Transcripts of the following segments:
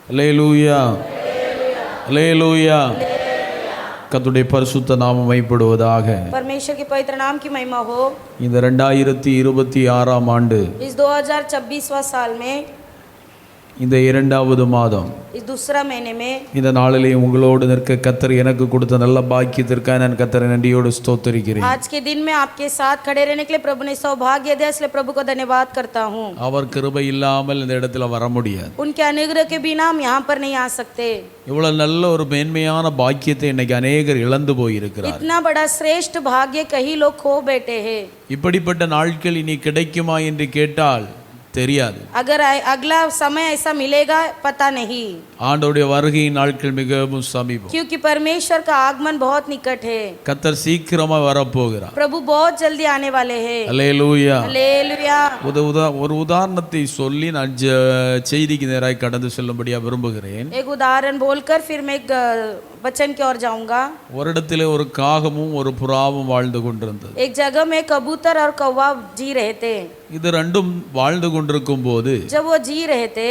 அல்லேலூயா, அல்லேலூயா. கர்த்தருடைய பரிசுத்த நாமம் மைப்படுவதாக. परमेश्वर के पवित्र नाम की महिमा हो। இந்த 2026ஆம் ஆண்டு इस 2026वां साल में, இந்த 2வது மாதம் इस दूसरा महीने में இந்த நாளிலே உங்களோடு நிற்க கர்த்தர் எனக்கு கொடுத்த நல்ல பாக்கியத்திற்காக நான் கர்த்தரை நன்றியோடு ஸ்தோத்திரிக்கிறேன். आज के दिन में आपके साथ खड़े रहने के लिए प्रभु ने सौभाग्य दिया, इसलिए प्रभु को धन्यवाद करता हूँ। அவர் கிருபை இல்லாமல் இந்த இடத்துல வர முடியாது. उनके अनुग्रह के बिना हम यहाँ पर नहीं आ सकते। இவ்வளவு நல்ல ஒரு மேன்மையான பாக்கியத்தை இன்னைக்கு अनेகர் இழந்து போயிருக்கிறார். इतना बड़ा श्रेष्ठ भाग्य कई लोग खो बैठे हैं। இப்படிப்பட்ட நாட்கள் இனி கிடைக்குமா என்று கேட்டால் தெரியாது. अगर अगला समय ऐसा मिलेगा पता नहीं, ஆண்டவருடைய வருகையின் நாட்கள் மிகவும் சமீபம். क्योंकि परमेश्वर का आगमन बहुत निकट है। கர்த்தர் சீக்கிரமா வரப்போகிறார். प्रभु बहुत जल्दी आने वाले हैं। அல்லேலூயா. हालेलुया। ஒரு உதாரணத்தை சொல்லி நான் செய்திக்கு நேராக கடந்து செல்லும்படியா விரும்புகிறேன். एक उदाहरण बोलकर फिर मैं एक वचन की ओर जाऊंगा। ஒரு இடத்திலே ஒரு காகமும் ஒரு புறாவும் வாழ்ந்து கொண்டிருந்தது. एक जगह में कबूतर और कौवा जी रहे थे। இது ரெண்டும் வாழ்ந்து கொண்டிருக்கும் போது जब वो जी रहे थे,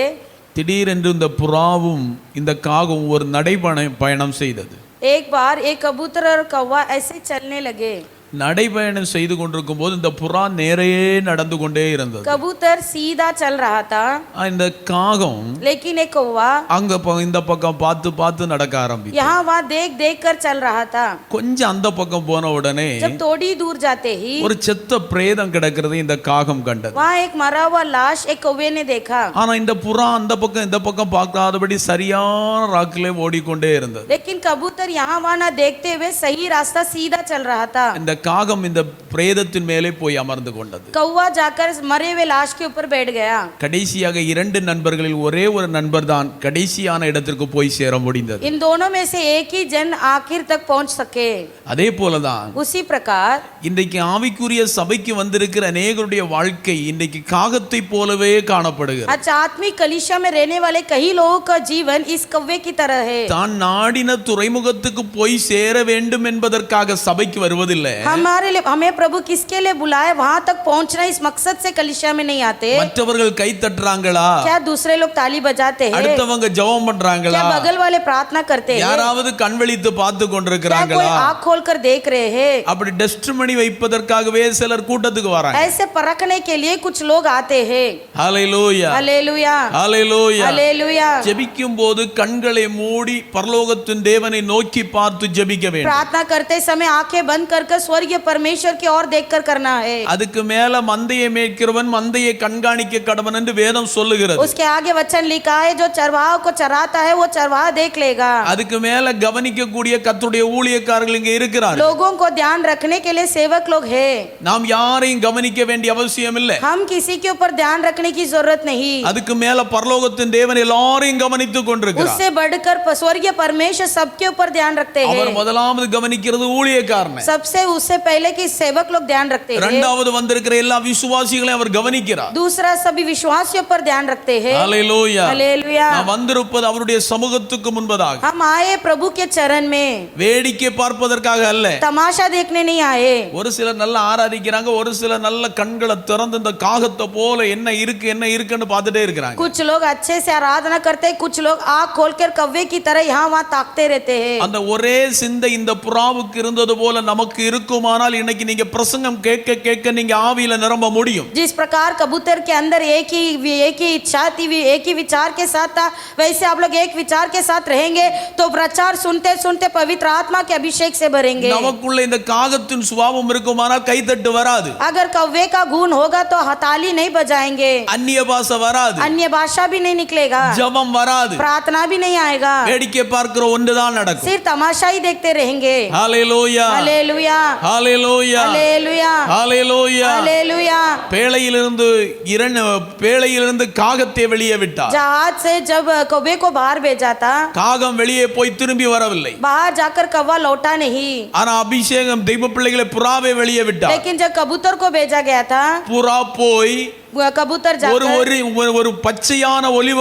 திடீரென்று இந்த புறாவும் இந்த காகமும் ஒரு நடைபயணம் செய்தது. एक बार एक कबूतर और कौवा ऐसे चलने लगे। நடைபயணம் செய்து கொண்டிருக்கும் போது இந்த புறா நேரையே நடந்து கொண்டே இருந்தது. कबूतर सीधा चल रहा था, இந்த காகம் लेकिन एक कौवा அங்க இந்த பக்கம் பார்த்து பார்த்து நடக்க ஆரம்பிச்சு. यहाँ वहाँ देख देख कर चल रहा था। கொஞ்சம் அந்த பக்கம் போன உடனே जब थोड़ी दूर जाते ही ஒரு செத்த பிரேதம் கிடக்கிறது இந்த காகம் கண்டது. वहाँ एक मरा हुआ लाश एक कौवे ने देखा। ஆனா இந்த புறா அந்த பக்கம் இந்த பக்கம் பார்க்காதபடி சரியான ராக்கிலே ஓடிக்கொண்டே இருந்தது. लेकिन कबूतर यहाँ वहाँ ना देखते हुए सही रास्ता सीधा चल रहा था। இந்த காகம் இந்த பிரேதத்தின் மேலே போய் அமர்ந்து கொண்டது. कौवा जाकर मरे हुए लाश के ऊपर बैठ गया। கடைசியாக 2 நண்பர்களில் ஒரே ஒரு நண்பர் தான் கடைசியான இடத்திற்கு போய் சேர முடிந்தது. इन दोनों में से एक ही जन आखिर तक पहुंच सके। அதே போலதான் उसी प्रकार இன்றைக்கு ஆவிக்குரிய சபைக்கு வந்திருக்கிற अनेகருடைய வாழ்க்கை இன்றைக்கு காகத்தை போலவே காணப்படுகிறது. आज आत्मिक कलीसिया में रहने वाले कई लोगों का जीवन इस कौवे की तरह है। தான் நாடின துறைமுகத்துக்கு போய் சேர வேண்டும் என்பதற்காக சபைக்கு வருவதில்லை. हमारे लिए हमें प्रभु किसके लिए बुलाए वहां तक पहुंचना, इस मकसद से कलीसिया में नहीं आते। மற்றவர்கள் கை தட்டுறாங்களா? क्या दूसरे लोग ताली बजाते हैं? அடுத்தவங்க ஜெபம் பண்றாங்களா? क्या बगल वाले प्रार्थना करते हैं? யாராவது கண் விழித்து பார்த்து क्या கொண்டிருக்கிறாங்களா? कोई आँख खोलकर देख रहे हैं? அப்படி டெஸ்டிமனி வைப்பதற்காகவே சிலர் கூட்டத்துக்கு வராங்க. ऐसे परखने के लिए कुछ लोग आते हैं। ஹalleluya, हालेलुया, ஹalleluya. हालेलुया। ஜெபிக்கும் போது கண்களை மூடி பரலோகத்தின் தேவனை நோக்கி பார்த்து ஜெபிக்க வேண்டும். प्रार्थना करते समय आंखें बंद कर स्वर्गीय परमेश्वर की ओर देखकर करना है। அதுக்கு மேல மந்தையை மேய்க்கிறவன் மந்தையை கண்காணிக்க கடவன் என்று வேதம் சொல்லுகிறது. उसके आगे वचन लिखा है, जो चरवाहा को चराता है वो चरवाहा देख लेगा। அதுக்கு மேல கவனிக்க கூடிய கர்த்தருடைய ஊழியக்காரர்கள் இங்க இருக்கிறார்கள். लोगों को ध्यान रखने के लिए सेवक लोग हैं। நாம் யாரையும் கவனிக்க வேண்டிய அவசியம் இல்லை. हम किसी के ऊपर ध्यान रखने की जरूरत नहीं। அதுக்கு மேல பரலோகத்தின் தேவன் எல்லாரையும் கவனித்துக் கொண்டிருக்கிறார். उससे बढ़कर स्वर्गीय परमेश्वर सबके ऊपर ध्यान रखते हैं। அவர் முதலாவது கவனிக்கிறது ஊழியக்காரனை. सबसे उससे पहले कि सेवक लोग ध्यान रखते हैं। இரண்டாவது வந்திருக்கிற எல்லா விசுவாசிகளையும் அவர் கவனிக்கிறார். दूसरा सभी विश्वासियों पर ध्यान रखते हैं। ஹalleluya, हालेलुया। நாம் வந்திருப்பது அவருடைய சமூகத்துக்கு முன்பதாக. हम आए प्रभु के चरण में, வேடிக்கை பார்ப்பதற்காக அல்ல. तमाशा देखने नहीं आए। ஒரு சிலர் நல்லா ஆராதிக்கிறாங்க, ஒரு சிலர் நல்ல கண்களை திறந்து இந்த காகத்தை போல என்ன இருக்குன்னு பார்த்துட்டே இருக்கிறாங்க. कुछ लोग अच्छे से आराधना करते हैं, कुछ लोग आँख खोलकर कौवे की तरह यहाँ वहाँ ताकते रहते हैं। அந்த ஒரே சிந்தை இந்த புறாவுக்கு இருந்தது போல நமக்கு இருக்குமானால் இன்னைக்கு நீங்க பிரசங்கம் கேட்க கேட்க நீங்க ஆவியில நிரம்ப முடியும். जिस प्रकार कबूतर के अंदर एक ही इच्छा थी, एक ही विचार के साथ था, वैसे आप लोग एक विचार के साथ रहेंगे तो प्रचार सुनते सुनते पवित्र आत्मा के अभिषेक से भरेंगे। நமக்குள்ள இந்த காகத்தின் சுபாவம் இருக்குமானால் கைத்தட்டு வராது. अगर कौवे का गुण होगा तो हथाली नहीं बजाएंगे, அந்நிய பாஷை வராது, अन्य भाषा भी नहीं निकलेगा, ஜெபம் வராது, प्रार्थना भी नहीं आएगा, வேடிக்கை பார்க்கிற ஒன்றுதான் நடக்கும். सिर्फ तमाशा ही देखते रहेंगे। ஹalleluya, हालेलुया, ஹalleluya, हालेलुया, ஹalleluya. हालेलुया। பேழையிலிருந்து காகத்தை வெளியே விட்டார். जहाज से जब कौवे को बाहर भेजा था, காகம் வெளியே போய் திரும்பி வரவில்லை. बाहर जाकर कौवा लौटा नहीं, ஆனா அபிஷேகம் தெய்வ பிள்ளைகளை புறாவை வெளியே விட்டார். लेकिन जब कबूतर को भेजा गया था, புறா போய் कबूतर ஒரு जाकर ஒரு ஒரு பச்சையான ஒலிவ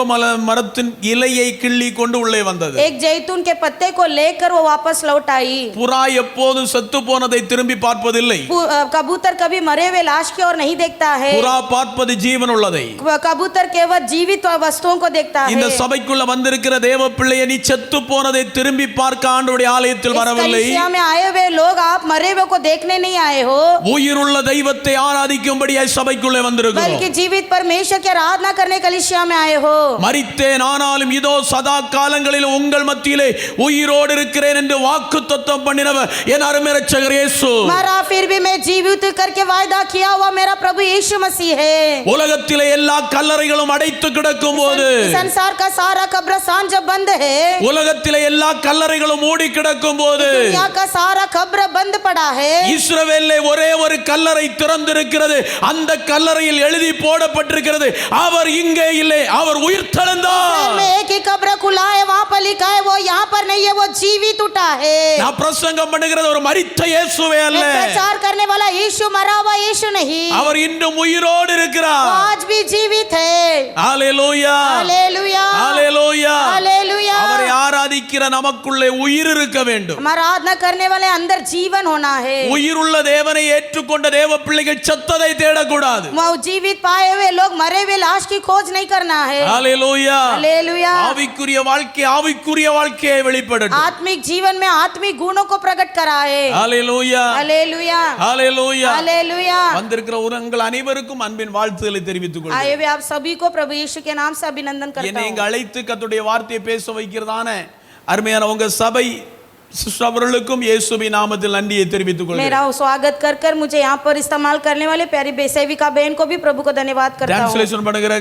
மரத்தின் இலையை கிள்ளி கொண்டு உள்ளே வந்தது. एक जैतून के पत्ते को लेकर वो वापस लौट आई। புறா எப்போதும் செத்து போனதை திரும்பி பார்ப்பதில்லை. कबूतर कभी मरे हुए लाश की ओर नहीं देखता है। புறா பார்ப்பது ஜீவன் உள்ளதை. कबूतर केवल जीवित वस्तुओं को देखता है। இந்த சபைக்குள்ள வந்திருக்கிற தேவ பிள்ளையை நீ செத்து போனதை திரும்பி பார்க்க ஆண்டவருடைய ஆலயத்தில் வரவில்லை. कलीसिया में आए हुए लोग आप मरे हुए को देखने नहीं आए हो, உயிருள்ள தெய்வத்தை ஆராதிக்கும்படியாய் சபைக்குள்ளே வந்திருக்கிறோம். बल्कि जीवित परमेश्वर की आराधना करने कलीसिया में आए हो। மரித்தேன் ஆனாலும் இதோ சதா காலங்களில் உங்கள் மத்தியிலே உயிரோடு இருக்கிறேன் என்று வாக்குத்தத்தம் பண்ணினவர் என் அருமை இரட்சகர் இயேசு. मरा फिर भी मैं जीवित करके वायदा किया हुआ मेरा प्रभु यीशु मसीह है। உலகத்திலே எல்லா கல்லறைகளும் அடைத்து கிடக்கும் போது, संसार का सारा कब्रिस्तान जब बंद है, உலகத்திலே எல்லா கல்லறைகளும் மூடி கிடக்கும் போது, दुनिया का सारा कब्र बंद पड़ा है, இஸ்ரவேலிலே ஒரே ஒரு கல்லறை திறந்திருக்கிறது. அந்த கல்லறையில் எழுதி போடப்பட்டிருக்கிறது, அவர் இங்கே இல்லை, அவர் உயிர்த்தெழுந்தார். में एक ही कब्र खुला है, वहां पर लिखा है वो यहाँ पर नहीं है, वो जीवित उठा है। நான் பிரசங்கம் பண்ணுகிறது ஒரு மரித்த இயேசுவே அல்ல, प्रचार करने वाला यीशु मरा हुआ यीशु नहीं, அவர் இன்னும் உயிரோடு वो இருக்கிறார். आज भी जीवित है। ஹalleluya, हालेलुया, ஹalleluya. हालेलुया। அவரை ஆராதிக்கிற நமக்குள்ளே உயிர் இருக்க வேண்டும். हमारा आराधना करने वाले अंदर जीवन होना है। உயிருள்ள தேவனை ஏற்றுக்கொண்ட தேவ பிள்ளைகள் செத்ததை தேடக்கூடாது. वो जीवित पाए हुए लोग मरे हुए लाश की खोज नहीं करना है। ஹalleluya. हालेलुया। ஆவிக்குரிய வாழ்க்கையை வெளிப்படுத்தும். आत्मिक जीवन में आत्मिक गुणों को प्रकट कराए। ஹalleluya, हालेलुया, ஹalleluya. हालेलुया। வந்திருக்கிற உங்கள் அனைவருக்கும் அன்பின் வாழ்த்துக்களை தெரிவித்துக் கொள்கிறேன். आए हुए आप सभी को प्रभु यीशु के नाम से अभिनंदन करता என்னை இங்கு हूं। அழைத்து கர்த்தருடைய வார்த்தையை பேச வைக்கிறதான அருமையான உங்க சபை சிஸ்டர் அவர்களுக்கும் இயேசுவின் நாமத்தில் நன்றியை தெரிவித்துக் கொள்கிறேன். मेरा स्वागत कर कर मुझे यहाँ पर इस्तेमाल करने वाले प्यारी सेविका बहन को भी प्रभु को धन्यवाद करता हूँ। டிரான்ஸ்லேஷன் பண்ணுகிற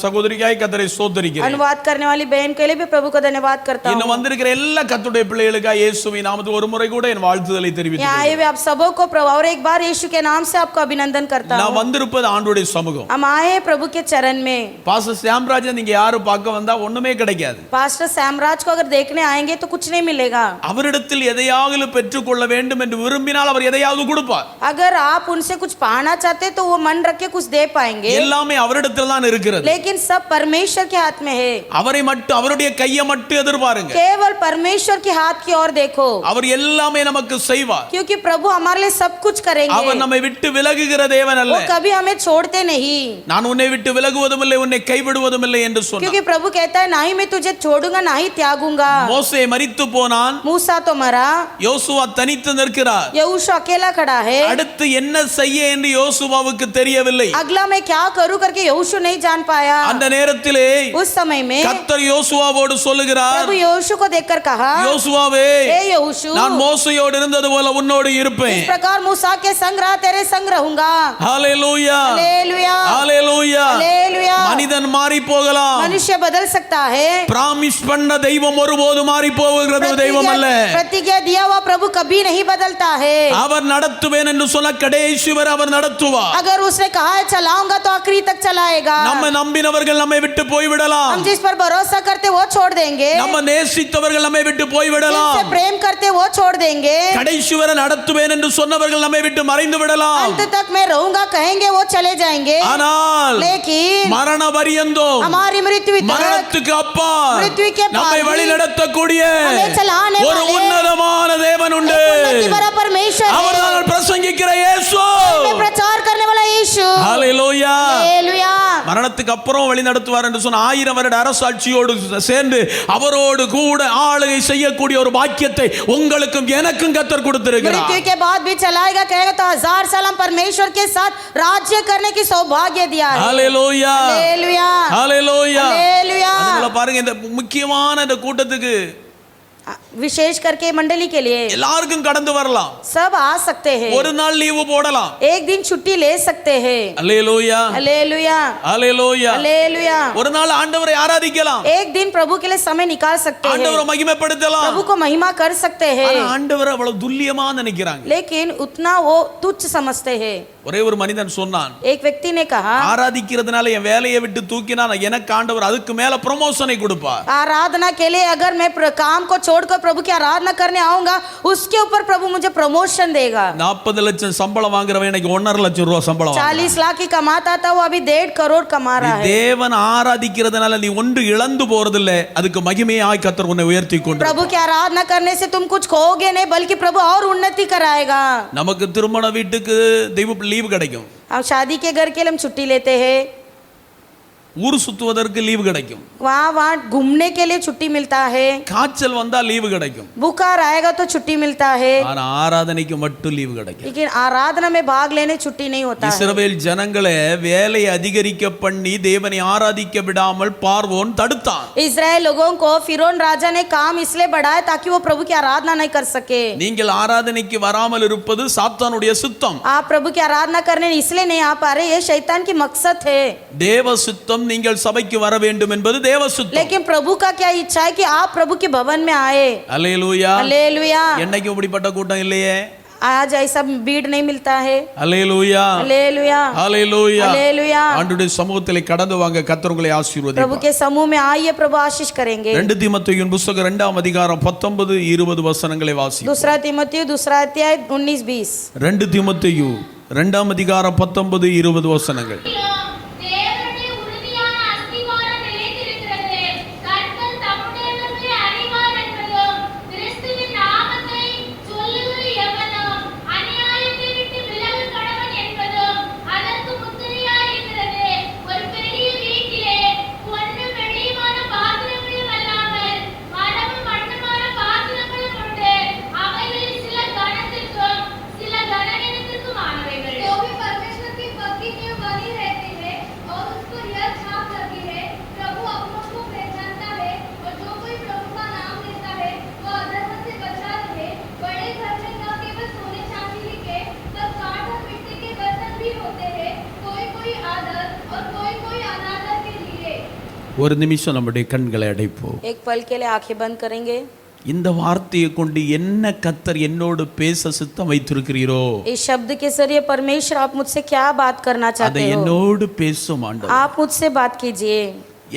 சகோதரிக்காய் கர்த்தரை ஸ்தோத்திரிக்கிறேன். अनुवाद करने वाली बहन के लिए भी प्रभु को धन्यवाद करता இன்னும் हूँ। வந்திருக்கிற எல்லா கர்த்தருடைய பிள்ளைகளுக்காக இயேசுவின் நாமத்தில் ஒரு முறை கூட என் வாழ்த்துதலை தெரிவித்துக் यहाँ आए கொள்கிறேன். हुए आप सबों को प्रभु और एक बार यीशु के नाम से आपको अभिनंदन करता நான் हूँ। வந்திருப்பது ஆண்டவருடைய சமூகம். हम आए हैं प्रभु के चरण में। பாஸ்டர் சாம்ராஜ் நீங்க யாரு பார்க்க வந்தா ஒண்ணுமே கிடைக்காது. पास्टर सैमराज को अगर देखने आएंगे तो कुछ नहीं मिलेगा। அவரிடத்தில் எதையாவது பெற்றுக்கொள்ள வேண்டும் என்று விரும்பினால் அவர் எதையாவது கொடுப்பார். अगर आप उनसे कुछ पाना चाहते तो वो मन रख के कुछ दे पाएंगे, எல்லாமே அவரிடத்தில் தான் இருக்கிறது. लेकिन सब परमेश्वर के हाथ में है। அவரை மட்டும் அவருடைய கையை மட்டும் எதிர்பாருங்க. केवल परमेश्वर के हाथ की ओर देखो, அவர் எல்லாமே நமக்கு செய்வார். क्योंकि प्रभु हमारे लिए सब कुछ करेंगे। அவர் நம்மை விட்டு விலகுகிற தேவன் அல்ல. वो कभी हमें छोड़ते नहीं, நான் உன்னை விட்டு விலகுவதும் இல்லை உன்னை கைவிடுவதும் இல்லை என்று சொன்னார். क्योंकि प्रभु कहता है ना ही मैं तुझे छोड़ूंगा ना ही त्यागूंगा। மோசே மரித்து போனான், मूसा तो मरा, யோசுவா தனித்து நிற்கிறார். यहोशू अकेला खड़ा है। அடுத்து என்ன செய்ய என்று யோசுவாவுக்கு தெரியவில்லை. अगला मैं क्या करूं करके यहोशू नहीं जान पाया। அந்த நேரத்திலே उस समय में கர்த்தர் யோசுவாவோடு சொல்லுகிறார், प्रभु यहोशू को देखकर कहा, யோசுவாவே ए यहोशू, நான் மோசேயோடு இருந்தது போல உன்னோடு இருப்பேன். इस प्रकार मूसा के संग रहा तेरे संग रहूंगा। ஹalleluya, हालेलुया, ஹalleluya. हालेलुया। மனிதன் மாறி போகலாம், मनुष्य बदल सकता है, பிராமிஸ் பண்ண தெய்வம் ஒருபோது மாறி போகிறது தெய்வம் அல்ல. प्रतिज्ञा दिया हुआ प्रभु कभी नहीं बदलता है। அவர் நடத்துவேன் என்று சொன்ன கடைசி வரை அவர் நடத்துவார். अगर उसने कहा है चलाऊंगा तो आखिरी तक चलाएगा। நம்ம நம்பினவர்கள் நம்மை விட்டு போய்விடலாம், हम जिस पर भरोसा करते वो छोड़ देंगे, நம்ம நேசித்தவர்கள் நம்மை விட்டு जिनसे போய்விடலாம், प्रेम करते वो छोड़ देंगे, கடைசி வரை நடத்துவேன் என்று சொன்னவர்கள் நம்மை விட்டு மறைந்து விடலாம். अंत तक मैं रहूंगा कहेंगे वो चले जाएंगे, ஆனால் लेकिन மரண பரியந்தம் हमारी मृत्यु तक மரணத்துக்கு அப்பால் मृत्यु के நம்மை पार வழி நடத்தக்கூடிய हमें चलाने ஒரு वाले உன்னதமான தேவன் உண்டு. उन्नति भरा परमेश्वर है। அவர் தான் பிரசங்கிக்கிற இயேசு. में प्रचार करने वाला यीशु। ஹalleluya. हालेलुया। மரணத்துக்கு அப்புறம் வழி நடத்துவார் என்று சொன்ன 1000 வருட அரசாட்சியோடு சேர்ந்து அவரோடு கூட ஆளுகை செய்யக்கூடிய ஒரு பாக்கியத்தை உங்களுக்கும் எனக்கும் கர்த்தர் கொடுத்திருக்கிறார். मृत्यु के बाद भी चलाएगा कहेगा तो 1000 साल हम परमेश्वर के साथ राज्य करने की सौभाग्य दिया है। ஹalleluya, हालेलुया, ஹalleluya. हालेलुया। அதுல பாருங்க, இந்த முக்கியமான இந்த கூட்டத்துக்கு विशेष करके मंडली के लिए எல்லாருக்கும் கடந்து வரலாம், सब आ सकते हैं, ஒரு நாள் லீவு போடலாம். एक दिन छुट्टी ले सकते हैं। அல்லேலூயா, हालेलुया, அல்லேலூயா. हालेलुया। ஒரு நாள் ஆண்டவரை ஆராதிக்கலாம், एक दिन प्रभु के लिए समय निकाल सकते हैं, ஆண்டவரை மகிமைப்படுத்தலாம். प्रभु को महिमा कर सकते ஆனா हैं, ஆண்டவரை அவ்வளவு துல்லியமா நினைக்கிறாங்க. लेकिन उतना वो तुच्छ समझते हैं। ஒரே ஒரு மனிதன் சொன்னான், एक व्यक्ति ने कहा ஆராதிக்கிறதுனால என் வேலையை விட்டு தூக்கினா எனக்கு ஆண்டவர் அதுக்கு மேல ப்ரமோஷனை கொடுப்பார். आराधना के लिए अगर मैं काम को छोड़कर प्रभु की आराधना करने आऊंगा उसके ऊपर प्रभु मुझे प्रमोशन देगा. 40 லட்சம் சம்பளம் வாங்குறவன் இன்னைக்கு 1.5 லட்சம் ரூபாய் சம்பளம் 40 लाख की कमाता था वो अभी 1.5 करोड़ कमा रहा है. தேவன் ஆராதிக்கிறதுனால நீ ஒன்று இழந்து போறதில்ல, அதுக்கு மகிமையாய் கர்த்தர் உன்னை உயர்த்தி கொண்டு प्रभु की आराधना करने से तुम कुछ खोगे नहीं बल्कि प्रभु और उन्नति कराएगा. நமக்கு திருமண வீட்டுக்கு தெய்வ லீவு கிடைக்கும், हम शादी के घर के लिए हम छुट्टी लेते हैं, ஊர் சுத்துவதற்கு லீவு கிடைக்கும், वहाँ घूमने के लिए छुट्टी मिलता है, காய்ச்சல் வந்தா லீவு கிடைக்கும், बुखार आएगा तो छुट्टी मिलता है, ஆனா ஆராதனைக்கு மட்டும் லீவு கிடைக்கும். लेकिन आराधना में भाग लेने छुट्टी नहीं होता है. இஸ்ரவேல் ஜனங்களை வேலையை அதிகரிக்க பண்ணி தேவனை ஆராதிக்க விடாமல் பார்வோன் தடுத்தான். इस्राएल लोगों को फिरौन राजा ने काम इसलिए बढ़ाया ताकि वो प्रभु की आराधना नहीं कर सके. நீங்கள் ஆராதனைக்கு வராமல் இருப்பது சாத்தானுடைய சித்தம். आप प्रभु की आराधना करने इसलिए नहीं आ पा रहे, ये शैतान की मकसद है. தேவ சித்தம் நீங்கள் சபைக்கு வர வேண்டும் என்பது தேவ சித்தம். लेकिन प्रभु का क्या इच्छा है कि आप प्रभु के भवन में आए. அல்லேலூயா. हालेलुया. என்னைக்கு இப்படிப்பட்ட கூட்டம் இல்லையே. आज ऐसा भीड़ नहीं मिलता है. அல்லேலூயா. हालेलुया. அல்லேலூயா. हालेलुया. ஆண்டவருடைய சமூகத்திலே கடந்து வாங்க, கர்த்தர் உங்களை ஆசீர்வதிப்பார். प्रभु के समूह में आइए, प्रभु आशीष करेंगे. 2 தீமோத்தேயுவின் புத்தகம் 2ஆம் அதிகாரம் 19-20 வசனங்களை வாசி. दूसरा तीमुथियुस दूसरा अध्याय 19-20. 2 தீமோத்தேயு 2ஆம் அதிகாரம் 19-20 வசனங்கள். ஒரு நிமிஷம் நம்முடைய கண்களை அடைப்போம். एक पल के लिए आंखें बंद करेंगे. இந்த வார்த்தையை கொண்டு என்ன கர்த்தர் என்னோடு பேச சித்தம் வைத்திருக்கிறீரோ, इस शब्द के जरिए परमेश्वर आप मुझसे क्या बात करना அதை चाहते हो, என்னோடு பேசும் ஆண்டவர். आप मुझसे बात कीजिए.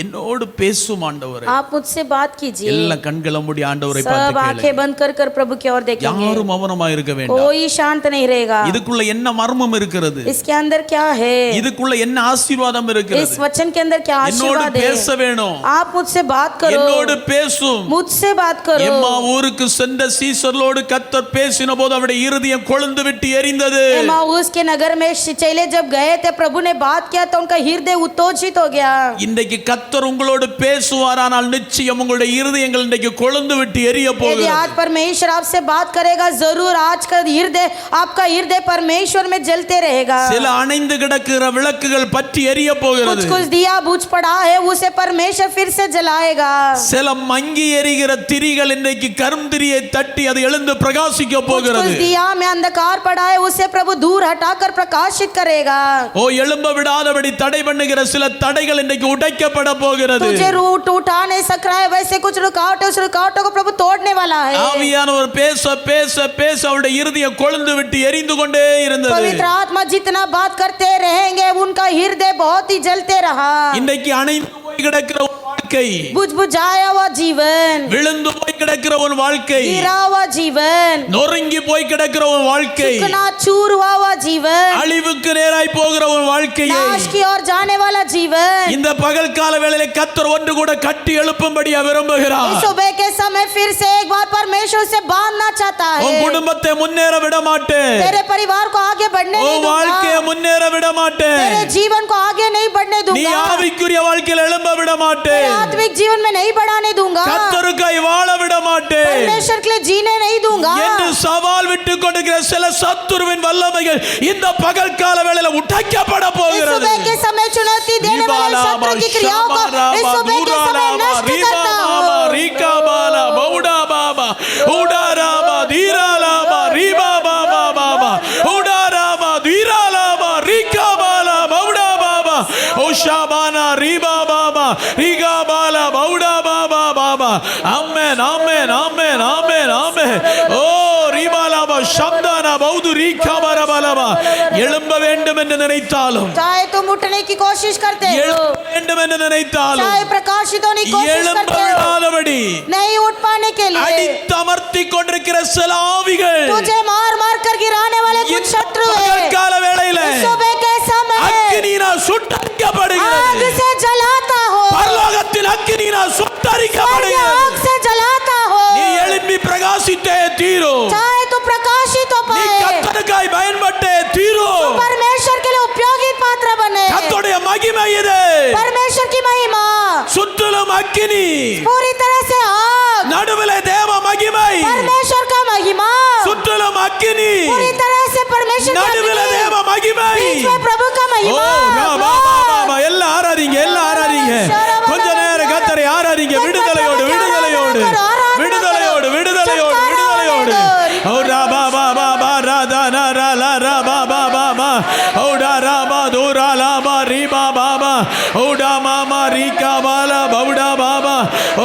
என்னோடு பேசும் ஆண்டவரே. आप मुझसे बात कीजिए. எல்லா கண்களை மூடி ஆண்டவரை सब பார்த்து आंखें கேளுங்க. बंद कर कर प्रभु की ओर देखेंगे. யாரும் மௌனமா இருக்க வேண்டாம். कोई शांत नहीं रहेगा. இதுக்குள்ள என்ன மர்மம் இருக்கிறது, इसके अंदर क्या है, இதுக்குள்ள என்ன ஆசீர்வாதம் இருக்கிறது, इस वचन के अंदर क्या என்னோடு आशीर्वाद है. பேச வேணும். आप मुझसे बात करो, என்னோடு பேசும். मुझसे बात करो. எம்மா ஊருக்கு சென்ற சீசர்களோடு கர்த்தர் பேசின போது அவருடைய இருதயம் கொழுந்து விட்டு எரிந்தது. एमाउस के नगर में चेले जब गए थे, प्रभु ने बात किया तो उनका हृदय उत्तेजित हो गया. இன்றைக்கு கர்த்தர் உங்களோடு பேசுவாரானால் நிச்சயம் உங்களுடைய இருதயங்கள் இன்றைக்கு கொழுந்து விட்டு எரிய यदि போகிறது. आज परमेश्वर आपसे बात करेगा, जरूर आज का हृदय, आपका हृदय परमेश्वर में जलते रहेगा. சில அணைந்து கிடக்கிற விளக்குகள் பற்றி எரிய போகிறது. कुछ दिया बुझ पड़ा है, उसे परमेश्वर फिर से जलाएगा. சில மங்கி எரிகிற திரிகள் இன்றைக்கு கருந்திரியை தட்டி அது எழுந்து பிரகாசிக்க போகிறது. कुछ दिया में अंधकार पड़ा है, उसे प्रभु दूर हटाकर प्रकाशित करेगा. ஓ எழும்ப விடாதபடி தடை பண்ணுகிற சில தடைகள் இன்றைக்கு உடைக்கப்பட போகிறது. तुझे रूट उठा नहीं सक रहा है, वैसे कुछ रुकावट है, उस रुकावटों को प्रभु तोड़ने वाला है. ஆவியானவர் பேச பேச பேச அவருடைய இருதயம் கொழுந்து விட்டு எரிந்து கொண்டே இருந்தது. पवित्र आत्मा जितना बात करते रहेंगे, उनका हृदय बहुत ही जलते रहा. இன்றைக்கு அணைந்து போய் கிடக்கிற ஒரு வாழ்க்கை, बुझबुझाया हुआ जीवन, விழுந்து போய் கிடக்கிற ஒரு வாழ்க்கை, गिरा हुआ जीवन, நொறுங்கி போய் கிடக்கிற ஒரு வாழ்க்கை, चिकना चूर हुआ हुआ जीवन, அழிவுக்கு நேராய் போகிற ஒரு வாழ்க்கையை नाश की ओर जाने वाला जीवन, இந்த பகல் கால வேளையிலே கர்த்தர் ஒன்று கூட கட்டி எழுப்பும்படியா விரும்புகிறார். इस सुबह के समय फिर से एक बार परमेश्वर से बांधना चाहता உன் है. குடும்பத்தை முன்னேற விட மாட்டேன், तेरे परिवार को आगे बढ़ने नहीं உன் வாழ்க்கையை दूंगा, முன்னேற விட மாட்டேன், तेरे जीवन को आगे नहीं बढ़ने நீ दूंगा, ஆவிக்குரிய வாழ்க்கையில் எழும்ப விட तेरे மாட்டேன், आत्मिक जीवन में नहीं बढ़ाने दूंगा, கர்த்தருக்காய் வாழ விட மாட்டேன் परमेश्वर के लिए जीने नहीं दूंगा. என்று சவால் விட்டு கொடுக்கிற சில சத்துருவின் வல்லமைகள் இந்த பகல் கால வேளையில உடைக்கப்பட इस போகிறது. सुबह के समय चुनौती देने वाले शत्रु की क्रियाओं को इस सुबह के समय नष्ट करता हूं. Amen, amen, amen, amen, amen. Oh, Ribalaba, Shabdana, Baudu, Rika, Barabalaba. எழும்ப வேண்டும் வேண்டும் என்று நினைத்தாலும், चाहे तुम उठने की कोशिश करते हो, எழும்ப வேண்டும் என்று நினைத்தாலும், चाहे प्रकाशित होने की कोशिश எழும்ப करते हो, விடாதபடி नहीं उठ पाने के लिए அடித்தமர்த்தி கொண்டிருக்கிற சில ஆவிகள் तुझे मार मार कर गिराने वाले कुछ शत्रु हैं। கால வேளையில सुबह के समय அக்கினியினால் சுட்டரிக்கப்படுகிறது. आग से जलाता हो, பரலோகத்தின் அக்கினியினால் சுட்டரிக்கப்படுகிறது. आग से जलाता हो, நீ எழும்பி பிரகாசித்தே தீரும். चाहे तू प्रकाशित हो நீ पाए, கர்த்தருக்காய் பயன்பட்டே தீரும். परमेश्वर के लिए उपयोगी पात्र बने। கர்த்தருடைய மகிமை இது. परमेश्वर की महिमा சுற்றிலும் அக்கினி, पूरी तरह से आग, நடுவிலே தேவ மகிமை. परमेश्वर का महिमा சுற்றிலும் அக்கினி, पूरी तरह से परमेश्वर का நடுவிலே महिमा, தேவ மகிமை. बीच में प्रभु का ஓ महिमा। எல்லாம் ஆராதிங்க, எல்லாம் ஆராதிங்க. கொஞ்ச நேரம் கர்த்தரை ஆராதிங்க. விடுதலையோடு விடுதலையோடு விடுதலையோடு விடுதலையோடு விடுதலையோடு. ஓ ராபா பாபா பாரா நா ரா லா ரா பாபா பாபா. ஓ டா ராபா தூரா லாபா ரீபா பாபா. ஓ டா மாமா ரீகா பாலா பவுடா பாபா.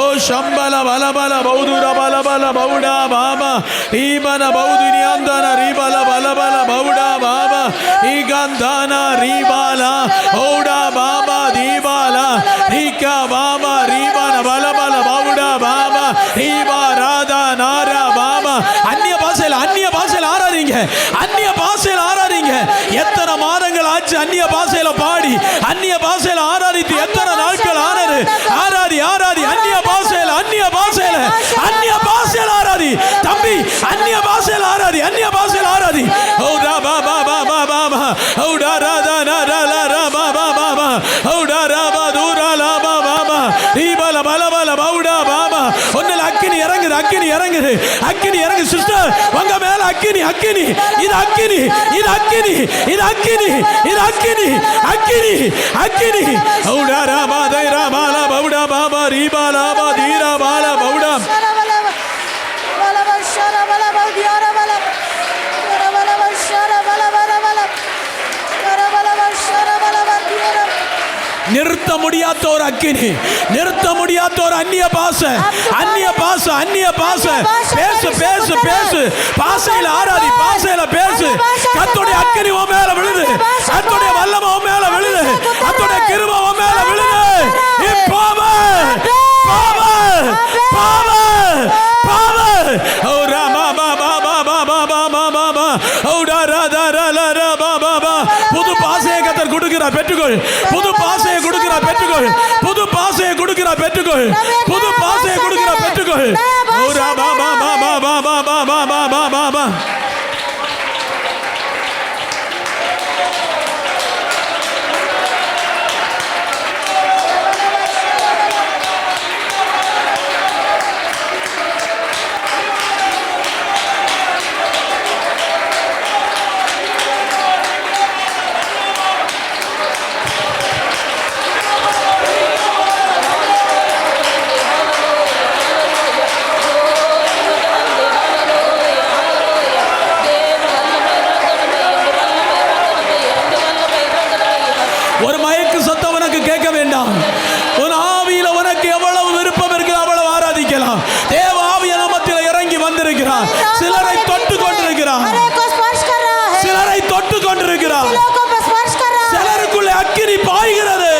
ஓ சம்பல பலபல பௌதுர பலபல பவுடா பாபா. ஈபன பௌதுனி அந்தன ரீபல பலபல பவுடா பாபா. ஈகந்தான ரீபாலா ஓடா பாபா தீபாலா ரீகா பாபா ரீபன பலபல பவுடா பாபா. ரீபா ராதா நாரா பாபா. அந்நிய பாஷையில் ஆராதிங்க, அந்நிய பாஷையில் ஆராதிங்க. எத்தனை மாதங்கள் ஆச்சு அந்நிய பாஷையில பாடி, அந்நிய பாஷையில ஆராதித்து எத்தனை நாட்கள் ஆனது. ஆராதி ஆராதி, அந்நிய பாஷையில அந்நிய பாஷையில அந்நிய பாஷையில ஆராதி தம்பி, அந்நிய பாஷையில ஆராதி, அந்நிய பாஷையில ஆராதி. ஓடா பாபா பாபா பாபா. ஓடா ராதா நாரா லா ரா பாபா பாபா. ஓடா ராபா தூரா லாபா பாபா. ரீபல பலபல பவுடா பாபா. ஒன்னில் அக்கினி இறங்குது, அக்கினி இறங்குது, அக்கினி இறங்கு சிஸ்டர். உங்க மேல அக்கினி, அக்கினி, இது அக்கினி, இது அக்கினி, இது அக்கினி, இது அக்கினி, அக்கினி, அக்கினி. ஓடா ராபா தைரா பாலா பவுடா பாபா ரீபா லாபா தீரா பாலா பவுடா. நிறுத்த முடியாத ஒரு அக்கினி, நிறுத்த முடியாத ஒரு அந்நிய பாசை, அந்நிய பாசை, அந்நிய பாசை. பேசு பேசு பேசு, பாசையில ஆராதி, பாசையில பேசு. கர்த்தருடைய அக்கினி உன் மேல விழுது, கர்த்தருடைய வல்லமை உன் மேல விழுது, கர்த்தருடைய கிருபை உன் மேல விழுது. இப்போவே பாவே பாவே பாவே. ஓ ராமா பாபா பாபா பாபா பாபா. ஓ டா ராதா ரா லா ரா பாபா பாபா. புது பாசையை கர்த்தர் கொடுக்கிறார், பெற்றுக்கொள். புது பாசையை கொடுக்கிறார், பெற்றுக்கொள். புது பாசையை கொடுக்கிறார், பெற்றுக்கொள். புது பாசையை கொடுக்கிறார், பெற்றுக்கொள். ஓ ராமா பாபா பாபா பாபா பாபா பாபா பாபா. ஒரு மயக்கு சத்தம் உனக்கு கேட்க வேண்டாம். உன் ஆவியில உனக்கு எவ்வளவு விருப்பம் இருக்கு அவ்வளவு ஆராதிக்கலாம். தேவ ஆவிய நாமத்தில் இறங்கி வந்திருக்கிறார். சிலரை தொட்டு கொண்டிருக்கிறார், சிலரை தொட்டு கொண்டிருக்கிறார். சிலருக்குள்ளே அக்கினி பாய்கிறது,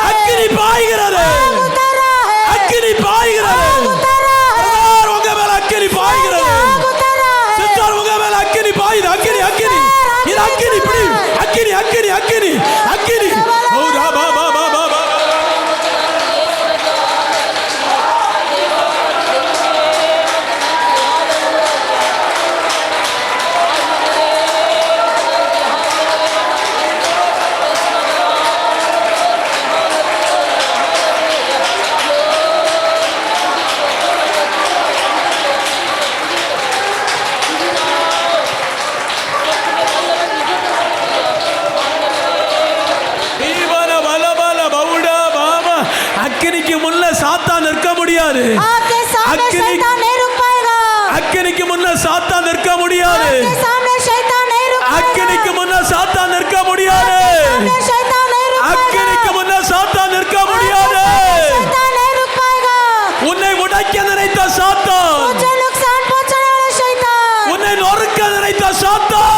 அக்கினி பாய்கிறது, அக்கினி பாய்கிறது. உங்க மேல அக்கினி பாய்கிறது, சிஸ்டர் உங்க மேல அக்கினி பாயுது. அக்கினி அக்கினி, இது அக்கினி, இப்படி அக்கினி அக்கினி அக்கினி அக்கினி. ஓ ராபா பாபா பாபா. அக்கினிக்கு முன்ன சாத்தான் நிற்க முடியாது, அக்கினிக்கு முன்ன சாத்தான் நிற்க முடியாது, அக்கினிக்கு முன்ன சாத்தான் நிற்க முடியாது, அக்கினிக்கு முன்ன சாத்தான் நிற்க முடியாது. உன்னை உடைக்க நினைத்த சாத்தான், உன்னை நொறுக்க நினைத்த சாத்தான்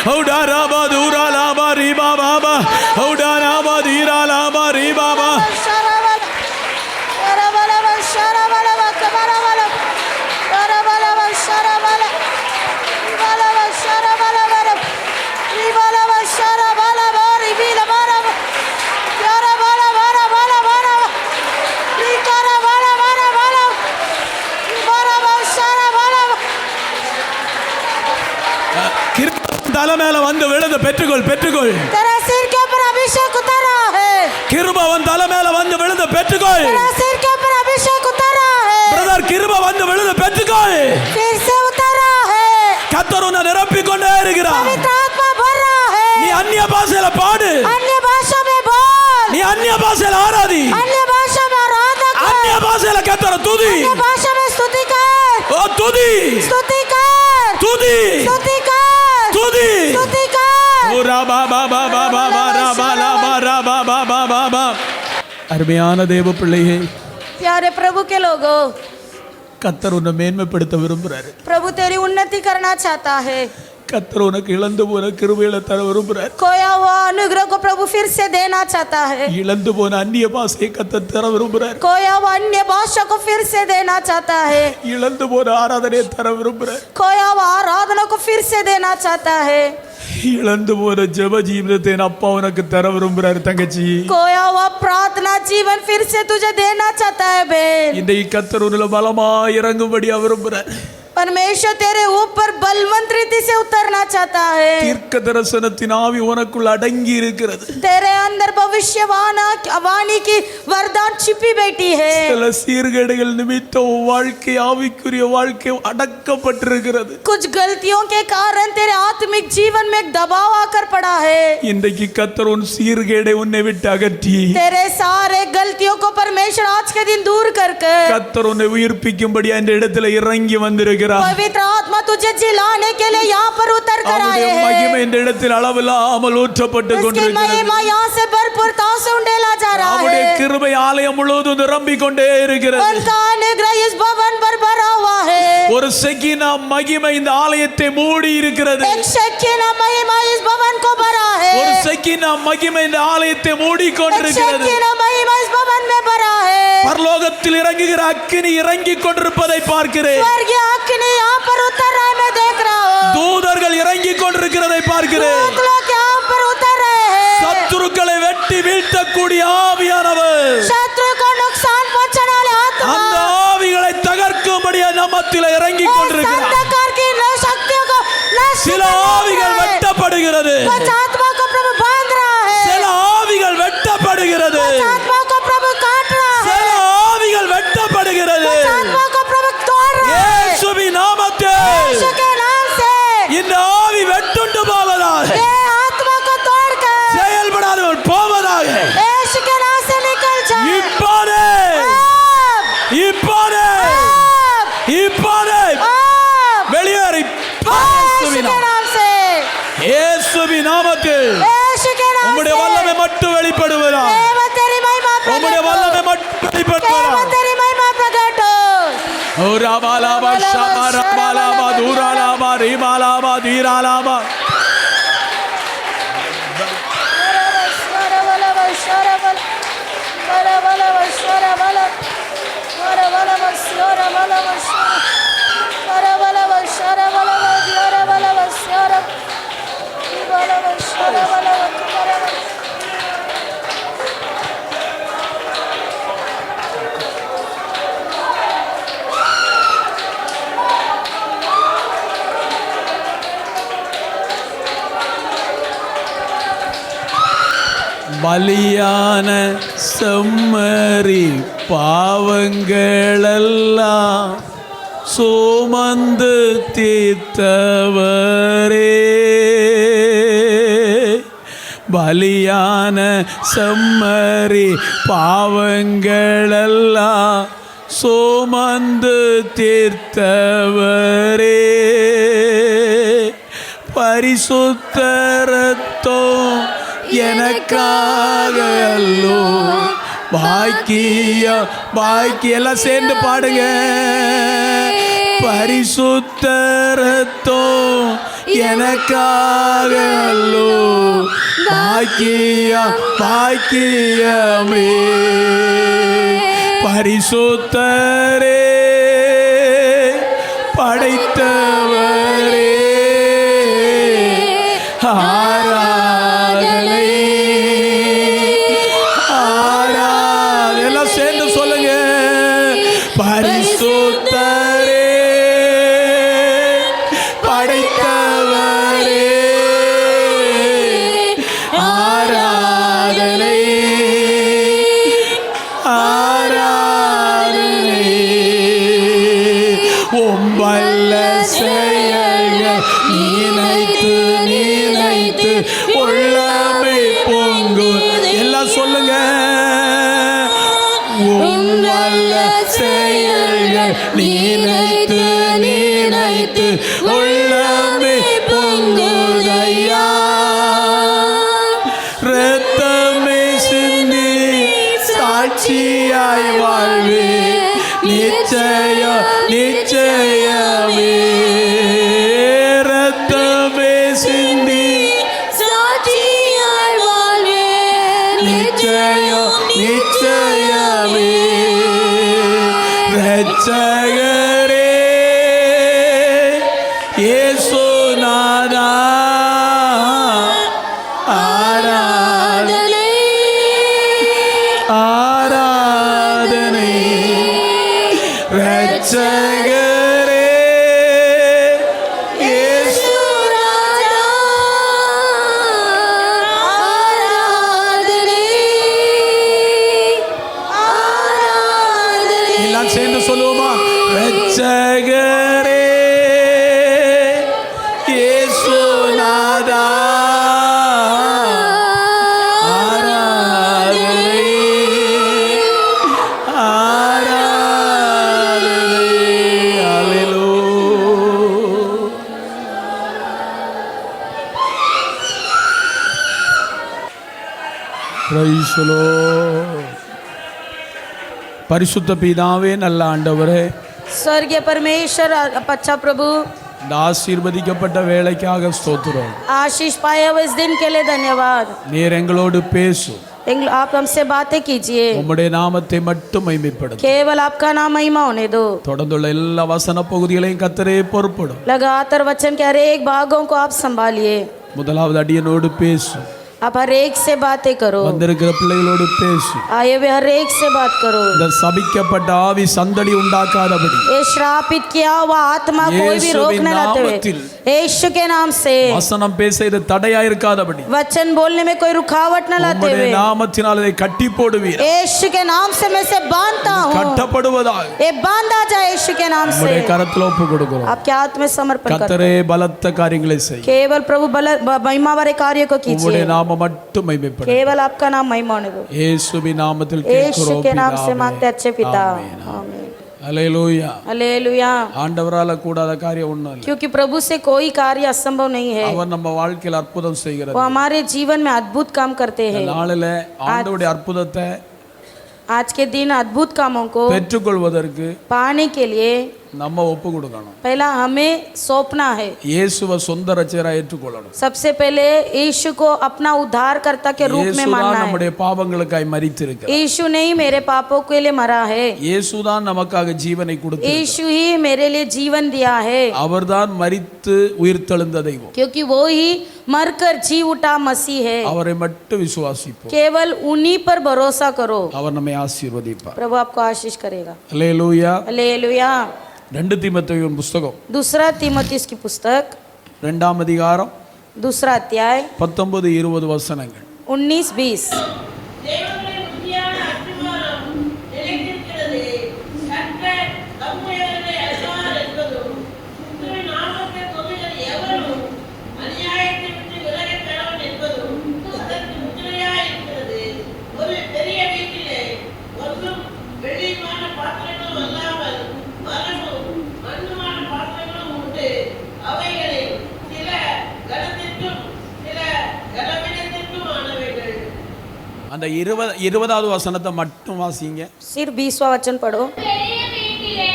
ஹவுடா ராபா தூரா லாபா ரீபா பாபா ஹவுடா ராபா தீரா லாபா ரீபா பா தலை மேல வந்து விழுந்து பெற்றுக்கொள் பெற்றுக்கொள் तेरा सिर के ऊपर अभिषेक उतरा है கிருபை உன் தலை மேல வந்து விழுந்து பெற்றுக்கொள் तेरा सिर के ऊपर अभिषेक उतरा है பிரதர் கிருபை வந்து விழுந்து பெற்றுக்கொள் फिर से उतरा है கர்த்தர் உன்னை நிரப்பிக் கொண்டே இருக்கிறார் पवित्र आत्मा भर रहा है நீ அந்நிய பாஷையில பாடு अन्य भाषा में बोल நீ அந்நிய பாஷையில ஆராதி अन्य भाषा में आराधना कर அந்நிய பாஷையில கர்த்தரை துதி अन्य भाषा में स्तुति कर ஓ துதி स्तुति कर துதி स्तुति कर துதி स्तुति कर ஓ ரா பா பா பா பா பா பா ரா பா லா பா ரா பா பா பா பா பா அருமையான தேவ பிள்ளையே प्यारे प्रभु के लोगों கர்த்தர் உன்னை மேன்மைப்படுத்த விரும்புறாரு प्रभु तेरी उन्नति करना चाहता है கர்த்தர் உனக்கு இழந்து போன கிருபையில தர விரும்புறாரு खोया हुआ अनुग्रह को प्रभु फिर से देना चाहता है இழந்து போன அந்நிய பாஷையை கர்த்தர் தர விரும்புறாரு खोया हुआ अन्य भाषा को फिर से देना चाहता है இழந்து போன ஆராதனையை தர விரும்புறாரு खोया हुआ आराधना को फिर से देना चाहता है இழந்து போன ஜெப ஜீவிதத்தை அப்பா உனக்கு தர விரும்புறாரு தங்கச்சி खोया हुआ प्रार्थना जीवन फिर से तुझे देना चाहता है बहन இன்றைக்கு கர்த்தர் உன்னில பலமா இறங்கும்படியா விரும்புறாரு परमेश्वर तेरे ऊपर बलवंत रीति से उतरना चाहता है தீர்க்க தரிசனத்தின் ஆவி உனக்குள் அடங்கி இருக்கிறது तेरे अंदर भविष्यवाणी की वरदान छिपी बैठी है சில சீர்கேடுகள் நிமித்தம் உன் வாழ்க்கை ஆவிக்குரிய வாழ்க்கை அடக்கப்பட்டிருக்கிறது कुछ गलतियों के कारण तेरे आत्मिक जीवन में एक दबाव आकर पड़ा है இன்றைக்கு கர்த்தர் உன் சீர்கேடை உன்னை விட்டு அகற்றி तेरे सारे गलतियों को परमेश्वर आज के दिन दूर करके கர்த்தர் உன்னை உயிர்ப்பிக்கும்படியா இந்த இடத்துல இறங்கி வந்திருக்கிறார் पवित्र आत्मा तुझे जिलाने के लिए यहाँ पर उतर कर आए அவருடைய हैं மகிமை இந்த இடத்தில் அளவில்லாமல் ஊற்றப்பட்டு उसकी கொண்டிருக்கிறது महिमा यहाँ से भरपूरता से उंडेला जा रहा அவருடைய है கிருபை ஆலயம் முழுவதும் நிரம்பிக் கொண்டே இருக்கிறது उनका अनुग्रह इस भवन पर भरा हुआ है ஒரு செக்கினா மகிமை இந்த ஆலயத்தை மூடி இருக்கிறது एक शकीना महिमा इस भवन को भरा है ஒரு செக்கினா மகிமை இந்த ஆலயத்தை மூடி एक கொண்டிருக்கிறது शकीना महिमा इस भवन में भरा है பரலோகத்தில் இறங்குகிற அக்கினி இறங்கிக் கொண்டிருப்பதை பார்க்கிறேன் स्वर्गीय अग्नि यहाँ पर उतर रहा है मैं देख रहा हूँ தூதர்கள் இறங்கிக் கொண்டிருக்கிறதை பார்க்கிறேன் दूत लोग यहाँ पर उतर रहे हैं சத்துருக்களை வெட்டி வீழ்த்தக்கூடிய ஆவியானவர் शत्रु को नुकसान पहुंचाने वाले அந்த आत्मा ஆவிகளை தகர்க்கும்படியா நம்மத்தில் இறங்கிக் उस கொண்டிருக்கிறார் अंधकार की शक्तियों को नष्ट சில करने ஆவிகள் वाला है। வெட்டப்படுகிறது कुछ आत्मा को प्रभु बांध रहा है சில ஆவிகள் வெட்டப்படுகிறது कुछ आत्मा को प्रभु काट रहा है சில ஆவிகள் வெட்டப்படுகிறது कुछ आत्मा को प्रभु तोड़ रहा है இயேசுவின் நாமத்தில் यीशु के नाम से இந்த ஆவி வெட்டுண்டு போவதாக ये आत्मा को तोड़ कर செயல்படாதவர் போவதாக यीशु के नाम से निकल जाए இப்போதே अब, இப்போதே अब, இப்போதே अब, வெளியேறி यीशु के नाम से இயேசுவின் நாமத்தில் यीशु के नाम உம்முடைய से வல்லமை மட்டும் வெளிப்படுவதா केवल तेरी महिमा உம்முடைய प्रकट வல்லமை हो மட்டும் வெளிப்படுவதா केवल तेरी महिमा प्रकट हो ஓ ராபாலாபா ஷமாராபாலாபா தூராலாபா ரீபாலாபா தீராலாபா பலியான செம்மறி பாவங்களெல்லாம் சுமந்து தீர்த்தவரே பலியான செம்மறி பாவங்களெல்லாம் சுமந்து தீர்த்தவரே பரிசுத்த ரத்தம் எனக்காக அல்லோ பாக்கியம் எல்லாம் சேர்ந்து பாடுங்க பரிசுத்த ரத்தம் எனக்காக அல்லோ பாக்கியம் பாக்கியமே பரிசுத்தரே படைத்தவரே ஆராதனை ஆராதனை எல்லாம் சேர்ந்து சொல்லுங்க பரிசுத்தரே படைத்தவரே ஆராதனை ஆராதனை உம்பல்ல செயல்கள் நினைத்து நினைத்து உள்ளமை பொங்கு எல்லாம் சொல்லுங்க உம்பல்ல செயல்கள் நினைத்து நினைத்து உள்ளமை பொங்குதையா ரத்தமே சிந்தி சாட்சியாய் வாழ்வே நிச்சய நிச்சயமே ரத்தமே சிந்தி சாட்சியாய் வாழ்வே நிச்சய நிச்சயமே ரட்சகரே இயேசுநாதா ஆராதனை ஆராதனை ரட்சகரே இயேசுநாதா ஆராதனை ஆராதனை எல்லாம் சேர்ந்து சொல்லுவோமா ரட்சகரே இயேசுநாதா ஆராதனை ஆராதனை அல்லேலூயா பிரைஸ் தி லார்ட் பரிசுத்த பிதாவே நல்ல ஆண்டவரே स्वर्गीय परमेश्वर अच्छा प्रभु இந்த ஆசீர்வதிக்கப்பட்ட வேலைக்காக ஸ்தோத்திரம் आशीष पाए हुए इस दिन के लिए धन्यवाद நீர் எங்களோடு பேசு आप हमसे बातें कीजिए உம்முடைய நாமத்தை மட்டும் மகிமைப்படுத்து केवल आपका नाम महिमा होने दो தொடர்ந்துள்ள எல்லா வசன பகுதிகளையும் கர்த்தரே பொறுப்படும் लगातार वचन के हर एक भागों को आप संभालिए முதலாவது அடியனோடு பேசு आप हर एक से बातें करो வந்திருக்கிற பிள்ளைகளோடு பேசு आए हुए हर एक से बात करो இந்த சபிக்கப்பட்ட ஆவி சந்தடி உண்டாக்காதபடி ये श्रापित किया हुआ आत्मा कोई भी रोक न लाते हुए यीशु के नाम से வசனம் பேச இது தடையா இருக்காதபடி वचन बोलने में कोई रुकावट न लाते உம்முடைய हुए நாமத்தினால் அதை கட்டி போடுவீர் यीशु के नाम से मैं से बांधता हूँ கட்டப்படுவதாக ये बांधा जाए यीशु के नाम से உம்முடைய கரத்தில் ஒப்பு கொடுக்கிறோம் आपके हाथ में समर्पण करते கர்த்தரே பலத்த காரியங்களை செய் केवल प्रभु महिमा वाले कार्य को कीजिए உம்முடைய நாமம் மட்டும் மகிமைப்படும் केवल आपका नाम महिमा होने दो இயேசுவின் நாமத்தில் यीशु கேட்கிறோம் के नाम से பிதாவே. मांगते अच्छे पिता आमीन. आमीन அல்லேலூயா हालेलुया ஆண்டவரால கூடாத காரியம் ஒண்ணும் இல்லை क्योंकि प्रभु से कोई कार्य असंभव नहीं है அவர் நம்ம வாழ்க்கையில் அற்புதம் செய்கிறார் वो हमारे जीवन में अद्भुत काम करते हैं நாளில ஆண்டவருடைய அற்புதத்தை आज के दिन अद्भुत कामों को பெற்றுக்கொள்வதற்கு पाने के लिए நம்ம ஒப்பு கொடுக்கணும் पहला हमें सौंपना है இயேசுவை சொந்த ரட்சகரா ஏற்றுக்கொள்ளணும் सबसे पहले यीशु को अपना उद्धारकर्ता के रूप में இயேசுதான் मानना है நம்முடைய பாவங்களுக்காய் மரித்திருக்கிறார் यीशु नहीं मेरे पापों के लिए मरा है இயேசுதான் நமக்காக ஜீவனை கொடுத்தார் यीशु ही मेरे लिए जीवन दिया है அவர்தான் மரித்து உயிர்த்தெழுந்த தெய்வம் क्योंकि वो ही मरकर जी उठा मसीह है அவரை மட்டும் விசுவாசிப்போம் केवल उन्हीं पर भरोसा करो அவர் நம்மை ஆசீர்வதிப்பார் प्रभु आपको आशीष करेगा அல்லேலூயா हालेलुया 2 தீமோத்தேயுவின் புத்தகம் दूसरा तीमुथियुस की पुस्तक 2ஆம் அதிகாரம் दूसरा अध्याय 19-20 வசனங்கள் 19-20 தேவனுடைய உறுதியான அஸ்திவாரம் நிலைத்திருக்கிறது. கர்த்தர் தம்முடையவர்களை அறிவார் என்பதும், கிறிஸ்துவின் நாமத்தை சொல்லுகிற எவரும் அநியாயத்தை விட்டு விலகக் கடவன் என்பதும் அதற்கு முத்திரையாய் இருக்கிறது. ஒரு பெரிய வீட்டிலே ஒன்றும் வெள்ளியுமான பாத்திரங்களும் அல்லாமல் மரமும் மண்ணுமான பாத்திரங்களும் உண்டு. அவைகளில் சில கனத்திற்கும் சில கனவீனத்திற்கும் ஆனவைகள். அந்த 20வது வசனத்தை மட்டும் வாசிங்க. सिर्फ 20वां वचन पढ़ो பெரிய வீட்டிலே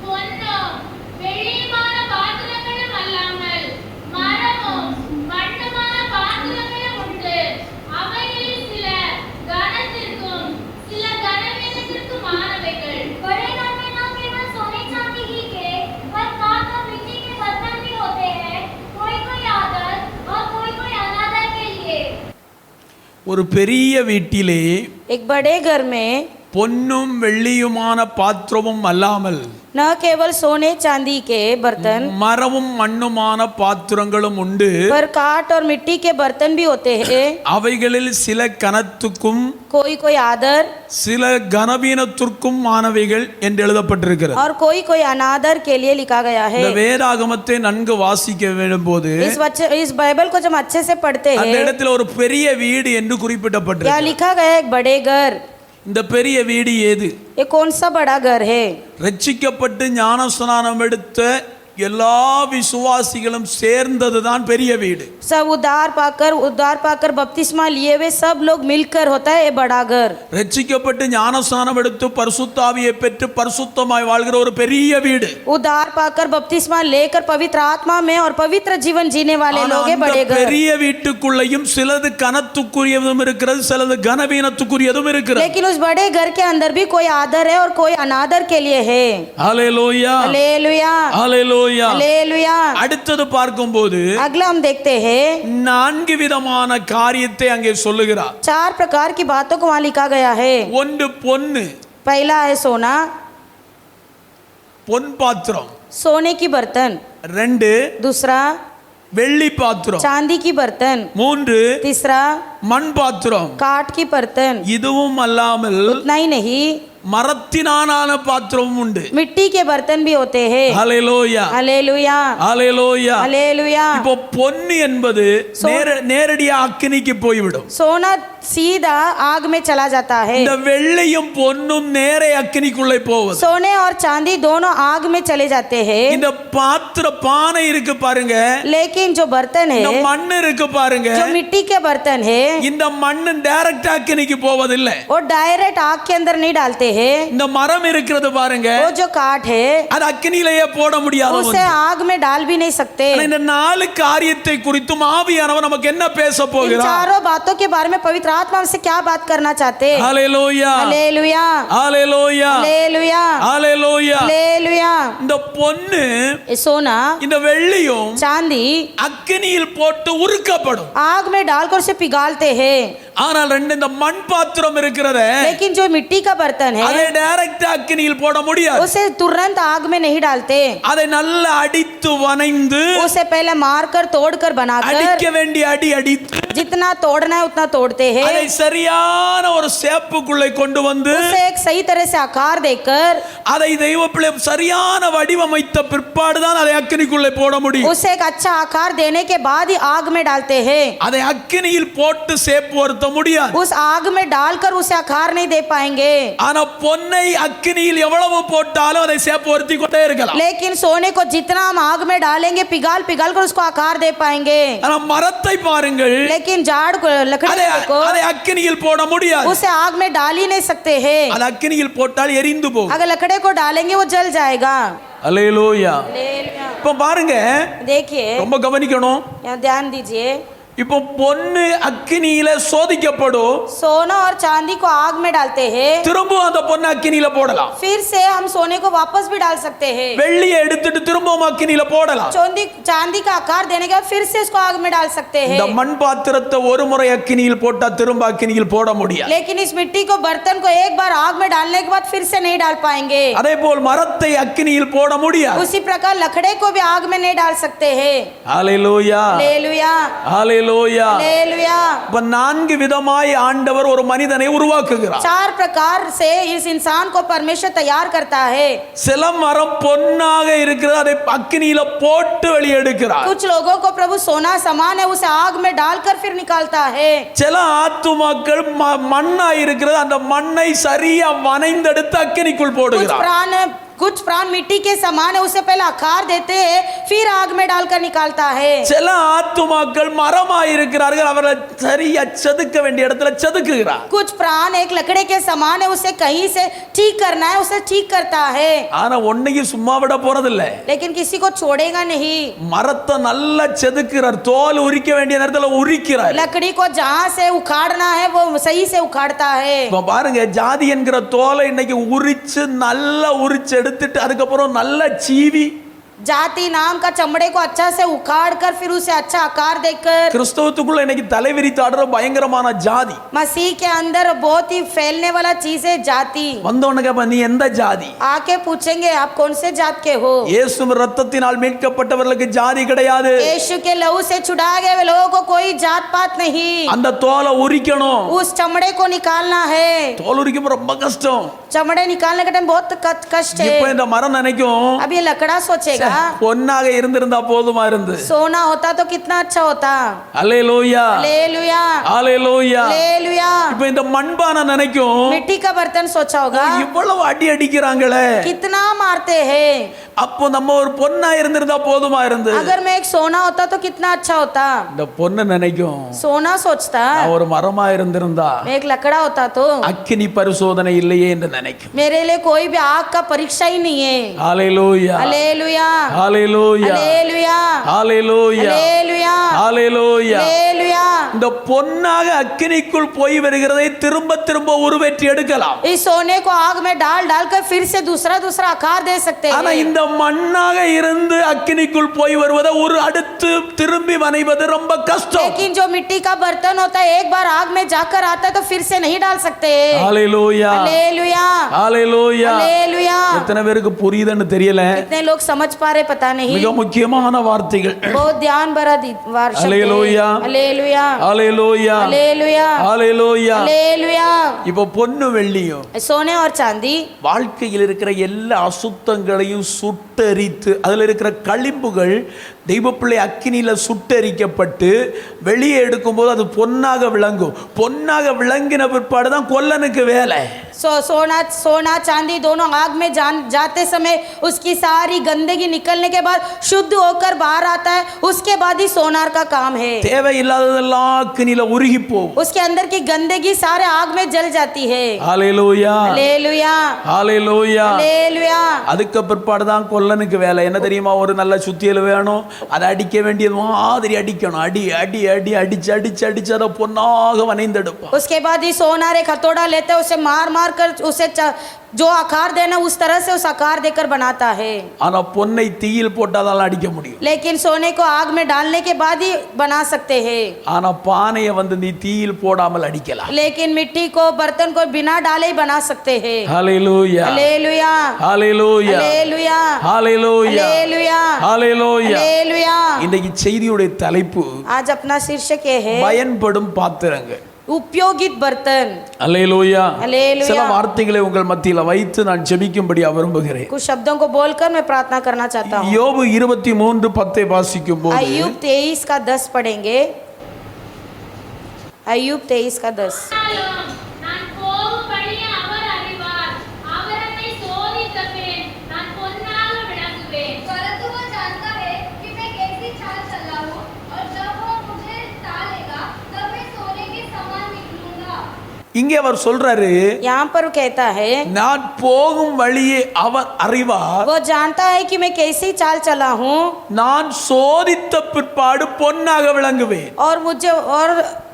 பொன்னும் வெள்ளியுமான பாத்திரங்களும் அல்லாமல் ஒரு பெரிய வீட்டிலே एक बड़े घर में பொன்னும் வெள்ளியுமான பாத்திரமும் அல்லாமல் न केवल सोने चांदी के बर्तन மரமும் மண்ணுமான பாத்திரங்களும் உண்டு. पर काठ और मिट्टी के बर्तन भी होते हैं. அவைகளில் சில கனத்துக்கும் कोई कोई आदर சில கனவீனத்திற்கும் ஆனவைகள் என்று எழுதப்பட்டிருக்கிறது. और कोई कोई अनादर के लिए लिखा गया है. இந்த வேதாகமத்தை நன்கு வாசிக்க வேண்டும்போது इस बाइबल को जब अच्छे से पढ़ते அந்த हैं இடத்துல ஒரு பெரிய வீடு என்று क्या குறிப்பிடப்பட்டிருக்கு. लिखा गया है? एक बड़े घर. இந்த பெரிய வீடு ஏது? ये कौन सा बड़ा घर है? ரட்சிக்கப்பட்டு ஞானஸ்நானம் எடுத்த எல்லா விசுவாசிகளும் சேர்ந்ததுதான் பெரிய வீடு. सब उद्धार पाकर बपतिस्मा लिए हुए सब लोग मिलकर होता है ये बड़ा घर. ரட்சிக்கப்பட்டு ஞானஸ்நானம் எடுத்து பரிசுத்த ஆவியை பெற்று பரிசுத்தமாய் வாழ்கிற ஒரு பெரிய வீடு. उद्धार पाकर बपतिस्मा लेकर पवित्र आत्मा में और पवित्र जीवन जीने वाले ஆனா लोग हैं அந்த बड़े घर. பெரிய வீட்டுக்குள்ளேயும் சிலது கனத்துக்குரியதும் இருக்கிறது, சிலது கனவீனத்துக்குரியதும் இருக்கிறது. लेकिन उस बड़े घर के अंदर भी कोई आदर है और कोई अनादर के लिए है. ஹல்லேலூயா हालेलुया ஹல்லேலூயா. हालेलुया. அடுத்தது பார்க்கும்போது अगला हम देखते हैं 4 விதமான காரியத்தை அங்கே சொல்லுகிறார். 4 प्रकार की बातों को वहाँ लिखा गया है. ஒன்று பொன்னு, पहला है सोना, பொன் பாத்திரம். सोने की बर्तन. 2 दूसरा வெள்ளி பாத்திரம். चांदी की बर्तन. 3 तीसरा மண் பாத்திரம். काठ की बर्तन. இதுவும் அல்லாமல் उतना ही नहीं மரத்தினாலான பாத்திரமும் உண்டு. मिट्टी के बर्तन भी होते हैं. ஹல்லேலூயா हालेलुया ஹல்லேலூயா. हालेलुया. இப்போ பொன்னு என்பது நேரடியா அக்கினிக்கு போய்விடும். सोना सीधा आग में चला जाता है. இந்த வெள்ளியும் பொன்னும் நேரே அக்கினிக்குள்ளே போவது. सोने और चांदी दोनों आग में चले जाते हैं. இந்த பானை இருக்கு பாருங்க, लेकिन जो बर्तन இந்த है, மண் இருக்கு பாருங்க, जो मिट्टी के बर्तन है, இந்த மண்ணு டைரக்ட் அக்கினிக்கு போவதில்லை. वो डायरेक्ट आग के अंदर नहीं डालते हैं. இந்த மரம் இருக்கிறது பாருங்க, वो जो काठ है அது அக்கினியிலேயே போட முடியாது. उसे आग में डाल भी नहीं सकते. இந்த 4 காரியத்தை குறித்தும் ஆவியானவர் நமக்கு என்ன பேச इन போகிறார்? चारों बातों के बारे में पवित्र आत्मा हमसे क्या बात करना चाहते हैं? ஹல்லேலூயா हालेलुया ஹல்லேலூயா हालेलुया ஹல்லேலூயா. हालेलुया. இந்த பொன்னு ये सोना இந்த வெள்ளியும் चांदी அக்கினியில் போட்டு உருக்கப்படும். आग में डालकर उसे पिघालते हैं. ஆனால் இந்த மண் பாத்திரம் இருக்கிறதே, लेकिन जो मिट्टी का बर्तन அதை है டைரக்ட் அக்கினியில் போட முடியாது. उसे तुरंत आग में नहीं डालते. அதை நல்லா அடித்து வனைந்து उसे पहले मारकर तोड़कर बनाकर அடிக்க வேண்டிய அடி அடித்து जितना तोड़ना है उतना तोड़ते हैं. அதை சரியான ஒரு சேப்புக்குள்ளே கொண்டு வந்து उसे एक सही तरह से आकार देकर அதை தெய்வப்பிள்ளை சரியான வடிவமைத்த பிற்பாடுதான் அதை அக்கினிக்குள்ளே போட முடியும். उसे एक अच्छा आकार देने के बाद ही आग में डालते हैं. அதை அக்கினியில் போட்டு சேப்பு வருத்த முடியாது. उस आग में डालकर उसे आकार नहीं दे पाएंगे. ஆனா பொன்னை அக்கினியில் எவ்வளவு போட்டாலும் அதை சேப்பு வருத்தி கொண்டே இருக்கலாம். लेकिन सोने को जितना हम आग में डालेंगे पिघाल कर उसको आकार दे पाएंगे. ஆனா மரத்தை பாருங்கள், लेकिन झाड़ को लकड़ी को அதை அக்கினியில் போட முடியாது. उसे आग में डाल ही नहीं सकते हैं. அது அக்கினியில் போட்டால் எரிந்து போகும். अगर लकड़े को डालेंगे वो जल जाएगा. அல்லேலூயா. हालेलुया. இப்ப பாருங்க, देखिए ரொம்ப கவனிக்கணும். यहाँ ध्यान दीजिए. இப்போ பொன்னு அக்கினியில சோதிக்கப்படும், सोना और चांदी को आग में डालते हैं. திரும்ப அந்த பொண்ணு அக்கினியில போடலாம். फिर से हम सोने को वापस भी डाल सकते हैं. வெள்ளியை எடுத்துட்டு திரும்பவும் அக்கினியில போடலாம். चांदी का आकार देने के बाद फिर से इसको आग में डाल सकते हैं. இந்த மண் பாத்திரத்தை ஒரு முறை அக்கினியில் போட்டா திரும்ப அக்கினியில் போட முடியாது. लेकिन इस मिट्टी को बर्तन को एक बार आग में डालने के बाद फिर से नहीं डाल पाएंगे. அதே போல் மரத்தை அக்கினியில் போட முடியாது. उसी प्रकार लकड़े को भी आग में नहीं डाल सकते हैं. ஹல்லேலூயா हालेलुया ஹல்லேலூயா. हालेलुया. இப்ப 4 விதமாய் ஆண்டவர் ஒரு மனிதனை உருவாக்குகிறார். 4 प्रकार से इस इंसान को परमेश्वर तैयार करता है. சில மரம் பொன்னாக இருக்கிறது, அதை அக்கினியில போட்டு வெளியே எடுக்கிறார். कुछ लोगों को प्रभु सोना समान है उसे आग में डालकर फिर निकालता है. சில ஆத்துமாக்கள் மண்ணா இருக்கிறது, அந்த மண்ணை சரியா வனைந்தெடுத்து அக்கினிக்குள் போடுகிறார். कुछ प्राण मिट्टी के समान है उसे पहले आकार देते हैं फिर आग में डालकर निकालता है. சில ஆத்துமாக்கள் மரமா இருக்கிறார்கள், அவரை சரியா செதுக்க வேண்டிய இடத்துல செதுக்குகிறார். कुछ प्राण एक लकड़े के समान है उसे कहीं से ठीक करना है उसे ठीक करता है. ஆனா ஒன்னையும் சும்மா விட போறதில்ல. लेकिन किसी को छोड़ेगा नहीं. மரத்தை நல்லா செதுக்குறார், தோல் உரிக்க வேண்டிய நேரத்துல உரிக்கிறார். लकड़ी को जहाँ से उखाड़ना है वो सही से उखाड़ता है. இப்ப பாருங்க, ஜாதி என்கிற தோலை இன்னைக்கு உரிச்சு நல்லா உரிச்சு எடுத்துட்டு அதுக்கப்புறம் நல்லா சீவி जाति नाम का चमड़े को अच्छा से उखाड़ कर फिर उसे अच्छा आकार देकर கிறிஸ்தவத்துக்குள்ள இன்னைக்கு தலைவிரித்து ஆடுற பயங்கரமான ஜாதி मसीह के अंदर बहुत ही फैलने वाला चीज है जाति। வந்தவனுக்கு நீ எந்த ஜாதி? आके पूछेंगे आप कौन से जात के हो। இயேசு ரத்தத்தினால் மீட்கப்பட்டவர்களுக்கு ஜாதி கிடையாது। यीशु के लहू से छुड़ा गए वे लोगों को कोई जात पात नहीं। அந்த தோலை உரிக்கணும், उस चमड़े को निकालना है। தோல் உரிக்கும் ரொம்ப கஷ்டம்। चमड़े निकालने का टाइम बहुत कष्ट है। இப்போ இந்த மரம் நினைக்கும் अब ये लकड़ा सोचेगा பொன்னாக இருந்திருந்தா போதுமா இருந்து, सोना होता तो कितना अच्छा होता। அல்லேலூயா हालेलुया அல்லேலூயா। हालेलुया। இப்போ இந்த மண்பானை நினைக்கும் मिट्टी का बर्तन सोचा होगा இவ்வளவு அடி அடிக்கிறாங்களே, कितना मारते हैं। அப்போ நம்ம ஒரு பொன்னா இருந்திருந்தா போதுமா இருந்து, अगर मैं एक सोना होता तो कितना अच्छा होता। இந்த பொண்ணு நினைக்கும் सोना सोचता நான் ஒரு மரமா இருந்திருந்தா मैं एक लकड़ा होता तो அக்கினி பரிசோதனை இல்லையே என்று நினைக்கும்। मेरे लिए कोई भी आग का परीक्षा ही नहीं है। ஹalleluya हालेलुया ஹalleluya हालेलुया ஹalleluya हालेलुया ஹalleluya। हालेलुया। இந்த பொன்னாக அக்கினிக்குள் போய் வருகிறதை திரும்ப திரும்ப உருவேற்றி எடுக்கலாம்। इस सोने को आग में डाल डालकर फिर से दूसरा आकार दे सकते ஆனா हैं। இந்த மண்ணாக இருந்து அக்கினிக்குள் போய் வருவதை ஒரு அடுத்து திரும்பி வனைவது ரொம்ப கஷ்டம்। लेकिन जो मिट्टी का बर्तन होता है एक बार आग में जाकर आता है तो फिर से नहीं डाल सकते। ஹalleluya हालेलुया ஹalleluya। हालेलुया। எத்தனை பேருக்கு புரியுதுன்னு தெரியல, कितने लोग समझ पा रहे पता नहीं। மிக முக்கியமான வார்த்தைகள்। बहुत ध्यान भरा वार शब्द है। हालेलुया हालेलुया ஹalleluya हालेलुया ஹalleluya। हालेलुया। இப்போ பொன்னு வெள்ளியும் सोने और चांदी வாழ்க்கையில் இருக்கிற எல்லா அசுத்தங்களையும் சுட்டெரித்து அதில் இருக்கிற களிம்புகள் தெய்வப்பிள்ளை அக்கினியில சுட்டெரிக்கப்பட்டு வெளியே எடுக்கும்போது அது பொன்னாக விளங்கும்। பொன்னாக விளங்கின பிற்பாடு தான் கொல்லனுக்கு வேலை। सोना चांदी दोनों आग में जाते समय उसकी सारी गंदगी निकलने के बाद शुद्ध होकर बाहर आता है, उसके बाद ही सोनार का काम है। தேவையில்லாததெல்லாம் அக்கினியில உருகி போகும்। उसके अंदर की गंदगी सारे आग में जल जाती है। ஹalleluya हालेलुया ஹalleluya। हालेलुया। அதுக்கு பிற்பாடு தான் கொல்லனுக்கு வேலை என்ன தெரியுமா? ஒரு நல்ல சுத்தியல் வேணும், அதை அடிக்க வேண்டியது மாதிரி அடிக்கணும்। அடி அடி அடி அடிச்சு அடிச்சு அடிச்சு அதை பொன்னாக வனைந்தெடுப்பான்। उसके बाद ही सोनार एक हथौड़ा लेते हैं, उसे मार मार कर उसे जो आकार देना उस तरह से उस आकार देकर बनाता है। ஆனா பொன்னை தீயில் போட்டாதான் அடிக்க முடியும்। लेकिन सोने को आग में डालने के बाद ही बना सकते हैं। ஆனா பானையை நீ தீயில் போடாமல் அடிக்கலாம்। लेकिन मिट्टी को बर्तन को बिना डाले ही बना सकते हैं। ஹalleluya हालेलुया ஹalleluya हालेलुया ஹalleluya हालेलुया ஹalleluya। हालेलुया। இன்னைக்கு செய்தியுடைய தலைப்பு आज अपना शीर्षक ये है பயன்படும் பாத்திரங்கள்। उपयोगित बर्तन। அல்லேலூயா। हालेलुया। சில வார்த்தைகளை உங்கள் மத்தியில வைத்து நான் ஜெபிக்கும்படி விரும்புகிறேன்। कुछ शब्दों को बोलकर मैं प्रार्थना करना चाहता हूँ। யோபு 23:10 வாசிக்கும் போது अय्यूब 23 का 10 पढ़ेंगे। अय्यूब 23 का 10। நான் போகும்படி அவர் அறிவார், அவர் என்னை சோதித்த பின் நான் பொன்னாக விளங்குவேன்। परंतु वो जानता है कि मैं कैसी चाल चला हूँ और जब वो मुझे टालेगा तब मैं सोने के समान निकलूंगा। இங்கே அவர் சொல்றாரு, यहाँ पर वो कहता है நான் போகும் வழியை அவர் அறிவார், वो जानता है कि मैं कैसी चाल चला हूँ நான் சோதித்த பிற்பாடு பொன்னாக விளங்குவேன்। और मुझे और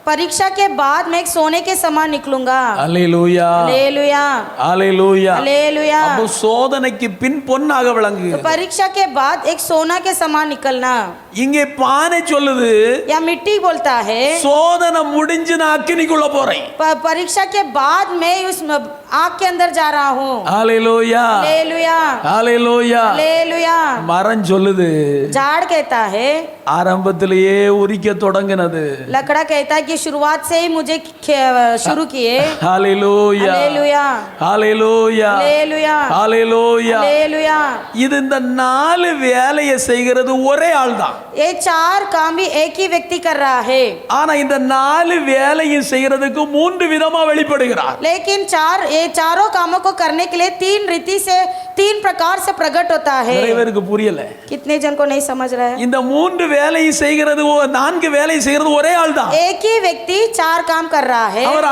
परीक्षा के बाद मैं एक सोने के समान निकलूंगा। அல்லேலூயா हालेलुया அல்லேலூயா। हालेलुया। அப்போ சோதனைக்கு பின் பொன்னாக விளங்கு। तो परीक्षा के बाद एक सोना के समान निकलना। இங்கே பானை சொல்லுது, या मिट्टी बोलता है சோதனை முடிஞ்சு நான் அக்கினிக்குள்ள போறேன்। परीक्षा के बाद मैं उस आग के अंदर जा रहा हूँ। அல்லேலூயா हालेलुया அல்லேலூயா। हालेलुया। மரம் சொல்லுது, झाड़ कहता है ஆரம்பத்திலேயே உரிக்க தொடங்கினது। लकड़ा कहता है कि शुरुआत से ही मुझे शुरू किए। ஹalleluya हालेलुया ஹalleluya हालेलुया ஹalleluya। हालेलुया। இது இந்த 4 வேலையை செய்கிறது ஒரே ஆள் தான்। ये 4 काम भी एक ही व्यक्ति कर रहा है। ஆனா இந்த 4 வேலையும் செய்யறதுக்கு 3 விதமா வெளிப்படுகிறார்। लेकिन ये चारों कामों को करने के लिए 3 रीति से 3 प्रकार से प्रकट होता है। நிறைய பேருக்கு புரியல। कितने जन को नहीं समझ रहा है? இந்த 3 வேலையை செய்கிறது 4 வேலையை செய்கிறது ஒரே ஆள் தான்। एक ही व्यक्ति 4 काम कर रहा है, அவர்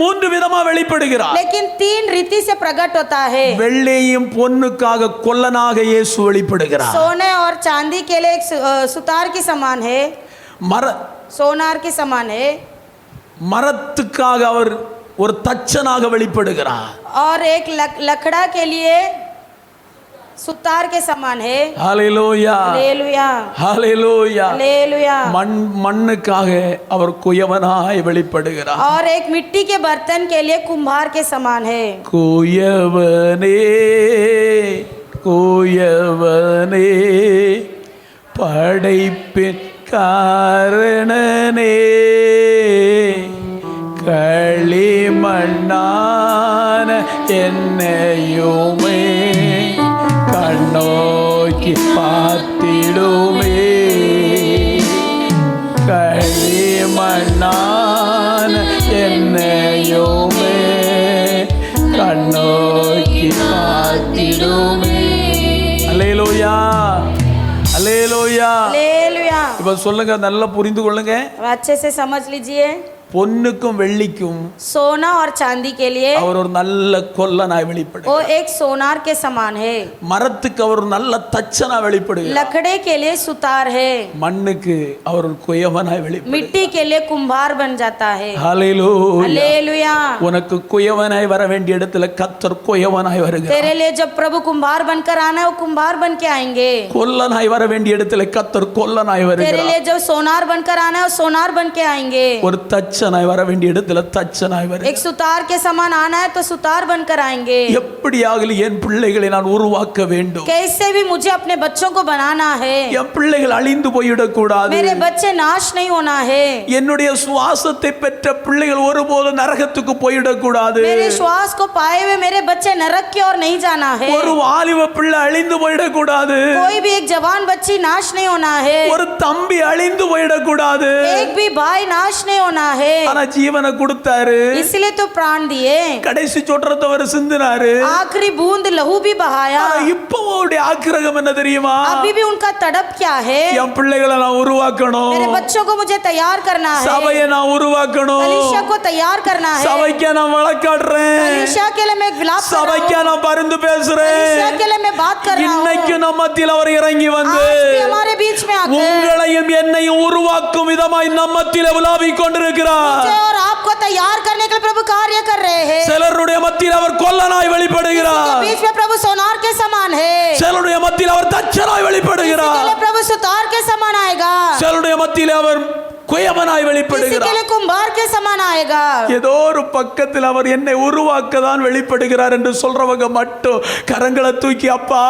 3 விதமா வெளிப்படுகிறார்। लेकिन 3 रीति से प्रकट होता है। வெள்ளியும் பொன்னுக்காக கொல்லனாக இயேசு வெளிப்படுகிறார்। सोने और चांदी के लिए एक सुतार की समान है, सोनार की समान है। மரத்துக்காக அவர் ஒரு தச்சனாக வெளிப்படுகிறார்। और एक लकड़ा के लिए सुतार के समान है। ஹalleluya हालेलुया ஹalleluya हालेलुया। மண்ணுக்காக அவர் குயவனாய் வெளிப்படுகிறார். और एक मिट्टी के बर्तन के लिए कुम्हार के समान है। குயவனே குயவனே படைப்பின் காரணனே களிமண்ணான என்னையுமே கண்ணோக்கி பார்த்திடுமே களிமண்ணான என்னையுமே கண்ணோக்கி பார்த்திடுமே. அல்லேலூயா அல்லேலூயா. हालेलुया। இப்ப சொல்லுங்க, நல்லா புரிந்து கொள்ளுங்க. अच्छे से समझ लीजिए। பொன்னுக்கும் வெள்ளிக்கும் सोना और चांदी के लिए அவர் ஒரு நல்ல கொல்லனாய் வெளிப்படுகிறார். वो एक सोनार के समान है। மரத்துக்கு அவர் ஒரு நல்ல தச்சனா வெளிப்படுகிறார். लकड़े के लिए सुतार है। மண்ணுக்கு அவர் ஒரு குயவனாய் வெளிப்படுகிறார். मिट्टी के लिए कुम्हार बन जाता है। ஹalleluya. हालेलुया। உனக்கு குயவனாய் வர வேண்டிய இடத்துல கர்த்தர் குயவனாய் வருகிறார். तेरे लिए जब प्रभु कुम्हार बनकर आना है वो कुम्हार बन के आएंगे। கொல்லனாய் வர வேண்டிய இடத்துல கர்த்தர் கொல்லனாய் तेरे வருகிறார். लिए जब सोनार बनकर आना है वो सोनार बन के आएंगे। ஒரு தச்சனாய் வர வேண்டிய இடத்துல தச்சனாய் வருகிறார். एक सुतार के समान आना है तो सुतार बनकर आएंगे। எப்படியாகಲಿ என் பிள்ளைகளை நான் உருவாக்க வேண்டும். कैसे भी मुझे अपने बच्चों को बनाना है। என் பிள்ளைகள் அழிந்து போய்விடக் கூடாது. मेरे बच्चे नाश नहीं होना है। என்னுடைய சுவாசத்தை பெற்ற பிள்ளைகள் ஒருபோதும் நரகத்துக்கு போய்விடக் கூடாது. मेरे श्वास को पाए हुए मेरे बच्चे नरक की ओर नहीं जाना है। ஒரு வாலிப பிள்ளை அழிந்து போய்விடக் கூடாது. कोई भी एक जवान बच्ची नाश नहीं होना है। ஒரு தம்பி அழிந்து போய்விடக் கூடாது. एक भी भाई नाश नहीं होना है। ஆனா ஜீவனை கொடுத்தாரு. इसलिए तो प्राण दिए। கடைசி சொற்றத்தை அவர் சிந்தினாரு. आखिरी बूंद लहू भी बहाया। ஆனா இப்போ அவருடைய ஆக்கிரகம் என்ன தெரியுமா? अभी भी उनका तड़प क्या है? என் பிள்ளைகளை நான் உருவாக்கணும். मेरे बच्चों को मुझे तैयार करना है। சபையை நான் உருவாக்கணும். कलीसिया को तैयार करना है। சபைக்கு நான் வழக்காடுறேன். कलीसिया के लिए मैं विलाप कर रहा हूं। சபைக்கு நான் பரிந்து பேசுறேன். कलीसिया के लिए मैं बात कर रहा हूं। இன்னைக்கு நம்ம மத்தியில் அவர் இறங்கி வந்து आज भी हमारे बीच में आकर உங்களையும் என்னையும் உருவாக்கும் விதமாய் நம்ம மத்தியில் உலாவிக் கொண்டிருக்கிறார். मुझे और आपको तैयार करने के लिए प्रभु कार्य कर रहे हैं। சிலருடைய மத்தியில் அவர் கொல்லனாய் வெளிப்படுகிறார். बीच में प्रभु सोनार के समान है। சிலருடைய மத்தியில் அவர் தச்சனாய் इसके வெளிப்படுகிறார். लिए प्रभु सुतार के समान आएगा। சிலருடைய மத்தியில் அவர் குயவனாய் किसी வெளிப்படுகிறார். के लिए कुम्हार के समान आएगा। ஏதோ ஒரு பக்கத்தில் அவர் என்னை உருவாக்க தான் வெளிப்படுகிறார் என்று சொல்றவங்க மட்டும் கரங்களை தூக்கி அப்பா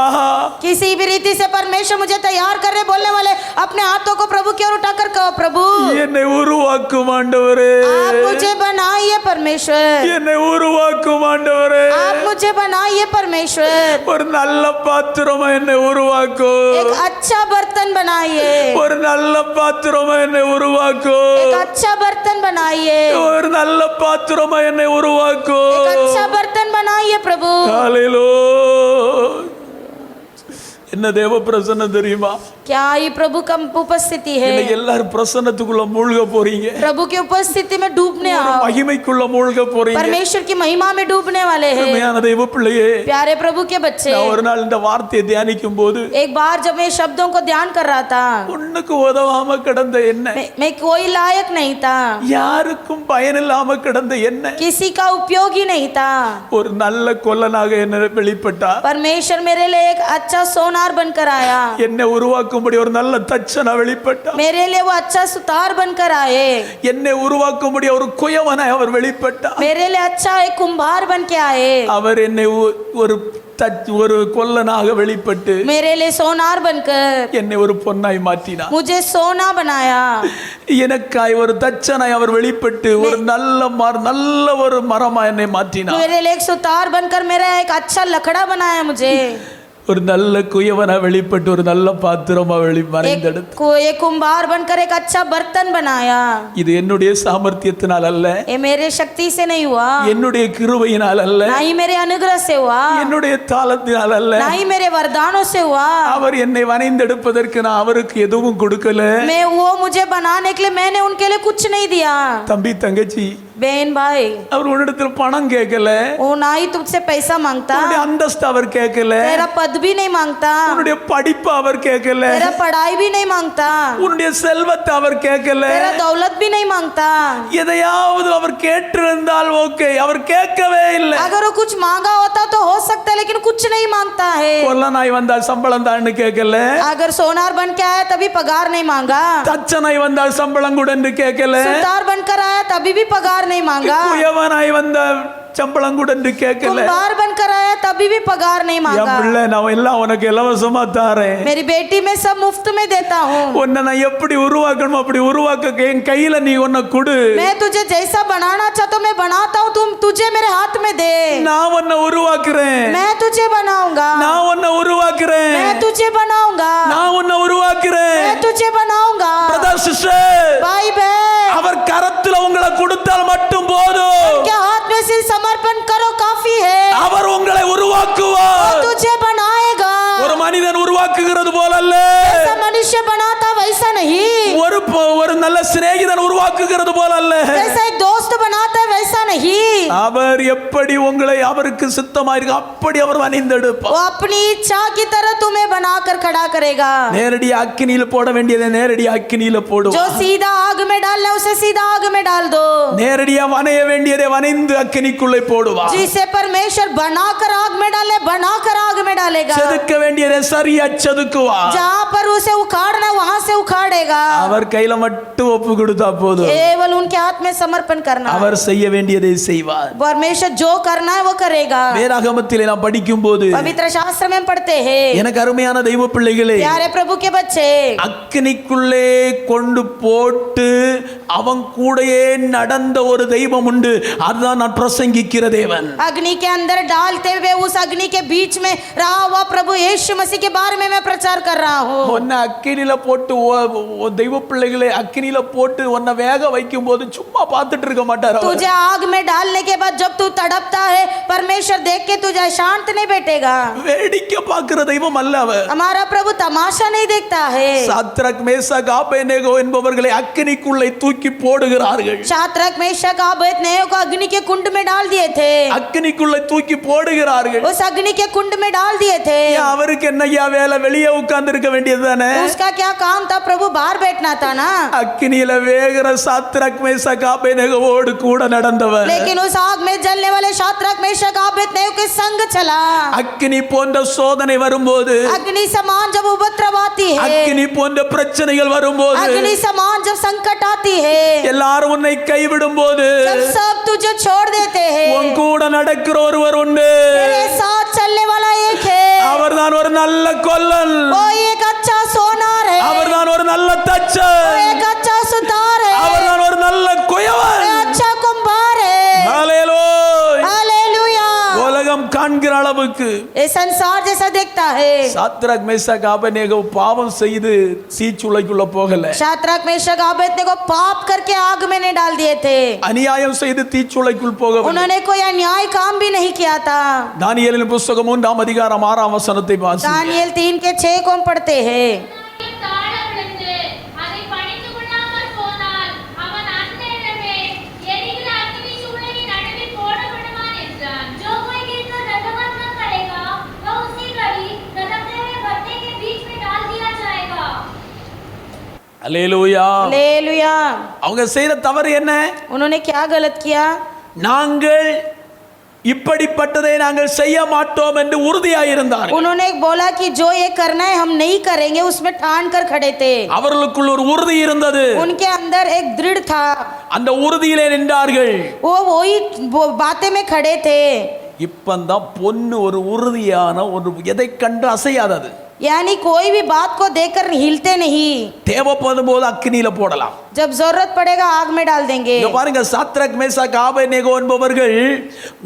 किसी भी रीति से परमेश्वर मुझे तैयार कर रहे बोलने वाले अपने हाथों को प्रभु की ओर उठाकर कहो, प्रभु என்னை உருவாக்கும் ஆண்டவரே, आप मुझे बनाइए परमेश्वर। என்னை உருவாக்கும் ஆண்டவரே, आप मुझे बनाइए परमेश्वर। ஒரு நல்ல பாத்திரமா என்னை உருவாக்கும். एक अच्छा बर्तन बनाइए। ஒரு நல்ல பாத்திரமா என்னை உருவாக்கும். एक अच्छा बर्तन बनाइए। ஒரு நல்ல பாத்திரமா என்னை உருவாக்கும். एक अच्छा बर्तन बनाइए प्रभु। ஹalleluya. என்ன தேவ பிரசன்னம் தெரியுமா? क्या ये प्रभु का उपस्थिति है? இன்னைக்கு எல்லாரும் பிரசன்னத்துக்குள்ள மூழ்க போறீங்க. प्रभु की उपस्थिति में डूबने आओ। மகிமைக்குள்ள மூழ்க போறீங்க. परमेश्वर की महिमा में डूबने वाले हैं। உண்மையான தெய்வ பிள்ளையே, प्यारे प्रभु के बच्चे, நான் ஒரு நாள் இந்த வார்த்தையை தியானிக்கும் போது एक बार जब मैं शब्दों को ध्यान कर रहा था, ஒண்ணுக்கு உதவாம கிடந்த என்ன, मैं कोई लायक नहीं था, யாருக்கும் பயனில்லாம கிடந்த என்ன, किसी का उपयोग ही नहीं था। ஒரு நல்ல கொல்லனாக என்ன வெளிப்பட்டா. परमेश्वर मेरे लिए एक अच्छा सोनार बनकर आया। என்னை உருவாக்கும்படி ஒரு நல்ல தச்சனா வெளிப்பட்டா. मेरे लिए वो अच्छा सुतार बनकर आए। என்னை உருவாக்கும்படி ஒரு குயவனாய் அவர் வெளிப்பட்டா. मेरे लिए अच्छा एक कुम्हार बन के आए। அவர் என்னை ஒரு கொல்லனாக வெளிப்பட்டு मेरे लिए सोनार बनकर என்னை ஒரு பொன்னாய் மாற்றினார். मुझे सोना बनाया। எனக்காய் ஒரு தச்சனாய் அவர் வெளிப்பட்டு ஒரு நல்ல ஒரு மரமா என்னை மாற்றினார். मेरे लिए एक सुतार बनकर मेरा एक अच्छा लकड़ा बनाया मुझे। ஒரு நல்ல குயவனா வெளிப்பட்டு ஒரு நல்ல பாத்திரமா மறைந்தெடுத்து एक कुम्हार बनकर एक अच्छा बर्तन बनाया। இது என்னுடைய சாமர்த்தியத்தினால் அல்ல, ये मेरे शक्ति से नहीं हुआ, என்னுடைய கிருபையினால் அல்ல, ना ही मेरे अनुग्रह से हुआ, என்னுடைய தாளத்தினால் அல்ல, ना ही मेरे वरदानों से हुआ। அவர் என்னை வரைந்தெடுப்பதற்கு நான் அவருக்கு எதுவும் கொடுக்கல. मैं वो मुझे बनाने के लिए मैंने उनके लिए कुछ नहीं दिया। தம்பி தங்கச்சி, बहन भाई, அவர் உன்னிடத்தில் பணம் கேட்கல, वो ना ही तुझसे पैसा मांगता, உன்னுடைய அந்தஸ்து அவர் கேட்கல, तेरा पद भी नहीं मांगता, உன்னுடைய படிப்பு அவர் கேட்கல, तेरा पढ़ाई भी नहीं मांगता, உன்னுடைய செல்வத்தை அவர் கேட்கல. तेरा दौलत भी नहीं मांगता। எதையாவது அவர் கேட்டிருந்தால் ஓகே, அவர் கேட்கவே இல்லை. अगर वो कुछ मांगा होता तो हो सकता है, लेकिन कुछ नहीं मांगता है। கொல்ல நாய் வந்தால் சம்பளம் தான்னு கேட்கல, अगर सोनार बन के आया तभी पगार नहीं मांगा, தச்சனாய் வந்தால் சம்பளம் கூடன்னு கேட்கல, सुतार बनकर आया तभी भी पगार नहीं मांगा, குயவனாய் வந்தால் சம்பளம் கூடன்னு கேட்கல. कुम्हार बनकर आया तभी भी पगार नहीं என் मांगा। பிள்ளை, நான் எல்லாம் உனக்கு இலவசமா தாரேன். मेरी बेटी में सब मुफ्त में देता हूँ। உன்னை நான் எப்படி உருவாக்கணும் அப்படி உருவாக்க என் கையில நீ உன்னை கொடு. मैं तुझे जैसा बनाना चाहता हूँ मैं बनाता हूँ, तुम तुझे मेरे हाथ में दे। நான் உன்னை உருவாக்குறேன், मैं तुझे बनाऊंगा, நான் உன்னை உருவாக்குறேன், मैं तुझे बनाऊंगा, நான் உன்னை உருவாக்குறேன். मैं तुझे बनाऊंगा। பிரதர் சிஸ்டர், भाई बहन, அவர் கரத்துல உங்களை கொடுத்தால் மட்டும் போதும். क्या हाथ में से समर्पण करो काफी है। அவர் உங்களை உருவாக்குவார். तुझे बनाएगा। ஒரு மனிதன் உருவாக்குகிறது போல அல்ல, ऐसा मनुष्य बनाता वैसा नहीं, ஒரு நல்ல சிநேகிதன் உருவாக்குகிறது போல அல்ல. जैसा एक दोस्त बनाता है वैसा नहीं। அவர் எப்படி உங்களை அவருக்கு சித்தமாயிருக்கு அப்படி அவர் வணிந்தெடுப்பார். वो अपनी इच्छा की तरह तुम्हें बनाकर खड़ा करेगा। நேரடி அக்கினியில போட வேண்டியதை நேரடி அக்கினியில जो போடுவார். सीधा आग में डालना उसे सीधा आग में डाल दो। நேரடியா வணைய வேண்டியதை வணைந்து அக்கினிக்குள்ளே போடுவார். जिसे परमेश्वर बनाकर आग में डाले बनाकर आग में डालेगा। செதுக்க வேண்டியதை சரியா செதுக்குவார். जहाँ पर उसे उखाड़ना वहाँ से उखाड़ेगा। அவர் கையில மட்டும் ஒப்பு கொடுத்தா போதும். केवल उनके हाथ में समर्पण करना। அவர் செய்ய வேண்டியதை செய்வார். परमेश्वर जो करना है वो करेगा। வேதாகமத்திலே நாம் படிக்கும் போது पवित्र शास्त्र में पढ़ते हैं, எனக்கு அருமையான தெய்வ பிள்ளைகளே, प्यारे प्रभु के बच्चे, அக்கினிக்குள்ளே கொண்டு போட்டு அவன் கூடயே நடந்த ஒரு தெய்வம் உண்டு. அதுதான் நான் பிரசங்கிக்கிற தேவன். अग्नि के अंदर डालते हुए उस अग्नि के बीच में रहा हुआ प्रभु यीशु मसीह के बारे में मैं प्रचार कर रहा हूँ। உன்னை அக்கினியில போட்டு தெய்வ பிள்ளைகளே அக்கினியில போட்டு உன்னை வேக வைக்கும் போது சும்மா பார்த்துட்டு இருக்க மாட்டார். तुझे आग में डालने के बाद जब तू तड़पता है परमेश्वर देख के तुझे शांत नहीं बैठेगा। வேடிக்கை பார்க்கிற தெய்வம் அல்ல அவர். हमारा प्रभु तमाशा नहीं देखता है। சாத்ரக் மேஷக் ஆபேத்நேகோ என்பவர்களை அக்கினிக்குள்ளே தூக்கி போடுகிறார்கள். शाद्रक मेशक अबेदनेगो को अग्नि के कुंड में डाल दिए थे। அக்கினிக்குள்ளே தூக்கி போடுகிறார்கள். उस अग्नि के कुंड में डाल दिए थे। அவருக்கு என்னையா வேலை? வெளியே உட்கார்ந்து இருக்க வேண்டியது தானே. उसका क्या काम था? प्रभु बाहर बैठना था ना। அக்கினியில வேகிற சாத்ரக் மேஷக் ஆபேத்நேகோவோடு கூட நடந்தவர். लेकिन उस आग में जलने वाले शाद्रक मेशक अबेदनेगो के संग चला। அக்கினி போன்ற சோதனை வரும்போது, अग्नि समान जब उपद्रव आती है, அக்கினி போன்ற பிரச்சனைகள் வரும்போது, अग्नि समान जब संकट आती है, எல்லாரும் உன்னை கைவிடும் போது जब सब तुझे छोड़ देते உன் हैं, கூட நடக்கிற ஒருவர் உண்டு. तेरे साथ चलने वाला एक है। அவர்தான் ஒரு நல்ல கொல்லன், वो एक अच्छा सोनार है, அவர்தான் ஒரு நல்ல वो தச்சன், एक अच्छा सुतार है, அவர்தான் ஒரு நல்ல குயவன். वो अच्छा कुम्हार है। ஹல்லேலூயா. हालेलुया। உலகம் காண்கிற அளவுக்கு ये संसार जैसा देखता है। சாத்ரக் மேஷக் ஆபேத்நேகோ பாவம் செய்து தீச்சுளைக்குள்ள போகல. शाद्रक मेशक अबेदनेगो पाप करके आग में नहीं डाल दिए थे। அநியாயம் செய்து தீச்சுளைக்குள் போகவில்லை. उन्होंने कोई अन्याय काम भी नहीं किया था। தானியேலின் புத்தகம் 3 அதிகாரம் 6 வசனத்தை வாசி. दानियेल 3:6 को हम पढ़ते हैं। தாழ விழுந்து அதை பணிந்து கொள்ளாமல் போனால் அவன் அந்த இடமே எரிகிற அக்கினி சூளையின் நடுவில் போடப்படுவான் என்றான். जो कोई गिरकर दंडवत न करेगा वह उसी घड़ी धधकते हुए भट्टे के बीच में डाल दिया जाएगा। அல்லேலூயா. हालेलुया। அவங்க செய்யற தவறு என்ன? उन्होंने क्या गलत किया? நாங்கள் இப்படிப்பட்டதை நாங்கள் செய்ய மாட்டோம் என்று உறுதியாயிருந்தார்கள். उन्होंने बोला कि जो ये करना है हम नहीं करेंगे, उसमें ठान कर खड़े थे। அவர்களுக்குள் ஒரு உறுதி இருந்தது. उनके अंदर एक दृढ़ था, அந்த உறுதியிலே நின்றார்கள். वो वही बातें में खड़े थे। இப்பந்தான் பொண்ணு ஒரு உறுதியான ஒரு எதை கண்டு அசையாதது. यानी कोई भी बात को देखकर हिलते नहीं। தேவைப்படும் போது அக்கினியில போடலாம். जब जरूरत पड़ेगा आग में डाल देंगे। இங்க பாருங்க, சாத்ரக் மேஷக் ஆபேத்நேகோ என்பவர்கள்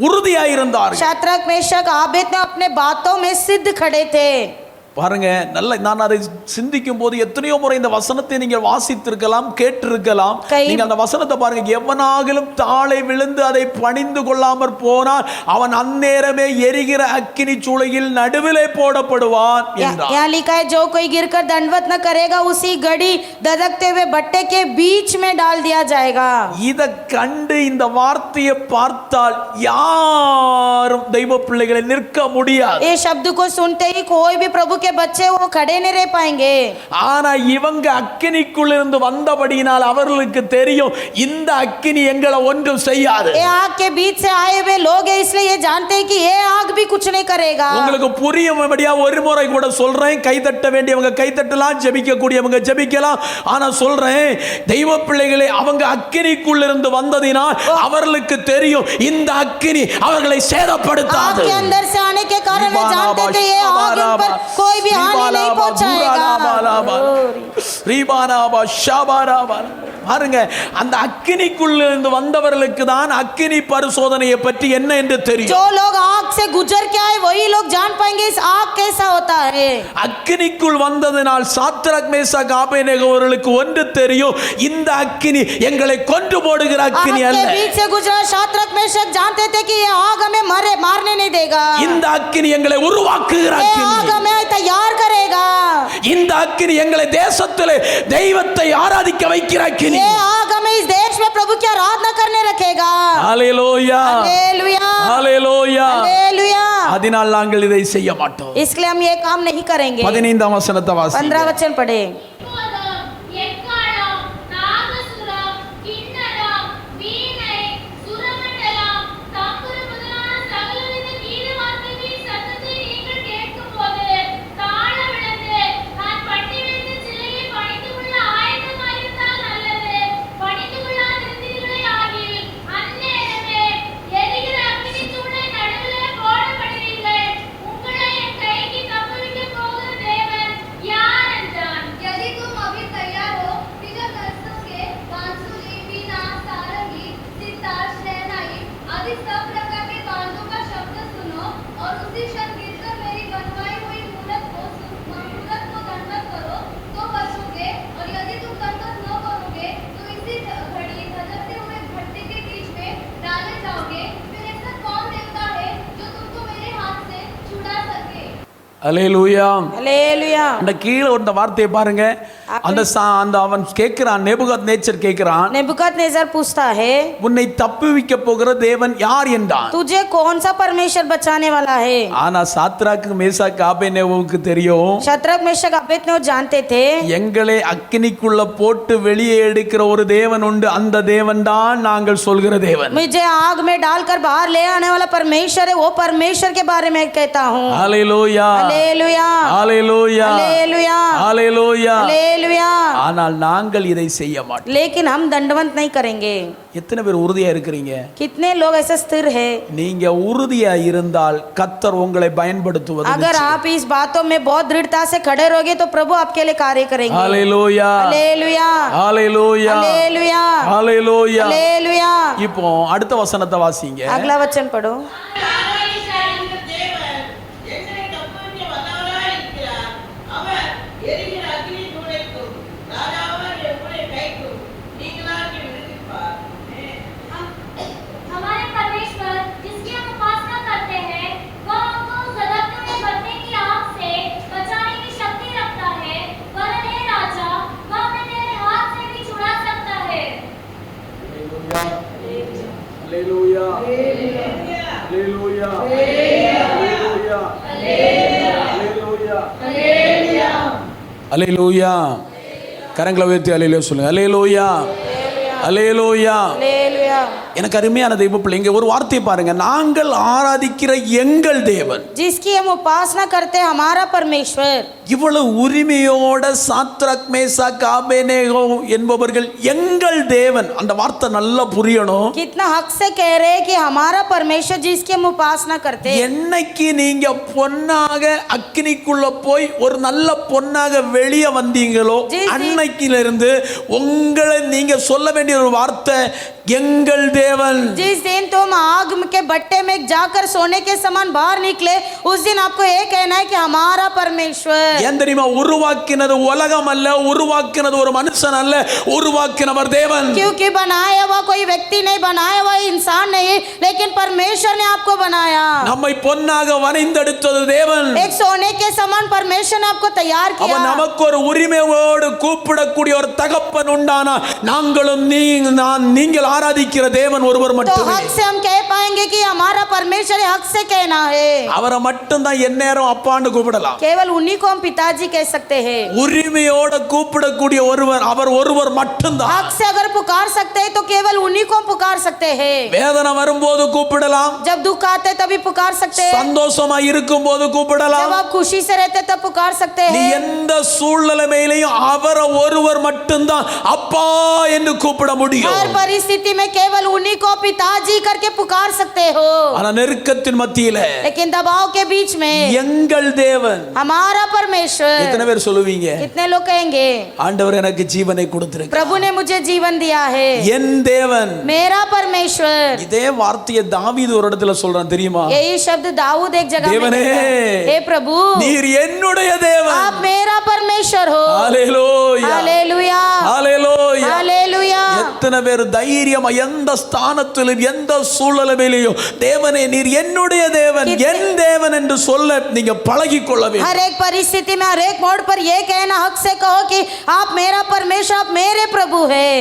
உறுதியாயிருந்தார்கள். शाद्रक मेशक अबेदनेगो अपने बातों में सिद्ध खड़े थे। பாருங்க, நல்ல நான் அதை சிந்திக்கும் போது எத்தனையோ முறை இந்த வசனத்தை நீங்கள் வாசித்திருக்கலாம், கேட்டிருக்கலாம். நீங்க அந்த வசனத்தை பாருங்க, எவனாகிலும் தாளை விழுந்து அதை பணிந்து கொள்ளாமற் போனால் அவன் அந்நேரமே எரிகிற அக்கினி சூளையில் நடுவிலே போடப்படுவான் என்றார். यहाँ लिखा है, जो कोई गिरकर दंडवत न करेगा उसी घड़ी ददकते हुए भट्टे के बीच में डाल दिया जाएगा. இத கண்டு இந்த வார்த்தையை பார்த்தால் யாரும் தெய்வ பிள்ளைகளை நிற்க முடியாது. ये शब्द को सुनते ही कोई भी प्रभु के बच्चे वो खड़े नहीं रह पाएंगे. ஆனா இவங்க அக்கினிக்குள்ள இருந்து வந்தபடியினால் அவர்களுக்கு தெரியும் இந்த அக்கினி எங்களை ஒன்றும் செய்யாது. ये आग के बीच से आए हुए लोग हैं, इसलिए ये जानते हैं कि ये आग भी कुछ नहीं करेगा. உங்களுக்கு புரியும்படியா ஒரு முறை கூட சொல்றேன், கை தட்ட வேண்டியவங்க கை தட்டலாம், ஜெபிக்க கூடியவங்க ஜெபிக்கலாம். ஆனா சொல்றேன், தெய்வ பிள்ளைகளே, அவங்க அக்கினிக்குள்ள இருந்து வந்ததினால் அவர்களுக்கு தெரியும் இந்த அக்கினி அவர்களை சேதப்படுத்தாது. आग के अंदर से आने के कारण वे जानते थे ये आग इन पर कोई भी हानि नहीं पहुंचाएगा. பாருங்க, அந்த அக்கினிக்குள்ள இருந்து வந்தவர்களுக்கு தான் அக்கினி பரிசோதனையை பற்றி என்ன என்று தெரியும். जो लोग आग से गुजर के आए वही लोग जान पाएंगे इस आग कैसा होता है. அக்கினிக்குள் வந்ததனால் சாத்ராக் மேஷாக் ஆபேத்நேகோ அவர்களுக்கு ஒன்று தெரியும், இந்த அக்கினி எங்களை கொன்று போடுகிற அக்கினி அல்ல. आग के बीच से गुजरा शाद्रक मेशक जानते थे कि ये आग हमें मारने नहीं देगा. இந்த அக்கினி எங்களை உருவாக்குகிற ये அக்கினி. आग हमें तैयार करेगा. இந்த அக்கினி எங்களை தேசத்திலே தெய்வத்தை ஆராதிக்க வைக்கிற அக்கினி. ये आग हमें इस देश में प्रभु की आराधना करने रखेगा. ஹalleluya, हालेलुया, ஹalleluya. हालेलुया. அதனால் நாங்கள் இதை செய்ய மாட்டோம். इसलिए हम ये काम नहीं करेंगे. 15ஆம் வசனத்தை வாசிங்க. 15 वचन पढ़े. எக்காளம், நாகசுரம், கிண்ணரம், வீணை, சுரமண்டலம், தம்புரு முதலான சகலவித கீத வாத்தியங்களின் சத்தத்தை நீங்கள் கேட்கும்போது தாழ விழுந்து, நான் பண்ணி வைத்த சிலையை பணிந்து கொள்ள ஆயத்தமாயிருந்தால் நல்லது. பணிந்து கொள்ளாதிருந்தீர்களே ஆகில் அந்நேரமே எரிகிற அக்கினி சூளை நடுவிலே போடப்படுவீர்கள். உங்களை என் கைக்கு தப்புவிக்க போகிற தேவன் யார் என்றான். यदि तुम अभी तैयार हो, फिर करसोगे बांसुरी, वीणा, सारंगी, सितार, शहनाई आदि सब प्रकार के बांसुओं का शब्द सुनो और उसी क्षण गिरकर मेरी बनवाई हुई मूरत को दंडवत करो तो बचोगे. और यदि तुम दंडवत न करोगे तो इसी घड़ी धधकते हुए भट्टे के बीच में डाले जाओगे. फिर ऐसा कौन देवता है जो तुमको मेरे हाथ से छुड़ा सके. ஹalleluya. हालेलुया. அந்த கீழ இந்த வார்த்தையை பாருங்க. அந்த அவன் கேட்கிறான், நேபுகாத்நேச்சர் கேட்கிறான், नेबुकदनेस्सर पूछता है, உன்னை தப்புவிக்க போகிற தேவன் யார் என்றான். तुझे कौन सा परमेश्वर बचाने वाला है. ஆனா சாத்ராக்கு மேஷாக்கு ஆபேத்நேகோவுக்கு தெரியும், शद्रक मेशक अबेदनगो जानते थे எங்களை அக்கினிக்குள்ள போட்டு வெளியே எடுக்கிற ஒரு தேவன் உண்டு, அந்த தேவன் தான் நாங்கள் சொல்கிற தேவன். मुझे आग में डालकर बाहर ले आने वाला परमेश्वर है, वो परमेश्वर के बारे में कहता हूँ. ஹalleluya, हालेलुया, ஹalleluya, हालेलुया, ஹalleluya. हालेलुया. ஆனால் நாங்கள் இதை செய்ய மாட்டோம். लेकिन हम दंडवत नहीं करेंगे. எத்தனை பேர் உறுதியா இருக்கிறீங்க? कितने लोग ऐसे स्थिर है. நீங்க உறுதியா இருந்தால் கர்த்தர் உங்களை பயன்படுத்துவது अगर आप इस बातों में बहुत दृढ़ता से खड़े रहोगे तो प्रभु आपके लिए कार्य करेंगे. ஹalleluya, हालेलुया, ஹalleluya, हालेलुया, ஹalleluya. हालेलुया. இப்போ அடுத்த வசனத்தை வாசிங்க. अगला वचन पढ़ो. ஆராய்ச்சாரிந்த தேவன் எங்களை தப்புவிக்க வல்லவராய் இருக்கிறார். அவர் எரிகிற அக்கினி சூளைக்கும் ராஜாவாகிய உம்முடைய கைக்கும் நீங்களாக்கி விடுவிப்பார். हमारे परमेश्वर जिसकी हम उपासना करते हैं वह हमको धधकते हुए भट्टे की आग से बचाने की शक्ति रखता है. वरन हे राजा, वह हमें तेरे हाथ से भी छुड़ा सकता है. ஹalleluya, ஹalleluya, ஹalleluya, ஹalleluya, ஹalleluya. கரங்களை உயர்த்தி ஹalleluya சொல்லுங்க. ஹalleluya, ஹalleluya. हालेलुया. எனக்கு அருமையான தெய்வ பிள்ளைங்க, ஒரு வார்த்தையை பாருங்க, நாங்கள் ஆராதிக்கிற எங்கள் தேவன், जिसकी हम उपासना करते हैं हमारा परमेश्वर. இவ்வளவு உரிமையோட சாத்ராக் மேஷாக் ஆபேத்நேகோ என்பவர்கள் எங்கள் தேவன், அந்த வார்த்தை நல்லா புரியணும். कितना हक से कह रहे हैं कि हमारा परमेश्वर जिसकी हम उपासना करते हैं. என்னைக்கு நீங்க பொன்னாக அக்கினிக்குள்ள போய் ஒரு நல்ல பொன்னாக வெளியே வந்தீங்களோ ஜி, ஜி. அன்னைக்கிலிருந்து உங்களை நீங்க சொல்ல வேண்டிய ஒரு வார்த்தை, எங்கள் எங்கள் தேவன். जिस दिन तुम आग के बट्टे में जाकर सोने के समान बाहर निकले, उस दिन आपको ये कहना है कि हमारा परमेश्वर. ஏன் தெரியுமா? உருவாக்கினது உலகம் அல்ல, உருவாக்கினது ஒரு மனுஷன் அல்ல, உருவாக்கினவர் தேவன். क्योंकि बनाया हुआ कोई व्यक्ति नहीं, बनाया हुआ इंसान नहीं, लेकिन परमेश्वर ने आपको बनाया. நம்மை பொன்னாக வரைந்தெடுத்தது தேவன். एक सोने के समान परमेश्वर ने आपको तैयार அவன் किया. நமக்கு ஒரு உரிமையோடு கூப்பிடக்கூடிய ஒரு தகப்பன் உண்டானா நாங்களும் நீங்கள் ஆராதிக்கிற தேவன் ஒருவர் तो மட்டுமே. हक से हम कह पाएंगे कि हमारा परमेश्वर है, हक से कहना है. அவரை மட்டும் தான் எந்நேரம் அப்பான்னு கூப்பிடலாம். केवल उन्हीं को हम पिताजी कह सकते हैं. உரிமையோட கூப்பிடக்கூடிய ஒருவர் அவர் ஒருவர் மட்டும்தான். हक से अगर पुकार सकते हैं तो केवल उन्हीं को हम पुकार सकते हैं. வேதனை வரும்போது கூப்பிடலாம், जब दुख आते तभी पुकार सकते हैं. சந்தோஷமா இருக்கும்போது जब கூப்பிடலாம். आप खुशी से रहते तब पुकार सकते நீ हैं. எந்த சூழ்நிலையிலையும் அவரை ஒருவர் மட்டும்தான் அப்பா என்று கூப்பிட முடியும். हर परिस्थिति में केवल उन्हीं को पिताजी करके पुकार सकते हो. ஆனா நெருக்கத்தின் மத்தியில लेकिन दबाव के बीच में எங்கள் தேவன். हमारा परमेश्वर. எத்தனை பேர் சொல்லுவீங்க कितने लोग कहेंगे ஆண்டவர் எனக்கு ஜீவனை கொடுத்திருக்கிறார், प्रभु ने मुझे जीवन दिया है, என் தேவன். मेरा परमेश्वर. இதே வார்த்தையை தாவீது ஒரு இடத்துல சொல்றான் தெரியுமா? यही शब्द दाऊद एक जगह में தேவனே, कहता है, हे प्रभु நீர் என்னுடைய தேவன். आप मेरा परमेश्वर हो. ஹalleluya, हालेलुया, ஹalleluya. हालेलुया. எத்தனை பேர் தைரியமா எந்த ஸ்தானத்திலும் எந்த சூழ்நிலையிலும் தேவனே நீர் என்னுடைய தேவன், என் தேவன் என்று சொல்ல நீங்க பழகிக் கொள்ள வேண்டும். हर एक परिस्थिति में, हर एक मोड़ पर ये कहना हक से कहो कि आप मेरा परमेश्वर, आप मेरे प्रभु है.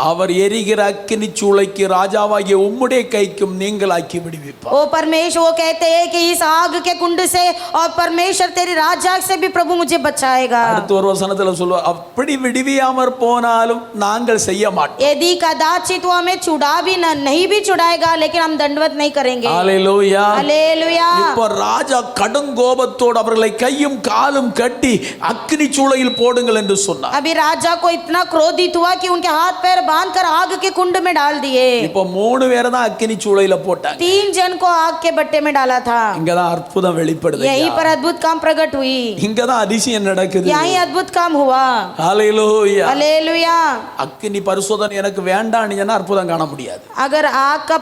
அவர் எரிகிற அக்கினி சூளைக்கு ராஜாவாகிய உம்முடைய கைக்கும் நீங்களாக்கி விடுவிப்பார். वो परमेश्वर, वो कहते हैं कि इस आग के कुंड से और परमेश्वर तेरी राजा से भी प्रभु मुझे बचाएगा. அடுத்த ஒரு வசனத்துல சொல்லுவார், அப்படி விடுவியாமற் போனாலும் நாங்கள் செய்ய மாட்டோம். यदि कदाचित वो हमें छुड़ा भी नहीं भी छुड़ाएगा, लेकिन हम दंडवत नहीं करेंगे. ஹalleluya. हालेलुया. இப்போ ராஜா கடும் கோபத்தோடு அவர்களை கையும் காலும் கட்டி அக்கினி சூளையில் போடுங்கள் என்று சொன்னார். अभी राजा को इतना क्रोधित हुआ कि उनके हाथ पैर बांधकर आग के कुंड में डाल दिए. இப்போ 3 பேரை தான் அக்கினி சூளையில போட்டாங்க. 3 जन को आग के बट्टे में डाला था. இங்கதான் அற்புதம் வெளிப்படுது. यहीं पर अद्भुत काम प्रकट हुई. இங்கதான் அதிசயம் நடக்குது. यहीं अद्भुत काम हुआ. ஹalleluya. हालेलुया. அக்கினி பரிசோதனை எனக்கு வேண்டாம்னு சொன்னா அற்புதம் காண முடியாது. अगर आग का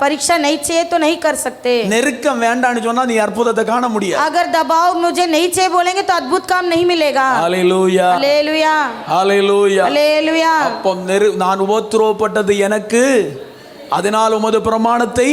परीक्षा नहीं चाहिए तो नहीं कर सकते. நெருக்கம் வேண்டாம்னு சொன்னா நீ அற்புதத்தை காண முடியாது. अगर दबाव मुझे नहीं चाहिए बोलेंगे तो अद्भुत काम नहीं मिलेगा. ஹalleluya, हालेलुया, ஹalleluya. हालेलुया. அப்போ நான் உபத்திரவப்பட்டது எனக்கு, அதனால் உமது பிரமாணத்தை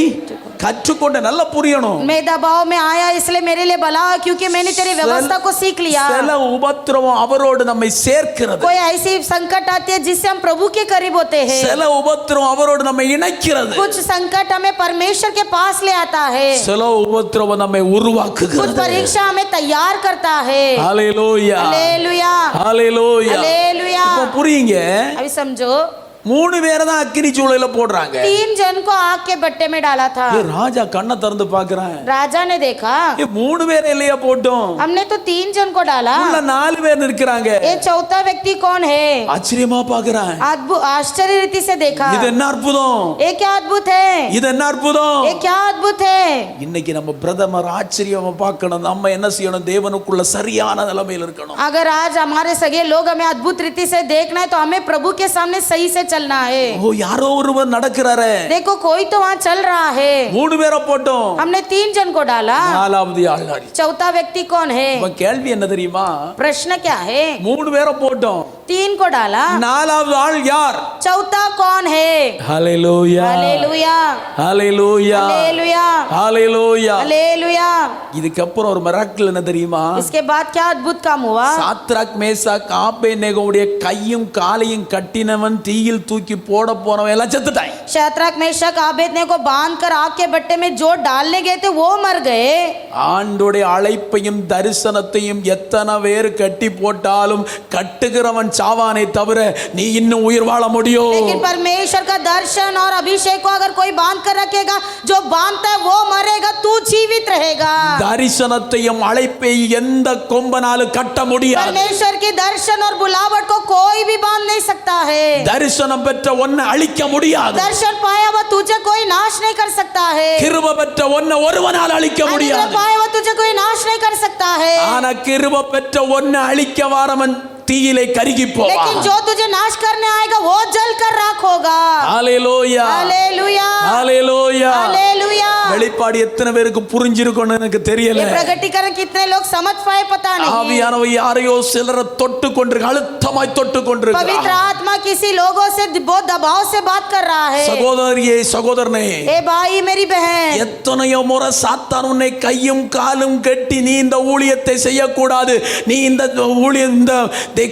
கற்றுக்கொண்ட. நல்லா புரியணும். मैं दबाव में आया इसलिए मेरे लिए भला, क्योंकि मैंने तेरी व्यवस्था को सीख लिया. சில உபத்திரவம் அவரோடு நம்மை சேர்க்கிறது. कोई ऐसी संकट आती है जिससे हम प्रभु के करीब होते हैं. சில உபத்திரவம் அவரோடு நம்மை இணைக்கிறது. कुछ संकट हमें परमेश्वर के पास ले आता है. சில உபத்திரவம் நம்மை कुछ உருவாக்குகிறது. परीक्षा हमें तैयार करता है. ஹalleluya, हालेलुया, ஹalleluya. हालेलुया. இப்போ புரியுங்க, अभी समझो, 3 பேரை தான் அக்கினி சூளையில போடுறாங்க. 3 जन को आग के बट्टे में डाला था. ராஜா கண்ணை திறந்து பார்க்கறான். राजा ने देखा 3 பேரை இல்லையா போட்டோம், हमने तो 3 जन को डाला, உள்ள 4 பேர் நிற்கிறாங்க. ये चौथा व्यक्ति कौन है? ஆச்சரியமா பார்க்கறான். आश्चर्य रीति से देखा. இது என்ன அற்புதம், ये क्या अद्भुत है, இது என்ன அற்புதம். ये क्या अद्भुत है. இன்னைக்கு நம்ம பிரதமர் ஆச்சரியமா பார்க்கணும். நம்ம என்ன செய்யணும்? தேவனுக்குள்ள சரியான நிலைமையில் இருக்கணும். अगर आज हमारे सगे लोग हमें अद्भुत रीति से देखना है तो हमें प्रभु के सामने सही से चलना है. ஓ, யாரோ ஒருவர் நடக்கிறாரு. देखो कोई तो वहाँ चल रहा है. 3 பேரை போட்டோம், हमने 3 जन को डाला, 4வது ஆள். चौथा व्यक्ति कौन है? இப்ப கேள்வி என்ன தெரியுமா? प्रश्न क्या है? 3 பேரை போட்டோம், 3 को डाला, 4வது ஆள் யார்? चौथा कौन है? ஹalleluya, हालेलुया, ஹalleluya, हालेलुया, ஹalleluya. हालेलुया. இதுக்கு அப்புறம் ஒரு மிராக்கிள் என்ன தெரியுமா? इसके बाद क्या अद्भुत काम हुआ? சாத்ராக் மேசாக் ஆபேத்நேகோவுடைய கையும் காலையும் கட்டினவன் தீயில் தூக்கி போட போனவன் எல்லாம் செத்துட்டான். शैद्रक मेशक आबेदनेगो को बांधकर आग के बट्टे में जो डालने गए थे वो मर गए. ஆண்டோடைய அழைப்பையும் தரிசனத்தையும் எத்தனை பேர் கட்டி போட்டாலும் கட்டுகிறவன் சாவானே தவிர நீ இன்னும் உயிர் வாழ முடியும். लेकिन परमेश्वर का दर्शन और अभिषेक को अगर कोई बांध कर रखेगा, जो बांधता है वो मरेगा, तू जीवित रहेगा. தரிசனத்தையும் அழைப்பையும் எந்த கொம்பனாலும் கட்ட முடியாது. परमेश्वर की दर्शन और बुलावट को कोई भी बांध नहीं सकता है. தரிசனம் பெற்ற ஒன்னை அழிக்க முடியாது. दर्शन पाया हुआ तुझे कोई नाश नहीं कर सकता है. கிருபை பெற்ற ஒன்னை ஒருவனால் அழிக்க अनुग्रह முடியாது. पाया हुआ तुझे कोई नाश नहीं कर सकता है. ஆனா கிருபை பெற்ற ஒன்னை அழிக்க வாரவன் தீயிலே கருகி போவான். लेकिन जो तुझे नाश करने आएगा वो जल कर राख होगा. ஹalleluya हालेलुया ஹalleluya. हालेलुया. வெளிப்பாடு எத்தனை பேருக்கு புரிஞ்சிருக்கும்னு எனக்கு தெரியல. ये प्रकटीकरण कितने लोग समझ पाए पता नहीं. ஆவியானவர் யாரையோ சிலரை தொட்டு கொண்டிருக்க, அழுத்தமாய் தொட்டு கொண்டிருக்கிறார். पवित्र आत्मा किसी लोगों से बहुत दबाव से बात कर रहा है. சகோதரியே சகோதரனே, ए भाई मेरी बहन, எத்தனையோ முறை சாத்தான் உன்னை கையும் காலும் கட்டி நீ இந்த ஊழியத்தை செய்யக்கூடாது, நீ இந்த ஊழியம் இந்த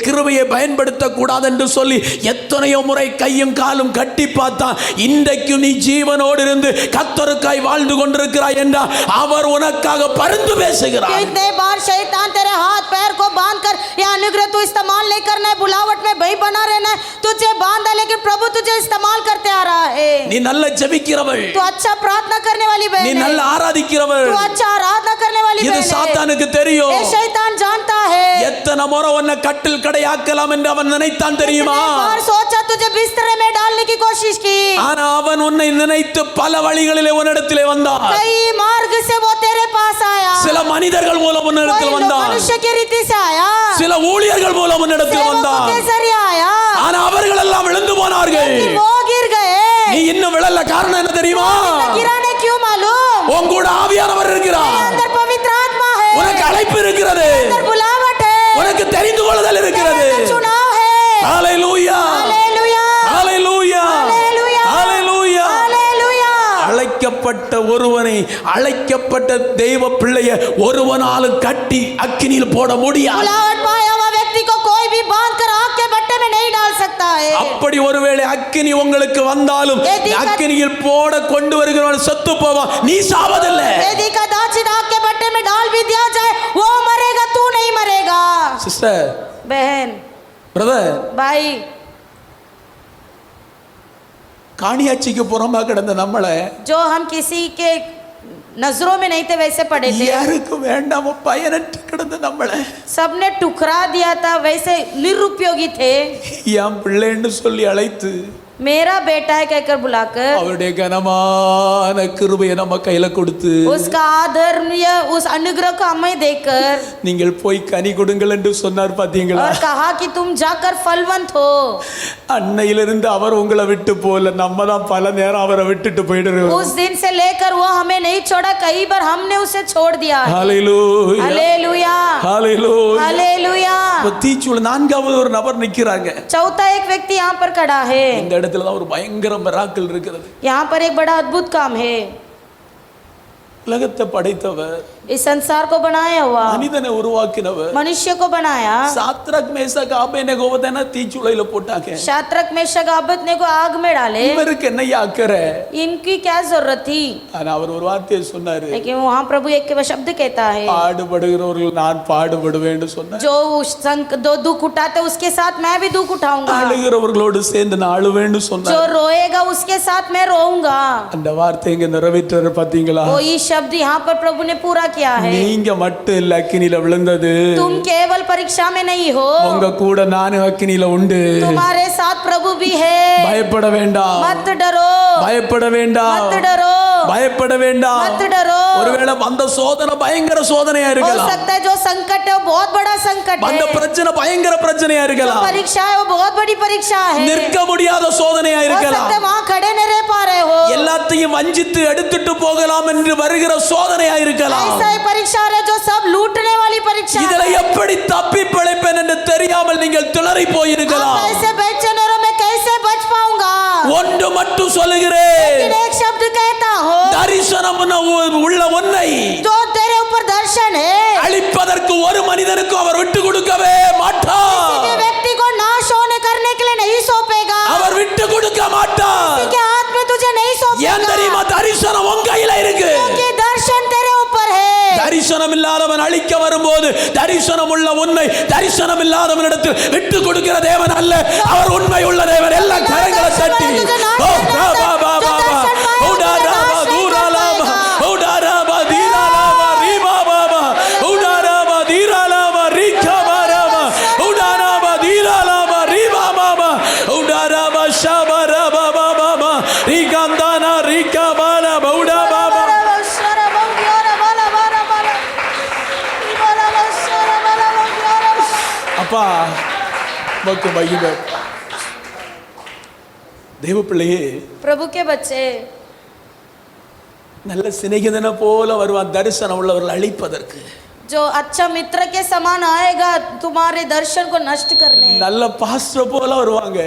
கிருபையை பயன்படுத்த கூடாது என்று சொல்லி எத்தனையோ முறை கையும் காலும் கட்டி பார்த்தான். இன்றைக்கு நீ ஜீவனோடு இருந்து கர்த்தருக்காய் வாழ்ந்து கொண்டிருக்கிறாய் என்றால் அவர் உனக்காக பரிந்து பேசுகிறார். कितने बार शैतान तेरे हाथ पैर को बांधकर या अनुग्रह तू इस्तेमाल नहीं करना है, बुलावट में भाई बना रहना है, तुझे बांधा, लेकिन प्रभु तुझे इस्तेमाल करते आ रहा है. நீ நல்ல ஜெபிக்கிறவள், तू अच्छा प्रार्थना करने वाली நீ बहन நல்ல है, ஆராதிக்கிறவள். तू अच्छा आराधना करने वाली இது बहन है. சாத்தானுக்கு தெரியும். ये शैतान जानता है. எத்தனை முறை உன்னை கட்டில் கடையாக்கலாம் என்று அவன் நினைத்தான் தெரியுமா? कितने बार सोचा तुझे बिस्तरे में डालने की कोशिश की, ஆனா அவன் உன்னை நினைத்து பல வழிகளிலே உன்னிடத்திலே வந்தான். कई मार्ग से वो तेरे पास आया. சில மனிதர்கள் மூலம் உன்னிடத்தில் कोई लोग வந்தான், मनुष्य की रीति से आया, சில ஊழியர்கள் மூலம் உன்னிடத்தில் सेवकों வந்தான். के जरिए आया, ஆனா அவர்கள் எல்லாம் விழுந்து போனார்கள். लेकिन वो गिर गए. நீ இன்னும் விழல, காரணம் என்ன தெரியுமா? गिरा ने क्यों मालूम? உன் கூட ஆவியானவர் இருக்கிறார், अंदर पवित्र आत्मा है, உனக்கு அழைப்பு இருக்கிறது, अंदर बुलावट है, உனக்கு தெரிந்து கொள்ளுதல் இருக்கிறது. अंदर चुनाव है. ஹalleluya हालेलुया ஹalleluya हालेलुया ஹalleluya. हालेलुया. அழைக்கப்பட்ட ஒருவனை, அழைக்கப்பட்ட தெய்வ பிள்ளையை ஒருவனாலும் கட்டி அக்கினியில் போட முடியாது. बुलावट पाया हुआ व्यक्ति को कोई भी बांध कर आग के भट्टे में नहीं डाल सकता है. அப்படி ஒருவேளை அக்கினி உங்களுக்கு வந்தாலும் அக்கினியில் போட கொண்டு வருகிறவன் செத்து போவான், நீ சாவதில்லை. यदि कदाचित आग के भट्टे में डाल भी दिया जाए वो मरेगा, तू नहीं मरेगा. சிஸ்டர், बहन, பிரதர், भाई, காணியாட்சிக்கு புறமா கிடந்த நம்மளை जो हम किसी के नजरों में नहीं थे वैसे पड़े थे, யாருக்கும் வேண்டாம பயனற்று கிடந்த நம்மளை सबने ठुकरा दिया था, वैसे निरुपयोगी थे. என் பிள்ளைன்னு சொல்லி அழைத்து मेरा बेटा है कहकर बुलाकर அவருடைய கனமான கிருபையை நம்ம கையில கொடுத்து उसका आदरणीय उस अनुग्रह को हमें देकर நீங்கள் போய் கனி கொடுங்கள் என்று சொன்னார். பாத்தீங்களா? और कहा कि तुम जाकर फलवंत हो. அன்னையிலிருந்து அவர் உங்களை விட்டு போல, நம்ம தான் பல நேரம் அவரை விட்டுட்டு போயிடுறோம். उस दिन से लेकर वो हमें नहीं छोड़ा, कई बार हमने उसे छोड़ दिया. ஹalleluya हालेलुया ஹalleluya. हालेलुया. தீச்சூள நான்காவது ஒரு நபர் நிக்கிறாங்க. चौथा एक व्यक्ति यहाँ पर खड़ा है. இந்த இடத்துல தான் ஒரு பயங்கர மிராக்கிள் இருக்கிறது. यहाँ पर एक बड़ा अद्भुत काम है. உலகத்தை படைத்தவர், इस संसार को बनाया हुआ, மனிதனை உருவாக்கினவர், मनुष्य को बनाया. சாத்ரக் மேஷக் ஆபேத்நேகோவை தீச்சூளையில போட்டாங்க. शात्रक मेशक अबेदनेगो आग में डाले. இவருக்கு என்ன அக்கறை? इनकी क्या जरूरत थी? ஆனா அவர் ஒரு வார்த்தையை சொன்னாரு, लेकिन वहाँ प्रभु एक शब्द कहता है, பாடுபடுகிறவர்கள் நான் பாடுபடுவேன்னு சொன்னார். जो दो दुख उठाते उसके साथ मैं भी दुख उठाऊंगा, அழுகிறவர்களோடு சேர்ந்து நான் அழுவேன்னு जो சொன்னார். रोएगा उसके साथ मैं रोऊंगा. அந்த வார்த்தை இங்க நிறைவேற்ற பாத்தீங்களா? वो ये शब्द यहाँ पर प्रभु ने पूरा किया है. நீங்க மட்டும் இல்ல அக்கினியில விழுந்தது, तुम केवल परीक्षा में नहीं हो, உங்க கூட நானும் அக்கினியில உண்டு. तुम्हारे साथ प्रभु भी है. பயப்பட வேண்டாம், मत डरो, பயப்பட வேண்டாம், मत डरो, பயப்பட வேண்டாம். मत डरो. ஒருவேளை அந்த சோதனை பயங்கர சோதனையா हो இருக்கலாம், सकता है जो संकट है वो बहुत बड़ा संकट அந்த है, பிரச்சனை பயங்கர பிரச்சனையா जो இருக்கலாம், परीक्षा है वो बहुत बड़ी परीक्षा है, நிற்க முடியாத சோதனையா हो सकता இருக்கலாம், है वहाँ खड़े नहीं रह पा रहे हो, எல்லாத்தையும் வஞ்சித்து எடுத்துட்டு போகலாம் என்று வருகிற சோதனையா இருக்கலாம். ऐसा ही परीक्षा है जो सब लूटने वाली परीक्षा இதுல है. எப்படி தப்பி பிழைப்பேன் என்று தெரியாமல் நீங்கள் திணறி போயிருக்கலாம். आप ऐसे बेचैनों में कैसे बच पाऊंगा? ஒன்று மட்டும் சொல்லுகிறேன், लेकिन एक शब्द कहता हो, தரிசனம் உள்ள உன்னை जो तेरे ऊपर दर्शन है, அழிப்பதற்கு ஒரு மனிதனுக்கும் அவர் விட்டு கொடுக்கவே மாட்டார். किसी व्यक्ति को नाश होने करने के लिए नहीं सौंपेगा, அவர் விட்டு கொடுக்க மாட்டார். किसी के हाथ में तुझे नहीं ஏன் सौंपेगा, தெரியுமா? தரிசனம் உன் கையில இருக்கு. क्योंकि दर्शन तेरे ऊपर है. தரிசனம் இல்லாதவன் அழிக்க வரும்போது தரிசனம் உள்ள உன்னை தரிசனம் இல்லாதவனிடத்தில் விட்டு கொடுக்கிற தேவன் அல்ல, அவர் உண்மை உள்ள தேவன். எல்லா கரங்களை தட்டி ஓ ராபா பாபா ஓடா ராபா தூரா லாபா ஓடா ராபா தீரா லாபா ரீபா பாபா ஓடா ராபா தீரா லாபா ரீகா பாராபா ஓடா ராபா தீரா லாபா ரீபா பாபா ஓடா ராபா ஷாபா ராபா பாபா ரீகாந்தானா ரீகா பாலா ஓடா பாபா. அப்பா உமக்கு மகிமை. தேவ பிள்ளையே, प्रभु के बच्चे நல்ல சிநேகிதனை போல வருவான் தரிசனம் உள்ளவர்கள் அழிப்பதற்கு. जो अच्छा मित्र के समान आएगा तुम्हारे दर्शन को नष्ट करने, நல்ல பாஸ்டர் போல வருவாங்க.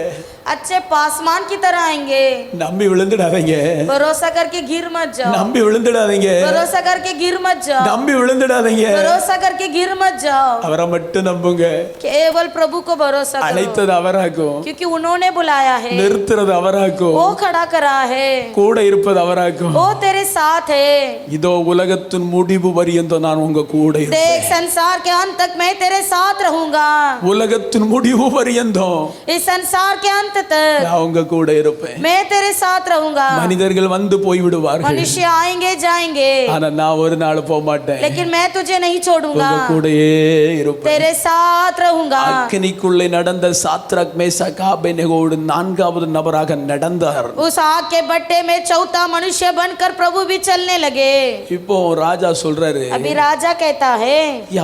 अच्छे पासमान की तरह आएंगे। நம்பி விழுந்துடாதீங்க, भरोसा करके गिर मत जाओ, நம்பி விழுந்துடாதீங்க, भरोसा करके गिर मत जाओ, நம்பி விழுந்துடாதீங்க. भरोसा करके गिर मत जाओ, அவரை மட்டும் நம்புங்க. केवल प्रभु को भरोसा करो, அழைத்தது அவராக்கும், क्योंकि उन्होंने बुलाया है, நிறுத்துறது அவராக்கும், वो खड़ा करा है, கூட இருப்பது அவராக்கும். वो तेरे साथ है। இதோ உலகத்தின் முடிவு பரியந்தம் நான் உங்க கூட இருப்பேன். देख संसार के अंत तक मैं तेरे साथ रहूंगा, உலகத்தின் முடிவு பரியந்தம் इस संसार के अंत तक நான் உங்க கூட இருப்பேன். मैं तेरे साथ रहूंगा। மனிதர்கள் வந்து போய் விடுவார்கள், मनुष्य आएंगे जाएंगे, ஆனா நான் ஒரு நாள் போக மாட்டேன். लेकिन मैं तुझे नहीं छोड़ूंगा, உங்க கூடயே இருப்பேன். तेरे साथ रहूंगा। அக்கினிக்குள்ளே நடந்த சாத்ராக் மேஷாக் ஆபேத்நேகோவோடு நான்காவது நபராக நடந்தார். उस आग के बट्टे में चौथा मनुष्य बनकर प्रभु भी चलने लगे। இப்போ ராஜா சொல்றாரு, अभी राजा कहता है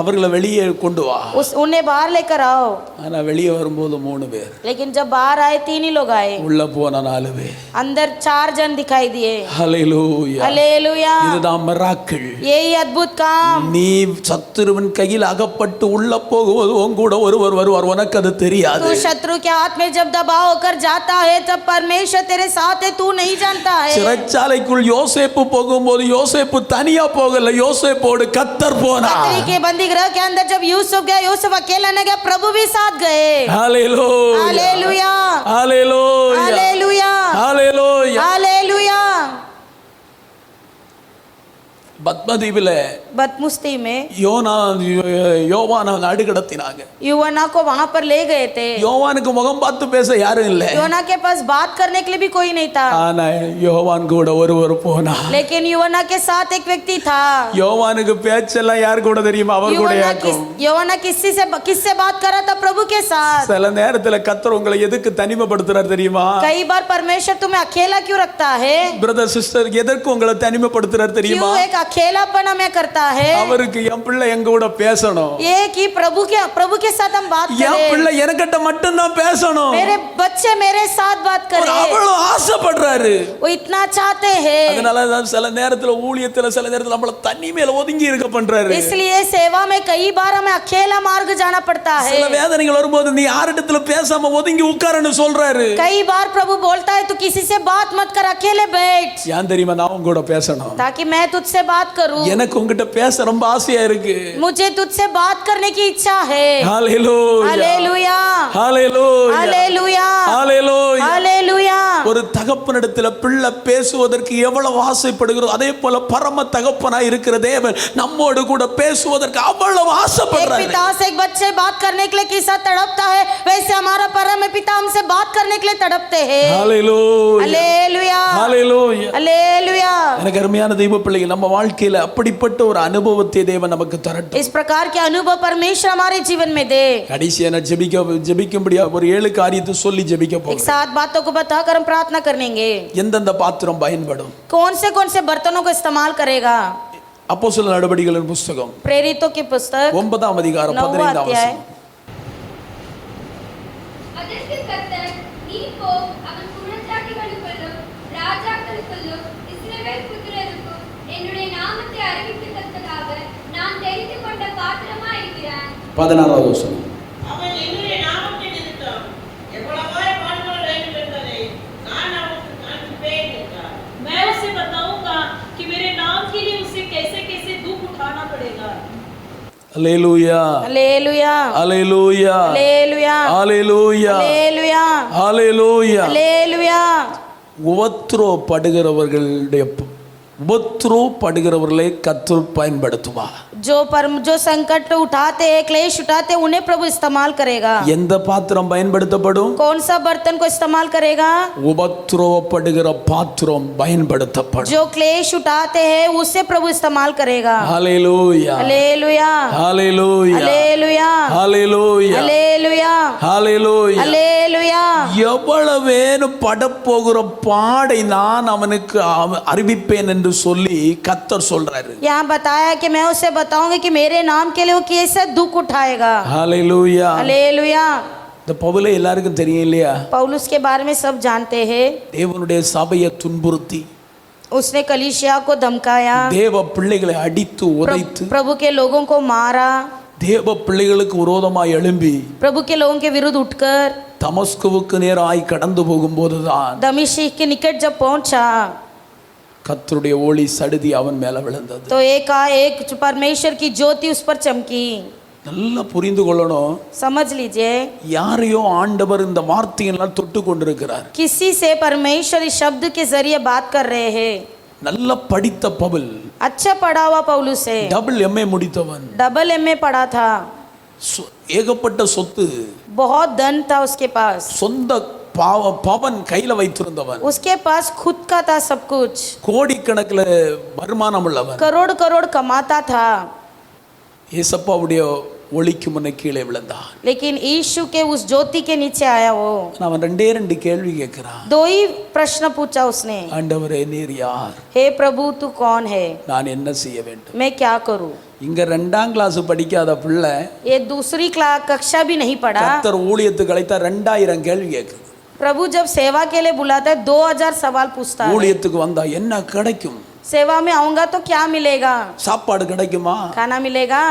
அவர்களை வெளியே கொண்டு வா. उन्हें बाहर लेकर आओ, ஆனா வெளியே வரும்போது 3 பேர், लेकिन जब बाहर आए 3 ही लोग आए, உள்ள போன 4 பேர். अंदर 4 जन दिखाई दिए। ஹல்லேலூயா, हालेलुया, இதுதான் மிராக்கிள். यही अद्भुत काम। நீ சத்துருவின் கையில் அகப்பட்டு உள்ள போகும்போது உன் கூட ஒருவர் வருவார், உனக்கு அது தெரியாது. तू शत्रु के हाथ में जब दबाव होकर जाता है तब परमेश्वर तेरे साथ है, तू नहीं जानता है। சிறைச்சாலைக்குள் யோசேப்பு போகும்போது யோசேப்பு தனியா போகல, யோசேப்போடு கர்த்தர் போனார். पत्री के बंदी गृह के अंदर जब यूसुफ गया, यूसुफ अकेला न गया, प्रभु भी साथ गए। ஹல்லேலூயா, हालेलुया, ஹல்லேலூயா, हालेलुया, ஹல்லேலூயா. हालेलुया। பத்மதீபில बदमुस्ती में யோவானை நடுக்கடத்தினாங்க. युवना को वहां पर ले गए थे। யோவானுக்கு முகம் பார்த்து பேச யாரும் இல்ல, युवना के पास बात करने के लिए भी कोई नहीं था, ஆனா யோவான் கூட ஒருவர் போனா. लेकिन युवना के साथ एक व्यक्ति था। யோவானுக்கு பேச்செல்லாம் யார் கூட தெரியுமா? அவர் கூட யாக்கும். युवना किससे बात कर रहा था? प्रभु के साथ। சில நேரத்துல கர்த்தர் உங்களை எதுக்கு தனிமைப்படுத்துறார் தெரியுமா? कई बार परमेश्वर तुम्हें अकेला क्यों रखता है? பிரதர் சிஸ்டர், எதற்கு உங்களை தனிமைப்படுத்துறார் தெரியுமா? क्यों एक अकेलापन हमें करता है? அவருக்கு என் பிள்ளை எங்க கூட பேசணும், ये कि प्रभु के साथ हम बात என் करें, பிள்ளை எனக்கிட்ட மட்டும் தான் பேசணும், मेरे बच्चे मेरे साथ बात करें, அவ்வளவு ஆசைப்படுறாரு. वो इतना चाहते हैं। அதனால தான் சில நேரத்துல ஊழியத்துல சில நேரத்துல நம்மள தனிமையில ஒதுங்கி இருக்க பண்றாரு. इसलिए सेवा में कई बार हमें अकेला मार्ग जाना पड़ता है। சில வேதனைகள் வரும்போது நீ யாரிடத்துல பேசாம ஒதுங்கி உட்காருன்னு சொல்றாரு. कई बार प्रभु बोलता है तू किसी से बात मत कर, अकेले बैठ, ஏன் தெரியுமா? நான் உங்க கூட பேசணும், ताकि मैं तुझसे बात करूं। எனக்கு உங்ககிட்ட பேச ரொம்ப ஆசையா இருக்கு. मुझे तुझसे बात करने की इच्छा है। ஹல்லேலூயா, हालेलुया, ஹல்லேலூயா, हालेलुया, ஹல்லேலூயா. हालेलुया। ஒரு தகப்பனிடத்துல பிள்ளை பேசுவதற்கு எவ்வளவு ஆசைப்படுகிறோம், அதே போல பரம தகப்பனாய் இருக்கிற தேவன் நம்மோடு கூட பேசுவதற்கு அவ்வளவு एक ஆசைப்படுறாரு. पिता से एक बच्चे बात करने के लिए कैसा तड़पता है, वैसे हमारा परम पिता हमसे बात करने के लिए तड़पते हैं। ஹல்லேலூயா, हालेलुया, ஹல்லேலூயா. हालेलुया। எனக்கு அருமையான தெய்வ பிள்ளைகள், நம்ம வாழ்க்கையில அப்படிப்பட்ட ஒரு அனுபவத்தை தேவன் நமக்கு தரட்டும். इस प्रकार के अनुभव परमेश्वर हमारे जीवन में दे। கடைசியா நான் ஜெபிக்கும்படியா ஒரு 7 காரியத்தை சொல்லி ஜெபிக்க एक போகிறேன். 7 बातों को बताकर हम प्रार्थना करेंगे। எந்தெந்த பாத்திரம் பயன்படும்? कौन से बर्तनों को इस्तेमाल करेगा? அப்போஸ்தலர் நடவடிக்கைகளின் புத்தகம் प्रेरितों की पुस्तक 9ஆம் அதிகாரம் 9वां 15ஆம் अध्याय। வசனம். அதற்கு கர்த்தர், நீ போ, அவன் புறஜாதிகளுக்குள்ளும் ராஜாக்களுக்குள்ளும் இஸ்ரவேல் புத்திரருக்கும் என்னுடைய நாமத்தை அறிவிக்கத்தக்கதாக நான் தெரிந்து கொண்ட பாத்திரமா இருக்கிறான். 16ஆம் வசனம். அவன் என்னுடைய நாமத்தின் நிமித்தம் எவ்வளவாய் பாடுபட வேண்டும் என்பதை நான் அவனுக்கு காண்பிப்பேன் என்றார். मैं उसे बताऊंगा कि मेरे नाम के लिए उसे कैसे कैसे दुख उठाना पड़ेगा। அல்லேலூயா, हालेलुया, அல்லேலூயா, हालेलुया, அல்லேலூயா, हालेलुया, அல்லேலூயா. हालेलुया। உபத்திரவப்படுகிறவர்களை கர்த்தர் பயன்படுத்துவார். जो संकट उठाते हैं, क्लेश उठाते हैं, उन्हें प्रभु इस्तेमाल करेगा। எந்த பாத்திரம் பயன்படுத்தப்படும்? कौन सा बर्तन को इस्तेमाल करेगा? உபத்திரவப்படுகிற பாத்திரம் பயன்படுத்தப்படும். जो क्लेश उठाते हैं उसे प्रभु इस्तेमाल करेगा। ஹல்லேலூயா, हालेलुया, ஹல்லேலூயா, हालेलुया, ஹல்லேலூயா, हालेलुया, ஹல்லேலூயா. हालेलुया। எவ்வளவேனு படப்போகிற பாடை நான் அவனுக்கு அறிவிப்பேன் என்று சொல்லி கர்த்தர் சொல்றாரு. यहाँ बताया कि मैं उसे बताऊंगी कि मेरे नाम के लिए वो कैसे दुख उठाएगा। ஹல்லேலூயா. हालेलुया। இந்த பவுலை எல்லாருக்கும் தெரியும் இல்லையா? पौलुस के बारे में सब जानते हैं। தேவனுடைய சபையை துன்புறுத்தி उसने कलीसिया को धमकाया, தேவ பிள்ளைகளை அடித்து உதைத்து प्रभु के लोगों को मारा, தேவ பிள்ளைகளுக்கு விரோதமாய் எழும்பி प्रभु के लोगों के विरुद्ध उठकर தமஸ்குவுக்கு நேராய் கடந்து போகும்போதுதான் दमिश्क के निकट जब पहुंचा கர்த்தருடைய ஒளி சடுதி அவன் மேல விழுந்தது. तो एकाएक परमेश्वर की ज्योति उस पर चमकी। நல்லா புரிந்து கொள்ளணும், समझ लीजिए, யாரையோ ஆண்டவர் இந்த வார்த்தையெல்லாம் தொட்டு கொண்டிருக்கிறார். किसी से परमेश्वर इस शब्द के जरिए बात कर रहे हैं। நல்ல படித்த பவுல், अच्छा पढ़ा हुआ पौलुस है, டபுள் எம்ஏ முடித்தவன், डबल एमए पढ़ा था, ஏகப்பட்ட சொத்து, बहुत धन था उसके पास, சொந்த பவன் கையில வைத்திருந்தவன், उसके पास खुद का था सब कुछ, கோடிக்கணக்கில் வருமானம் உள்ளவன். करोड़ करोड़ कमाता था, ஏசப்பாவுடைய ஒளிக்கு முன்னே கீழே விழுந்தான். लेकिन यीशु के उस ज्योति के नीचे आया वो। அவன் ரெண்டு கேள்வி கேட்கிறான். दो ही प्रश्न पूछा उसने, ஆண்டவரே நீர் யார்? हे प्रभु तू कौन है? நான் என்ன செய்ய வேண்டும்? मैं क्या करूं? இங்க 2ஆம் கிளாஸ் படிக்காத பிள்ளை ये दूसरी कक्षा भी नहीं पढ़ा, கர்த்தர் ஊழியத்துக்கு அழைத்தா 2000 கேள்வி கேட்குது. प्रभु जब सेवा के लिए बुलाता है 2000 सवाल पूछता है। ஊழியத்துக்கு வந்தா என்ன கிடைக்கும்? सेवा में आऊंगा तो क्या मिलेगा? சாப்பாடு கிடைக்குமா? खाना मिलेगा?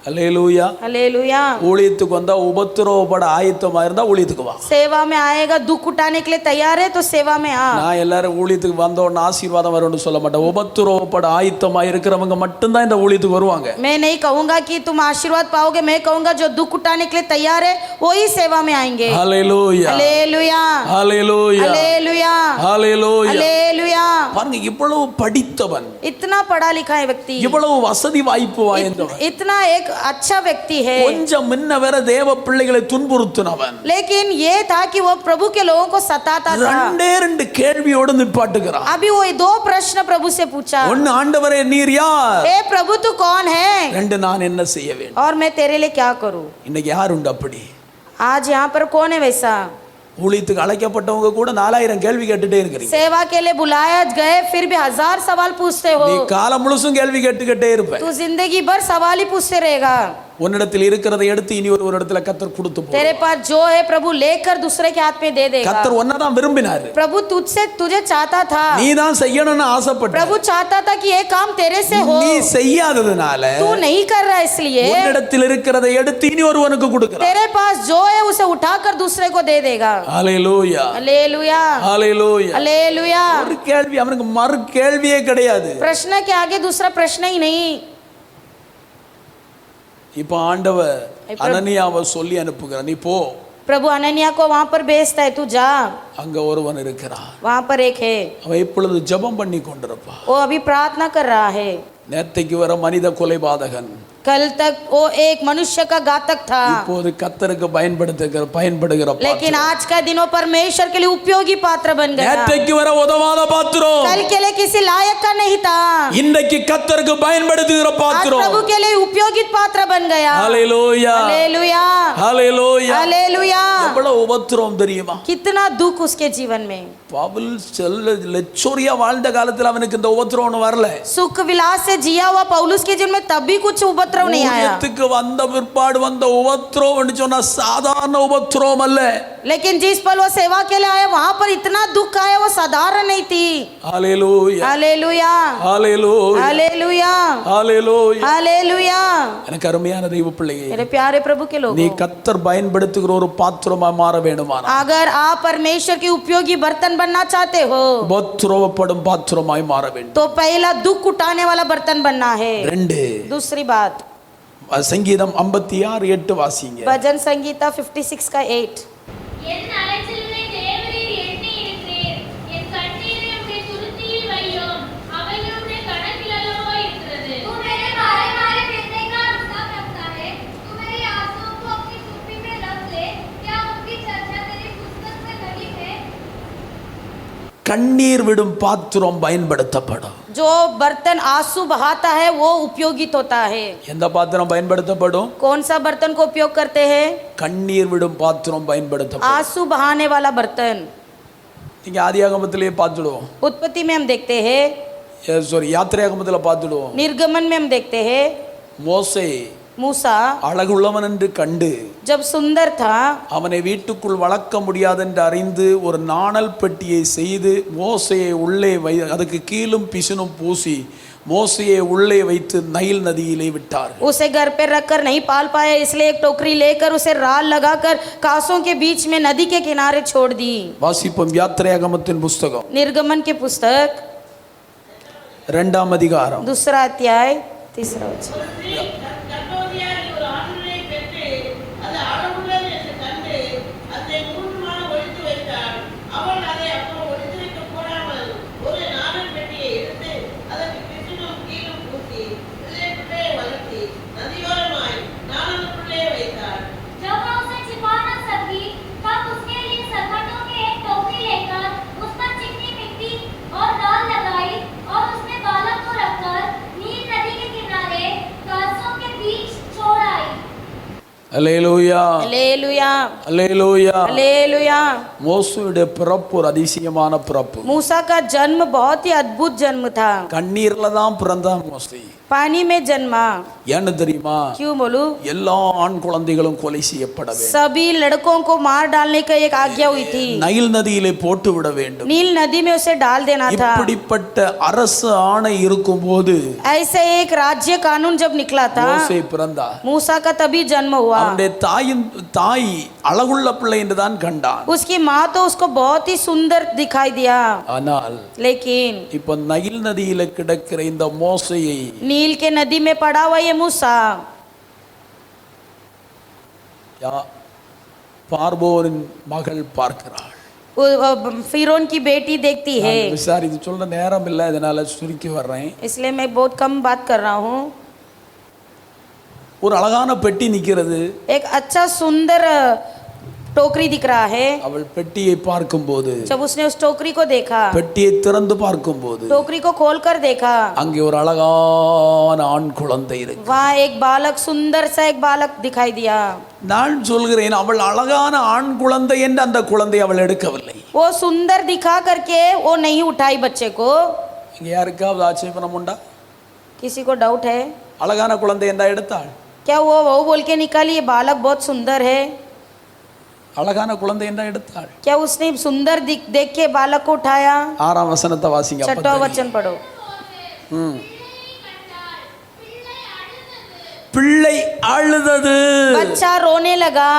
அல்லேலூயா. हालेलुया। ஊழியத்துக்கு வந்தா உபத்திரவப்பட ஆயத்தமா இருந்தா ஊழியத்துக்கு வா. सेवा में आएगा, दुख उठाने के लिए तैयार है तो सेवा में आ। நான் எல்லாரும் ஊழியத்துக்கு வந்தோன்னு ஆசீர்வாதம் வரும்னு சொல்ல மாட்டேன். உபத்திரவப்பட ஆயத்தமா இருக்கிறவங்க மட்டும்தான் இந்த ஊழியத்துக்கு வருவாங்க. मैं नहीं कहूंगा कि तुम आशीर्वाद पाओगे, मैं कहूंगा जो दुख उठाने के लिए तैयार है वही सेवा में आएंगे। அல்லேலூயா. हालेलुया, அல்லேலூயா. हालेलुया, அல்லேலூயா. हालेलुया। பாருங்க, இவ்வளவு படித்தவன், इतना पढ़ा लिखा है व्यक्ति, இவ்வளவு வசதி வாய்ப்பு வாய்ந்தவன், इतना एक अच्छा व्यक्ति है, கொஞ்சம் முன்ன வேற தேவ பிள்ளைகளை துன்புறுத்தினவன், लेकिन ये था कि वो प्रभु के लोगों को सताता था। 2 கேள்வியோடு நிப்பாட்டுகிறான். अभी वो 2 प्रश्न प्रभु से पूछा, ஒன்னு, ஆண்டவரே நீர் யார்? हे प्रभु तू कौन है? 2, நான் என்ன செய்ய வேண்டும்? और मैं तेरे लिए क्या करूं? இன்னைக்கு யார் உண்டு அப்படி? आज यहाँ पर कौन है वैसा? ஊழியத்துக்கு அழைக்கப்பட்டவங்க கூட 4000 கேள்வி கேட்டுட்டே இருக்கிறீங்க. सेवा के लिए बुलाया गए फिर भी 1000 सवाल पूछते हो। நீ காலம் முழுசும் கேள்வி கேட்டுக்கிட்டே இருப்ப. तू जिंदगी भर सवाल ही पूछते रहेगा। உன்னிடத்தில் இருக்கிறதை எடுத்து இனி ஒரு இடத்துல கர்த்தர் கொடுத்து போ. तेरे पास जो है प्रभु लेकर दूसरे के हाथ में दे देगा। கர்த்தர் உன்னதான் விரும்பினார். प्रभु तुझसे तुझे चाहता था, நீ தான் செய்யணும்னு ஆசைப்பட்ட. प्रभु चाहता था कि ये काम तेरे से हो, நீ செய்யாததனால तू नहीं कर रहा, इसलिए உன்னிடத்தில் இருக்கிறதை எடுத்து இனி ஒருவனுக்கு கொடுக்கிறார். तेरे पास जो है उसे उठाकर दूसरे को दे देगा। ஹalleluya, हालेलुया, ஹalleluya. हालेलुया। ஒரு கேள்வி, அவனுக்கு மறு கேள்வியே கிடையாது. प्रश्न के आगे दूसरा प्रश्न ही नहीं। இப்ப ஆண்டவர் அனனியாவை சொல்லி அனுப்புகிறார், நீ போ. प्रभु अनन्या को वहां पर भेजता है, तू जा, அங்க ஒருவன் இருக்கிறான். वहां पर एक है, அவன் இப்பொழுது ஜெபம் பண்ணி கொண்டிருப்பான். वो अभी प्रार्थना कर रहा है। நேத்தைக்கு வர மனித கொலைபாதகன், कल तक वो एक मनुष्य का घातक था, இப்போது கர்த்தருக்கு பயன்படுகிற लेकिन आज का दिन वो परमेश्वर के लिए उपयोगी पात्र बन गया। நேத்தைக்கு வர உதவாத பாத்திரம் कल के लिए किसी लायक का नहीं था, இன்றைக்கு கர்த்தருக்கு பயன்படுத்துகிற आज பாத்திரம் प्रभु के लिए उपयोगी पात्र बन गया। ஹalleluya, हालेलुया, ஹalleluya. हालेलुया। எவ்வளவு உபத்திரம் தெரியுமா? कितना दुख उसके जीवन में। பவுல் லெச்சோரியா வாழ்ந்த காலத்துல அவனுக்கு இந்த உபத்திரம் ஒண்ணு வரல. सुख विलास से जिया हुआ पौलुस के जीवन में तब भी कुछ उपद्रव नहीं आया, ஊழியத்துக்கு வந்த பிற்பாடு வந்த உபத்திரம் சொன்னா சாதாரண உபத்திரம் அல்ல. लेकिन जिस पल वो सेवा के लिए आया वहां पर इतना दुख आया, वो साधारण नहीं थी। ஹalleluya, हालेलुया, ஹalleluya, हालेलुया, ஹalleluya. हालेलुया। எனக்கு அருமையான தெய்வ பிள்ளையே, मेरे प्यारे प्रभु के நீ लोगों, கர்த்தர் பயன்படுத்துகிற ஒரு பாத்திரமா மாற வேண்டுமானா, अगर आप परमेश्वर के उपयोगी बर्तन बनना चाहते हो உபத்திரவப்படும் பாத்திரமாய் மாற வேண்டும். तो पहला दुख उठाने वाला बर्तन बनना है। 2, दूसरी बात, சங்கீதம் 56:8 வாசிங்க. भजन संगीता 56 का 8। என் அலைச்சல்களை தேவரீர் எண்ணி இருக்கிறீர், என் கண்ணீரை உம்முடைய துருத்தியில் வையும், அவைகள் உம்முடைய கணக்கில் அல்லவோ இருக்கிறது. तू मेरे मारे मारे फिरने का हिसाब रखता है, तू मेरी आंसुओं को अपनी सुर्खी में रख ले, क्या उनकी चर्चा तेरी पुस्तक में लगी है? கண்ணீர் விடும் பாத்திரம் பயன்படுத்தப்படும். जो बर्तन आंसू बहाता है वो उपयोगित होता है। எந்த பாத்திரம் பயன்படுத்தப்படும்? कौन सा बर्तन को उपयोग करते हैं? கண்ணீர் விடும் பாத்திரம் பயன்படுத்தப்படும். आंसू बहाने वाला बर्तन। நீங்க ஆதியாகமத்திலே பார்த்துடுவோம், उत्पत्ति में हम देखते हैं, யாத்திரையாகமத்துல பார்த்துடுவோம். निर्गमन में हम देखते हैं, மோசே मूसा அழகுள்ளவன் என்று கண்டு जब सुंदर था அவனை வீட்டுக்குள் வளர்க்க முடியாதென்று அறிந்து ஒரு நாணல் பெட்டியை செய்து மோசையை உள்ளே அதுக்கு கீழும் பிசினும் பூசி மோசையை உள்ளே வைத்து நைல் நதியிலே விட்டார். उसे घर पे रखकर नहीं पाल पाया, इसलिए एक टोकरी लेकर उसे राल लगाकर कांसों के बीच में नदी के किनारे छोड़ दी. வாசிப்போம் யாத்திராகமத்தின் புஸ்தகம் निर्गमन के पुस्तक 2ஆம் அதிகாரம் दूसरा अध्याय 3 वचन. கர்ப்பவதியாகி ஒரு ஆண்களை பெற்று அது அழகுள்ளது என்று கண்டு அதை 3 மாதம் ஒளித்து வைத்தாள். அவள் அதை அப்போ ஒளித்து வைக்க கூடாமல் ஒரு நாணல் பெட்டியை எடுத்து அதற்கு பிசினும் கீழும் பூசி பிள்ளைக்குள்ளே வளர்த்தி நதியோரமாய் நாணலுக்குள்ளே வைத்தாள். जब वह उसे छिपा न सकी, तब उसके लिए सरकटों की एक टोकरी लेकर उस पर चिकनी मिट्टी और राल लगाई और उसने बालक को रखकर नील नदी के किनारे कांसों के बीच छोड़ आई. அல்லேலூயா हालेलुया அல்லேலூயா. हालेलुया. மோசேயுடைய பிறப்பு ஒரு அதிசயமான பிறப்பு. मूसा का जन्म बहुत ही अद्भुत जन्म था. கண்ணீர்ல தான் பிறந்தான் மோசே. पानी में जन्मा. ஏன்னு தெரியுமா? क्यों बोलूं? எல்லா ஆண் குழந்தைகளும் கொலை செய்யப்பட வேண்டும். सभी लड़कों को मार डालने का एक आज्ञा हुई थी. நைல் நதியிலே போட்டு விட வேண்டும். नील नदी में उसे डाल देना था. இப்படிப்பட்ட அரசு ஆணை இருக்கும்போது ऐसे एक राज्य कानून जब निकला था மோசே பிறந்தார். मूसा का तभी जन्म हुआ. அவனுடைய தாய் அழகுள்ள பிள்ளை என்று தான் கண்டான். उसकी माँ तो उसको बहुत ही सुंदर दिखाई दिया, ஆனால் लेकिन இப்ப நைல் நதியில கிடக்கிற இந்த மோசையை नील के नदी में पड़ा हुआ ये मूसा பார்வோரின் மகள் பார்க்கிறாள். फिरौन की बेटी देखती है. சார் இது சொல்ற நேரம் இல்லை, அதனால சுருக்கி வர்றேன். इसलिए मैं बहुत कम बात कर रहा हूँ. ஒரு அழகான பெட்டி நிக்கிறது. एक अच्छा सुंदर टोकरी दिख रहा है. அவள் பெட்டியை பார்க்கும்போது जब उसने उस टोकरी को देखा, பெட்டியை திறந்து பார்க்கும்போது टोकरी को खोलकर देखा, அங்கே ஒரு அழகான ஆண் குழந்தை இருக்கு. वहाँ एक बालक, सुंदर सा एक बालक दिखाई दिया. நான் சொல்கிறேன், அவள் அழகான ஆண் குழந்தை என்று அந்த குழந்தை அவள் எடுக்கவில்லை. वो सुंदर दिखा करके वो नहीं उठाई बच्चे को. இங்க யாருக்காவது ஆட்சேபணம் உண்டா? किसी को डाउट है அழகான குழந்தை என்றா எடுத்தாள்? क्या वो बोल के निकाली ये बालक बहुत सुंदर है? அழகான குழந்தை என்றா எடுத்தாள்? क्या उसने सुंदर देख के बालक को उठाया? 6ஆம் வசனத்தை வாசிங்க. 6वां वचन पढ़ो. பிள்ளை அழுதது. बच्चा रोने लगा.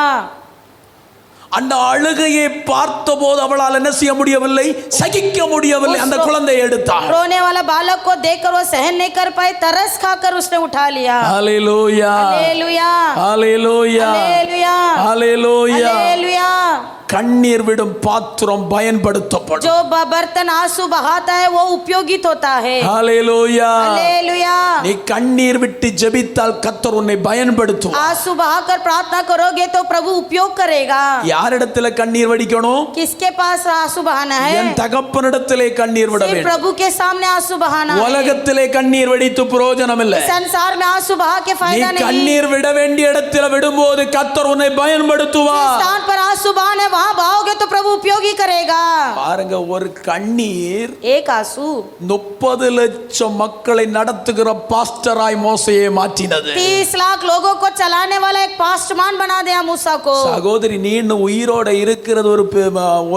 அந்த அழுகையை பார்த்தபோது அவளால் என்ன செய்ய முடியவில்லை, சகிக்க முடியவில்லை. அந்த குழந்தையை எடுத்தாள். रोने वाला बालक को देखकर वो सहन नहीं कर पाए, तरस खाकर उसने उठा लिया. ஹalleluya हालेलुया ஹalleluya हालेलुया ஹalleluya. हालेलुया. கண்ணீர் விடும் பாத்திரம் பயன்படுத்தப்படும். जो बर्तन आंसू बहाता है वो उपयोगित होता है. ஹalleluya. हालेलुया. நீ கண்ணீர் விட்டு ஜெபித்தால் கர்த்தர் உன்னை பயன்படுத்துவார். आंसू बहाकर प्रार्थना करोगे तो प्रभु उपयोग करेगा. யாரிடத்துல கண்ணீர் வடிக்கணும்? किसके पास आंसू बहाना है? என் தகப்பனிடத்திலே கண்ணீர் விட सिर्फ வேண்டும். प्रभु के सामने आंसू बहाना है. உலகத்திலே கண்ணீர் வடித்து பிரயோஜனம் இல்லை. संसार में आंसू बहा के நீ फायदा नहीं. கண்ணீர் விட வேண்டிய இடத்துல விடும்போது கர்த்தர் உன்னை பயன்படுத்துவார். स्थान पर आंसू बहाने वहां बहाओगे तो प्रभु उपयोगी करेगा. பாருங்க, ஒரு கண்ணீர் एक आंसू 30 லட்சம் மக்களை நடத்துகிற பாஸ்டராய் மோசையை மாற்றினது. 30 लाख लोगों को चलाने वाला एक पास्टरमान बना दिया मूसा को. சகோதரி, நீ இன்னும் உயிரோட இருக்கிறது ஒரு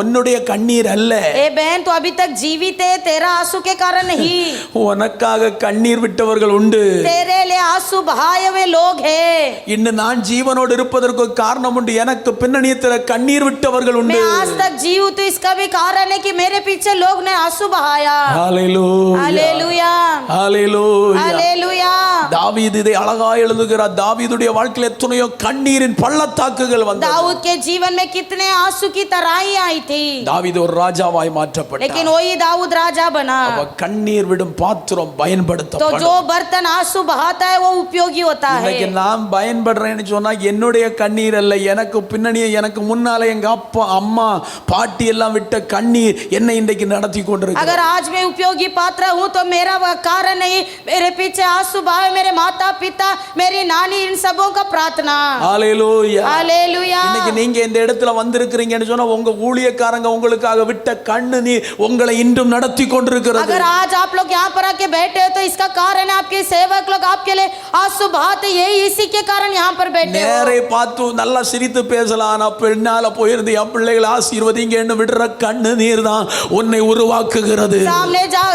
உன்னுடைய கண்ணீர் அல்ல. ए बहन, तो अभी तक जीवित है तेरा आंसू के कारण नहीं. உனக்காக கண்ணீர் விட்டவர்கள் உண்டு. तेरे लिए आंसू बहाए हुए लोग हैं. இன்னும் நான் ஜீவனோடு இருப்பதற்கு காரணம் உண்டு. எனக்கு பின்னணியத்தில் கண்ணீர் விட்டவர்கள் உண்டு. मैं आज तक जीव तो इसका भी कारण है कि मेरे पीछे लोग ने आंसू बहाया. ஹalleluya हालेलुया ஹalleluya. हालेलुया. தாவீது இதை அழகாய் எழுதுகிறார். தாவீதுடைய வாழ்க்கையில் எத்தனையோ கண்ணீரின் பள்ளத்தாக்குகள் வந்தது. दाऊद के जीवन में कितने आंसू की तराई आई थी, தாவீது ஒரு ராஜாவாய் மாற்றப்பட்டார். लेकिन वही दाऊद राजा बना. அவ கண்ணீர் விடும் பாத்திரம் तो பயன்படுத்தப்படும். जो बर्तन आंसू बहाता है वो उपयोगी होता है. இன்னைக்கு நான் பயன்படுறேன்னு சொன்னா என்னுடைய கண்ணீர் அல்ல, எனக்கு பின்னணியே எனக்கு முன்ன முன்னால எங்க அப்பா அம்மா பாட்டி எல்லாம் விட்ட கண்ணீர் என்னை இன்றைக்கு நடத்தி கொண்டிருக்கு. अगर आज मैं उपयोगी पात्र हूँ तो मेरा वह कारण नहीं, मेरे पीछे आंसू बहाए मेरे माता पिता, मेरी नानी, इन सबों का प्रार्थना. ஹல்லேலூயா. हालेलुया. இன்னைக்கு நீங்க இந்த இடத்துல வந்திருக்கிறீங்கன்னு சொன்னா உங்க ஊழியக்காரங்க உங்களுக்காக விட்ட கண்ணீர் உங்களை இன்றும் நடத்தி கொண்டிருக்கிறது. अगर आज आप लोग यहाँ पर आके बैठे हो तो इसका कारण है आपके सेवक लोग आपके लिए आंसू बहाते, यही इसी के कारण यहाँ पर बैठे हो. நேரே பார்த்து நல்லா சிரித்து பேசலாம், ஆனா பின்னால போயிருந்து என் பிள்ளைகளை ஆசீர்வதிங்கன்னு விடுற கண்ணீர் தான் உன்னை உருவாக்குகிறது.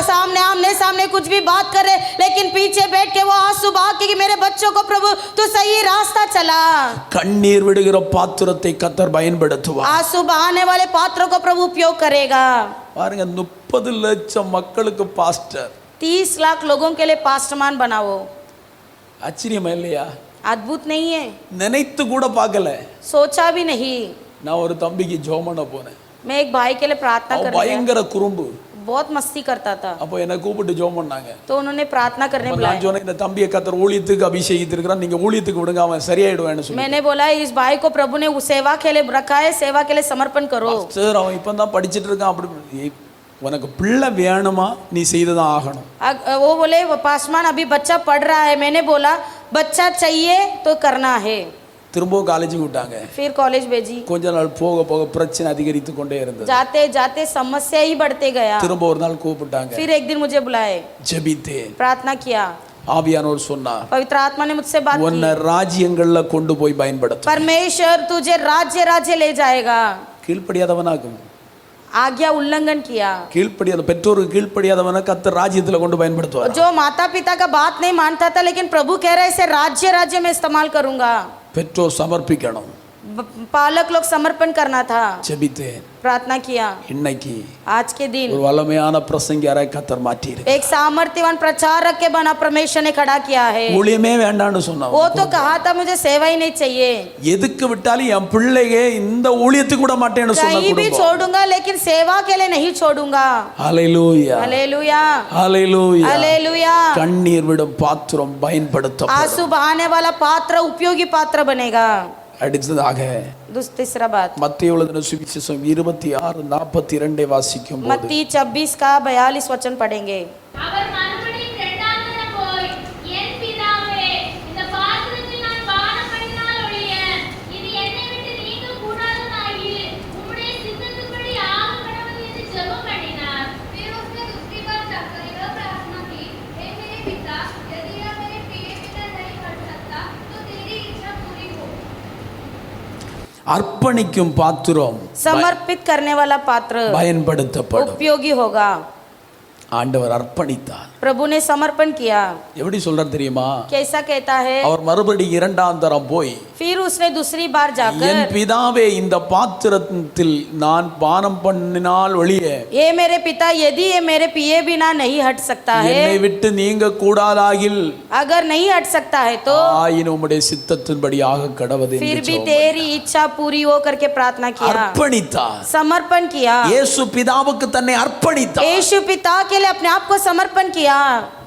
सामने आमने सामने कुछ भी बात करे, लेकिन पीछे बैठ के वो आंसू बहा के कि मेरे बच्चों को प्रभु तू सही रास्ता चला. கண்ணீர் விடுகிற பாத்திரத்தை கர்த்தர் பயன்படுத்துவார். आंसू बहाने वाले पात्रों को प्रभु उपयोग करेगा. பாருங்க, 30 லட்சம் மக்களுக்கு பாஸ்டர். 30 लाख लोगों के लिए पास्टरमान बनाओ. ஆச்சரியமா இல்லையா? अद्भुत नहीं है? நினைத்து கூட பார்க்கல. सोचा भी नहीं. நான் ஒரு தம்பிக்கு ஜெபம் பண்ண போனேன். मैं एक भाई के लिए प्रार्थना அவன் करने गया. பயங்கர குறும்பு. बहुत मस्ती करता था. அப்போ என்ன கூப்பிட்டு ஜெபம் பண்ணாங்க. तो उन्होंने प्रार्थना करने நான் बुलाया. சொன்னேன், இந்த தம்பியை கர்த்தர் ஊழியத்துக்கு அபிஷேகித்திருக்கிறான், நீங்க ஊழியத்துக்கு விடுங்க, அவன் சரியாயிடுவான்னு சொல்லி. मैंने बोला इस भाई को प्रभु ने उस सेवा के लिए रखा है, सेवा के लिए समर्पण करो. சார், அவன் இப்பதான் படிச்சிட்டு இருக்கான். அப்படி உனக்கு பிள்ளை வேணுமா, நீ செய்துதான் ஆகணும். वो बोले वो पासमान अभी बच्चा पढ़ रहा है. मैंने बोला बच्चा चाहिए तो करना है. திரும்பவும் காலேஜுக்கு விட்டாங்க. फिर कॉलेज भेजी. கொஞ்ச நாள் போக போக பிரச்சனை அதிகரித்து கொண்டே இருந்தது. जाते जाते समस्या ही बढ़ते गया. திரும்ப ஒரு நாள் கூப்பிட்டாங்க. फिर एक दिन मुझे बुलाए, ஜெபித்தேன், प्रार्थना किया. ஆவியானவர் சொன்னார், पवित्र आत्मा ने मुझसे बात உன்னை की, ராஜ்யங்கள்ல கொண்டு போய் பயன்படுத்து. परमेश्वर तुझे राज्य राज्य ले जाएगा. கீழ்ப்படியாதவனாகும். आज्ञा उल्लंघन किया. கீழ்ப்படியாத பெற்றோருக்கு கீழ்ப்படியாதவனை கர்த்தர் ராஜ்யத்துல கொண்டு பயன்படுத்துவார். जो माता पिता का बात नहीं मानता था, लेकिन प्रभु कह रहा है इसे राज्य राज्य में इस्तेमाल करूंगा. பெற்றோர் சமர்ப்பிக்கணும். पालक लोग समर्पण करना था. ஜெபித்தேன். प्रार्थना किया. இன்னைக்கு आज के दिन ஒரு வல்லமையான பிரசங்கியாரை கர்த்தர் மாற்றிரு. एक सामर्थ्यवान प्रचारक के बना परमेश्वर ने खड़ा किया है. ஊழியமே வேண்டாம்னு சொன்னான். वो तो कहा था मुझे सेवा ही नहीं चाहिए, எதுக்கு விட்டாலும் என் பிள்ளைங்க இந்த ஊழியத்துக்கு விட மாட்டேன்னு சொன்ன कहीं भी குடும்பம். छोड़ूंगा लेकिन सेवा के लिए नहीं छोड़ूंगा. ஹல்லேலூயா. हालेलुया. ஹல்லேலூயா. हालेलुया. கண்ணீர் விடும் பாத்திரம் பயன்படுத்தப்படும். आंसू बहाने वाला पात्र उपयोगी पात्र बनेगा. அடுத்ததாக तीसरा बात, மத்தேயு எழுதின சுவிசேஷம் 26:42 வாசிக்கும் போது मत्ती 26 का 42 वचन पढ़ेंगे. அவர் மறுபடியும் இரண்டாந்தர போய், என் பிதாவே, இந்த பாத்திரத்தில் நான் பானம் பண்ணினால் ஒழிய இது என்னை விட்டு நீங்க கூடாததாகில் உம்முடைய சித்தத்தின்படி ஆக கடவுள் என்று ஜெபம் பண்ணினார். फिर उसने दूसरी बार जाकर यह प्रार्थना की, हे मेरे पिता, यदि यह मेरे प्रिय पिता नहीं कर सकता तो तेरी इच्छा पूरी हो. அர்ப்பணிக்கும் பாத்திரம் समर्पित करने वाला पात्र பயன்படுத்தப்படும். उपयोगी होगा. ஆண்டவர் அர்ப்பணித்தார். प्रभु ने समर्पण किया. எப்படி சொல்றார் தெரியுமா? कैसा कहता है? அவர் மறுபடியும் இரண்டாம் தரம் போய், फिर उसने दूसरी बार என் जाकर, பிதாவே, இந்த பாத்திரத்தில் நான் பானம் பண்ணினால் ஒழிய ये मेरे पिता यदि ये मेरे पिए बिना नहीं हट सकता என்னை है, விட்டு நீங்க கூடாதாகில் अगर नहीं हट सकता है तो ஆயினும் உம்முடைய சித்தத்தின்படி ஆக கடவது फिर என்று भी ஜெபம் तेरी इच्छा पूरी हो करके प्रार्थना किया. அர்ப்பணித்தார். समर्पण किया. இயேசு பிதாவுக்கு தன்னை அர்ப்பணித்தார். यीशु पिता के लिए अपने आप को समर्पण किया.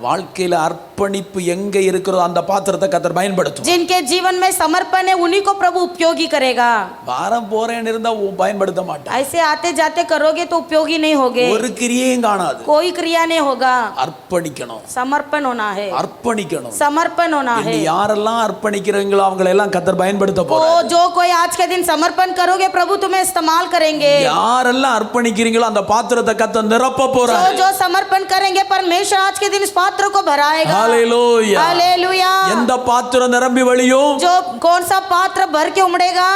வாழ்க்கையில அர்ப்பணிப்பு எங்க இருக்கிறதோ அந்த பாத்திரத்தை கர்த்தர் பயன்படுத்தும். जिनके जीवन में समर्पण है उन्हीं को प्रभु उपयोगी करेगा. வாரம் போறேன்னு இருந்தா பயன்படுத்த மாட்டார். ऐसे आते जाते करोगे तो उपयोगी नहीं होगे, ஒரு கிரியையும் காணாது. कोई क्रिया नहीं होगा. அர்ப்பணிக்கணும். समर्पण होना है. அர்ப்பணிக்கணும். समर्पण होना है. இன்னைக்கு யாரெல்லாம் அர்ப்பணிக்கிறீங்களோ அவங்களை எல்லாம் கர்த்தர் பயன்படுத்த वो போறார். जो कोई आज के दिन समर्पण करोगे प्रभु तुम्हें इस्तेमाल करेंगे. யாரெல்லாம் அர்ப்பணிக்கிறீங்களோ அந்த பாத்திரத்தை கர்த்தர் நிரப்ப जो போறார். जो समर्पण करेंगे परमेश्वर आज के दिन इस पात्र को भराएगा. ஹல்லேலூயா. हालेलुया. எந்த பாத்திரம் நிரம்பி வழியும் जो कौन सा पात्र भर के उमड़ेगा?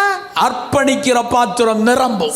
அர்ப்பணிக்கிற பாத்திரம் நிரம்பும்.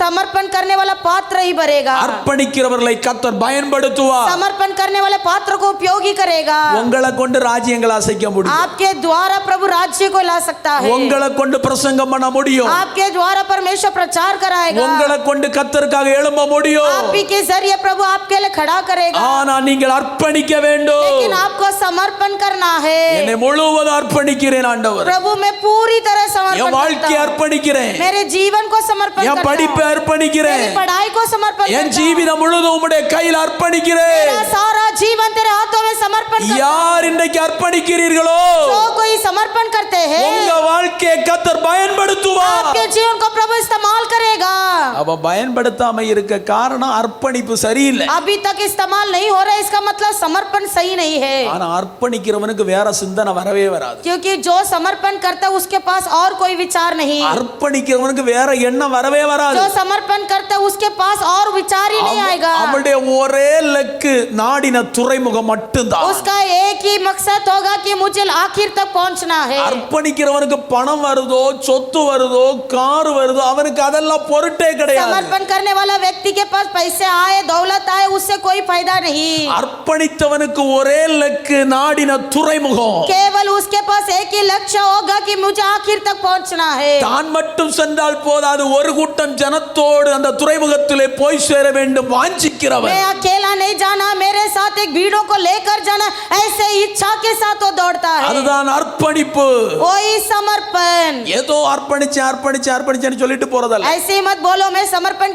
समर्पण करने वाला पात्र ही भरेगा. அர்ப்பணிக்கிறவர்களை கர்த்தர் பயன்படுத்துவார். समर्पण करने वाले पात्र को उपयोगी करेगा. உங்களை கொண்டு ராஜ்யங்களை அசைக்க முடியும். आपके द्वारा प्रभु राज्य को ला सकता है. உங்களை கொண்டு பிரசங்கம் பண்ண முடியும். आपके द्वारा परमेश्वर प्रचार कराएगा. உங்களை கொண்டு கர்த்தருக்காக எழும்ப முடியும். आप ही के जरिए प्रभु आपके लिए खड़ा करेगा. ஆனா நீங்கள் அர்ப்பணிக்க வேண்டும். लेकिन आपको समर्पण करना है. என்னை முழுவதும் அர்ப்பணிக்கிறேன் ஆண்டவர். प्रभु मैं पूरी तरह समर्पण என் करता வாழ்க்கையை हूं. அர்ப்பணிக்கிறேன். मेरे जीवन को समर्पण என் करता படிப்பை हूं. அர்ப்பணிக்கிறேன். मेरी पढ़ाई को समर्पण என் करता हूं. ஜீவிதம் முழுதும் உம்முடைய கையில் அர்ப்பணிக்கிறேன். मेरा सारा जीवन तेरे हाथों में समर्पण करता हूं. யார் இன்றைக்கு அர்ப்பணிக்கிறீர்களோ जो कोई समर्पण समर्पण करते हैं உங்க வாழ்க்கையை கர்த்தர் பயன்படுத்துவார். आपके जीवन को प्रभु इस्तेमाल करेगा। அவ பயன்படுத்தாம இருக்க காரணம் அர்ப்பணிப்பு சரியில்லை. अभी तक इस्तेमाल नहीं हो रहा है, इसका मतलब समर्पण सही नहीं है। ஆனா அர்ப்பணிக்கிறவனுக்கு வேற சிந்தனை வரவே வராது. क्योंकि जो समर्पण करता है उसके पास और कोई विचार नहीं। அர்ப்பணிக்கிறவனுக்கு வேற எண்ணம் வரவே வராது. जो समर्पण करता है उसके पास और विचार ही नहीं आएगा। அவளுடைய ஒரே லக்கு நாடின துறைமுகம் மட்டும்தான். उसका एक ही मकसद होगा कि मुझे आखिर तक पहुंचना है। அர்ப்பணிக்கிறவனுக்கு பணம் வருதோ சொத்து வருதோ கார் வருதோ அவனுக்கு அதெல்லாம் பொருட்டே கிடையாது. समर्पण करने वाला व्यक्ति के पास पैसे आए दौलत आए उससे कोई फायदा नहीं। அர்ப்பணித்தவனுக்கு ஒரே லக்கு நாடின துறைமுகம். केवल उसके पास एक ही लक्ष्य होगा कि मुझे आखिर तक पहुंचना है। தான் மட்டும் சென்றால் போதாது, ஒரு கூட்டம் ஜனத்தோடு அந்த துறைமுகத்திலே போய் சேர வேண்டும் வாஞ்சிக்கிறவன். मैं अकेला नहीं जाना, मेरे साथ एक भीड़ों को लेकर जाना, ऐसे इच्छा के साथ वो दौड़ता है। அதுதான் அர்ப்பணிப்பு. वही समर्पण। ஏதோ அர்ப்பணிச்சேன்னு சொல்லிட்டு போறதல்ல. ऐसे मत बोलो मैं समर्पण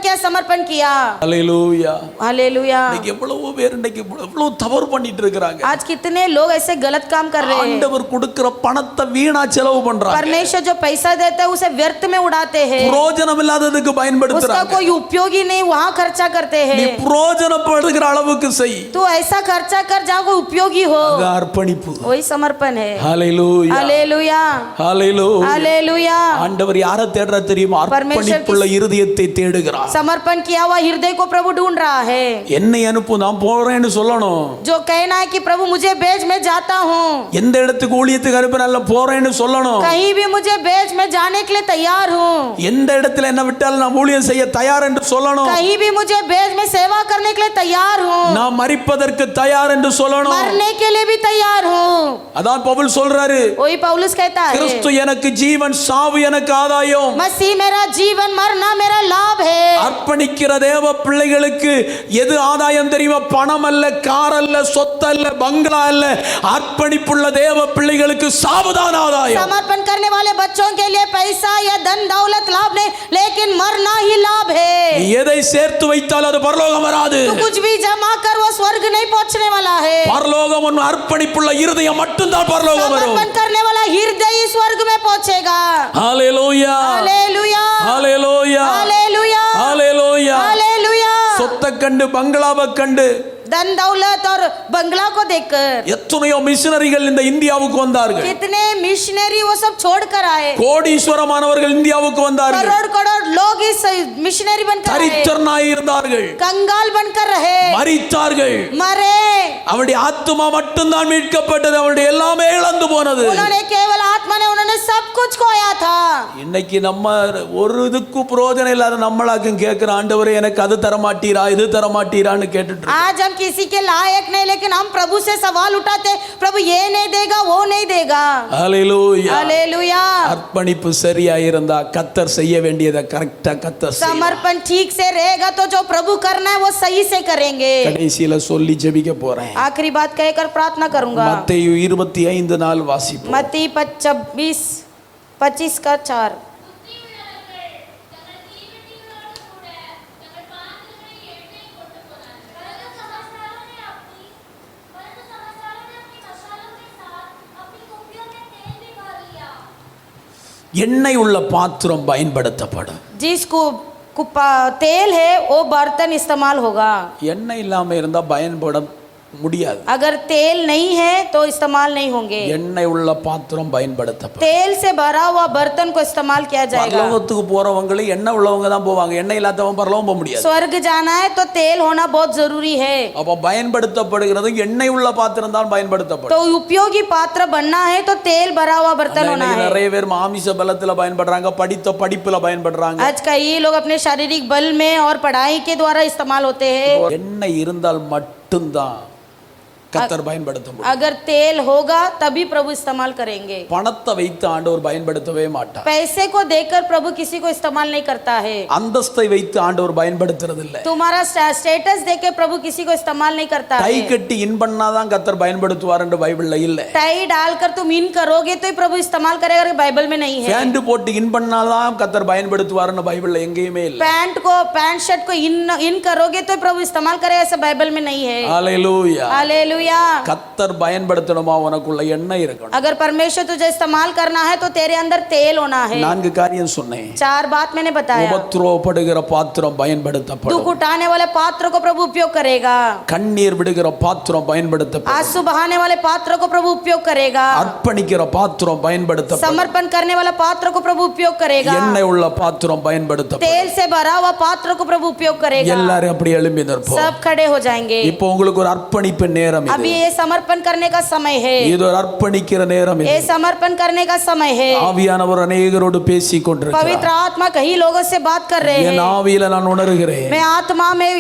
किया। ஹல்லேலூயா. हालेलुया। இன்னைக்கு எவ்வளவு பேர் இன்னைக்கு எவ்வளவு தவறு பண்ணிட்டு இருக்காங்க. आज कितने लोग ऐसे गलत काम कर रहे हैं। ஆண்டவர் கொடுக்கிற பணத்தை வீணா செலவு பண்றாங்க. परमेश्वर जो पैसा देता है उसे व्यर्थ में उड़ाते हैं। பிரயோஜனம் இல்லாததுக்கு उसका பயன்படுத்துறாங்க. कोई उपयोगी नहीं वहाँ खर्चा करते நீ हैं। பிரயோஜனப்படுகிற அளவுக்கு செய். तू ऐसा खर्चा कर जहाँ कोई उपयोगी हो। அது அர்ப்பணிப்பு. वही समर्पण है। ஹல்லேலூயா. हालेलुया। ஹல்லேலூயா. हालेलुया। ஆண்டவர் யாரை தேடுறா தெரியுமா? அர்ப்பணிப்புள்ள இருதயத்தை தேடுகிறார். समर्पण किया हुआ हृदय को प्रभु ढूंढ रहा है। என்னை அனுப்பு நான் போறேன்னு சொல்லணும். जो कहना है कि प्रभु मुझे भेज मैं जाता हूँ। எந்த இடத்துக்கு ஊழியத்துக்கு அனுப்பினால போறேன்னு சொல்லணும். कहीं भी मुझे भेज मैं जाने के लिए तैयार हूँ। எந்த இடத்துல என்ன விட்டாலும் நான் ஊழியம் செய்ய தயார் என்று சொல்லணும். कहीं भी मुझे भेज मैं सेवा करने के लिए तैयार हूँ। நான் மரிப்பதற்கு தயார் என்று சொல்லணும். मरने के लिए भी तैयार हूँ। அதான் பவுல் சொல்றாரு, वही पौलुस कहता है கிறிஸ்து எனக்கு ஜீவன், சாவு எனக்கு ஆதாயம். मसीह मेरा जीवन, मरना मेरा लाभ है। அர்ப்பணிக்கிற தேவ பிள்ளைகளுக்கு எது ஆதாயம் தெரியுமா? பணம் அல்ல, கார் அல்ல, சொத்து அல்ல, பங்களா அல்ல. அர்ப்பணிப்புள்ள தேவ பிள்ளைகளுக்கு சாவுதான் ஆதாயம். समर्पण करने वाले बच्चों के लिए पैसा या धन दौलत लाभ नहीं, लेकिन मरना ही लाभ है। நீ எதை சேர்த்து வைத்தால் அது பரலோகம் வராது. तो कुछ भी जमा कर वो स्वर्ग नहीं पहुंचने वाला है। பரலோகம் உன் அர்ப்பணிப்புள்ள இருதயம் மட்டும்தான் பரலோகம் வரும். समर्पण करने वाला हृदय ही स्वर्ग में पहुंचेगा। ஹல்லேலூயா. हालेलुया। ஹல்லேலூயா. हालेलुया। ஹல்லேலூயா. हालेलुया। சொத்தை கண்டு பங்களாவை கண்டு धन दौलत और बंगला को देखकर எத்தனையோ மிஷனரிகள் இந்த இந்தியாவுக்கு வந்தார்கள். कितने मिशनरी वो सब छोड़कर आए। கோடீஸ்வரமானவர்கள் இந்தியாவுக்கு வந்தார்கள். करोड़ करोड़ लोग इस मिशनरी बनकर आए। தரித்திரனாய் இருந்தார்கள். कंगाल बनकर रहे। மரித்தார்கள். मरे। அவருடைய ஆத்துமா மட்டும்தான் மீட்கப்பட்டது. அவருடைய எல்லாமே இழந்து போனது. उन्होंने केवल आत्मा ने, उन्होंने सब कुछ खोया था। இன்னைக்கு நம்ம ஒரு இதுக்கு பிரயோஜனம் இல்லாத நம்மளாக்கும் கேட்கிற ஆண்டவரே எனக்கு அது தர மாட்டீரா இது தர மாட்டீரான்னு கேட்டுட்டு இருக்கோம். आज हम किसी के लायक नहीं, लेकिन हम प्रभु से सवाल उठाते, प्रभु ये नहीं देगा वो नहीं देगा। ஹல்லேலூயா. हालेलुया। அர்ப்பணிப்பு சரியா இருந்தா கர்த்தர் செய்ய வேண்டியதை கரெக்டா கர்த்தர் செய்வார். समर्पण ठीक से रहेगा तो जो प्रभु करना है वो सही से करेंगे। கடைசியில சொல்லி ஜெபிக்க போறேன். आखिरी बात कहकर प्रार्थना करूंगा। மத்தேயு 25:4 வாசிப்போம். मत्ती 25:4 எண்ணெய் உள்ள பாத்திரம் பயன்படுத்தப்படும். जिसको तेल है वो बर्तन इस्तेमाल होगा। எண்ணெய் இல்லாம இருந்தா பயன்பட முடியாது. अगर तेल नहीं है तो इस्तेमाल नहीं होंगे। எண்ணெய் உள்ள பாத்திரம் பயன்படுத்தப்படும். तेल से भरा हुआ बर्तन को इस्तेमाल किया जाएगा। பரலோகத்துக்கு போறவங்க எண்ணெய் உள்ளவங்க தான் போவாங்க. எண்ணெய் இல்லாதவங்க பரலோகம் போக முடியாது. स्वर्ग जाना है तो तेल होना बहुत जरूरी है। அப்ப பயன்படுத்தப்படுகிறது எண்ணெய் உள்ள பாத்திரம் தான் பயன்படுத்தப்படும். तो उपयोगी पात्र बनना है तो तेल भरा हुआ बर्तन होना है। நிறைய பேர் மாமிச பலத்துல பயன்படுறாங்க, படித்த படிப்புல பயன்படுறாங்க. आज कई लोग अपने शारीरिक बल में और पढ़ाई के द्वारा इस्तेमाल होते हैं। எண்ணெய் இருந்தால் மட்டும்தான் கர்த்தர் பயன்படுத்த முடியும். अगर तेल होगा तभी प्रभु इस्तेमाल करेंगे। பணத்தை வைத்து ஆண்டவர் பயன்படுத்தவே மாட்டார். पैसे को देकर प्रभु किसी को इस्तेमाल नहीं करता है। அந்தஸ்தை வைத்து ஆண்டவர் பயன்படுத்துறது இல்ல. तुम्हारा स्टेटस देके प्रभु किसी को इस्तेमाल नहीं करता है। டை கட்டி இன் பண்ணாதான் கர்த்தர் பயன்படுத்துவார் என்று பைபிள்ல இல்ல. टाई डालकर तुम इन करोगे तो ही प्रभु इस्तेमाल करेगा, बाइबल में नहीं है। பேண்ட் போட்டு இன் பண்ணாதான் கர்த்தர் பயன்படுத்துவார்னு பைபிள்ல எங்கேயுமே இல்ல. पैंट शर्ट को इन करोगे तो प्रभु इस्तेमाल करेगा, ऐसा बाइबल में नहीं है। ஹல்லேலூயா. हालेलुया। हालेलुया। கத்தர் பயன்படுத்தணுமா உனக்குள்ள எண்ணெய் இருக்கணும். अगर परमेश्वर तुझे इस्तेमाल करना है तो तेरे अंदर तेल होना है। 4 காரியம் சொன்னேன். 4 बात मैंने बताया। உபத்திரவப்படுகிற பாத்திரம் பயன்படுத்தப்படும். दुख उठाने वाले पात्र को प्रभु उपयोग करेगा। கண்ணீர் விடுகிற பாத்திரம் பயன்படுத்தப்படும். आंसू बहाने वाले पात्र को प्रभु उपयोग करेगा। அர்ப்பணிக்கிற பாத்திரம் பயன்படுத்தப்படும். समर्पण करने वाला पात्र को प्रभु उपयोग करेगा। எண்ணெய் உள்ள பாத்திரம் பயன்படுத்தப்படும். तेल से भरा हुआ पात्र को प्रभु उपयोग करेगा। எல்லாரும் அப்படி எழும்பி நிற்போம். सब खड़े हो जाएंगे। இப்போ உங்களுக்கு ஒரு அர்ப்பணிப்பு நேரம் இது. अभी ये समर्पण करने का समय है। இது ஒரு அர்ப்பணிக்கிற நேரம் இது. ये समर्पण करने का समय है। ஆவியானவர் अनेகரோடு பேசிக் கொண்டிருக்கிறார். पवित्र आत्मा कई लोगों से बात कर रहे हैं। என் ஆவியில நான் உணர்கிறேன். मैं आत्मा में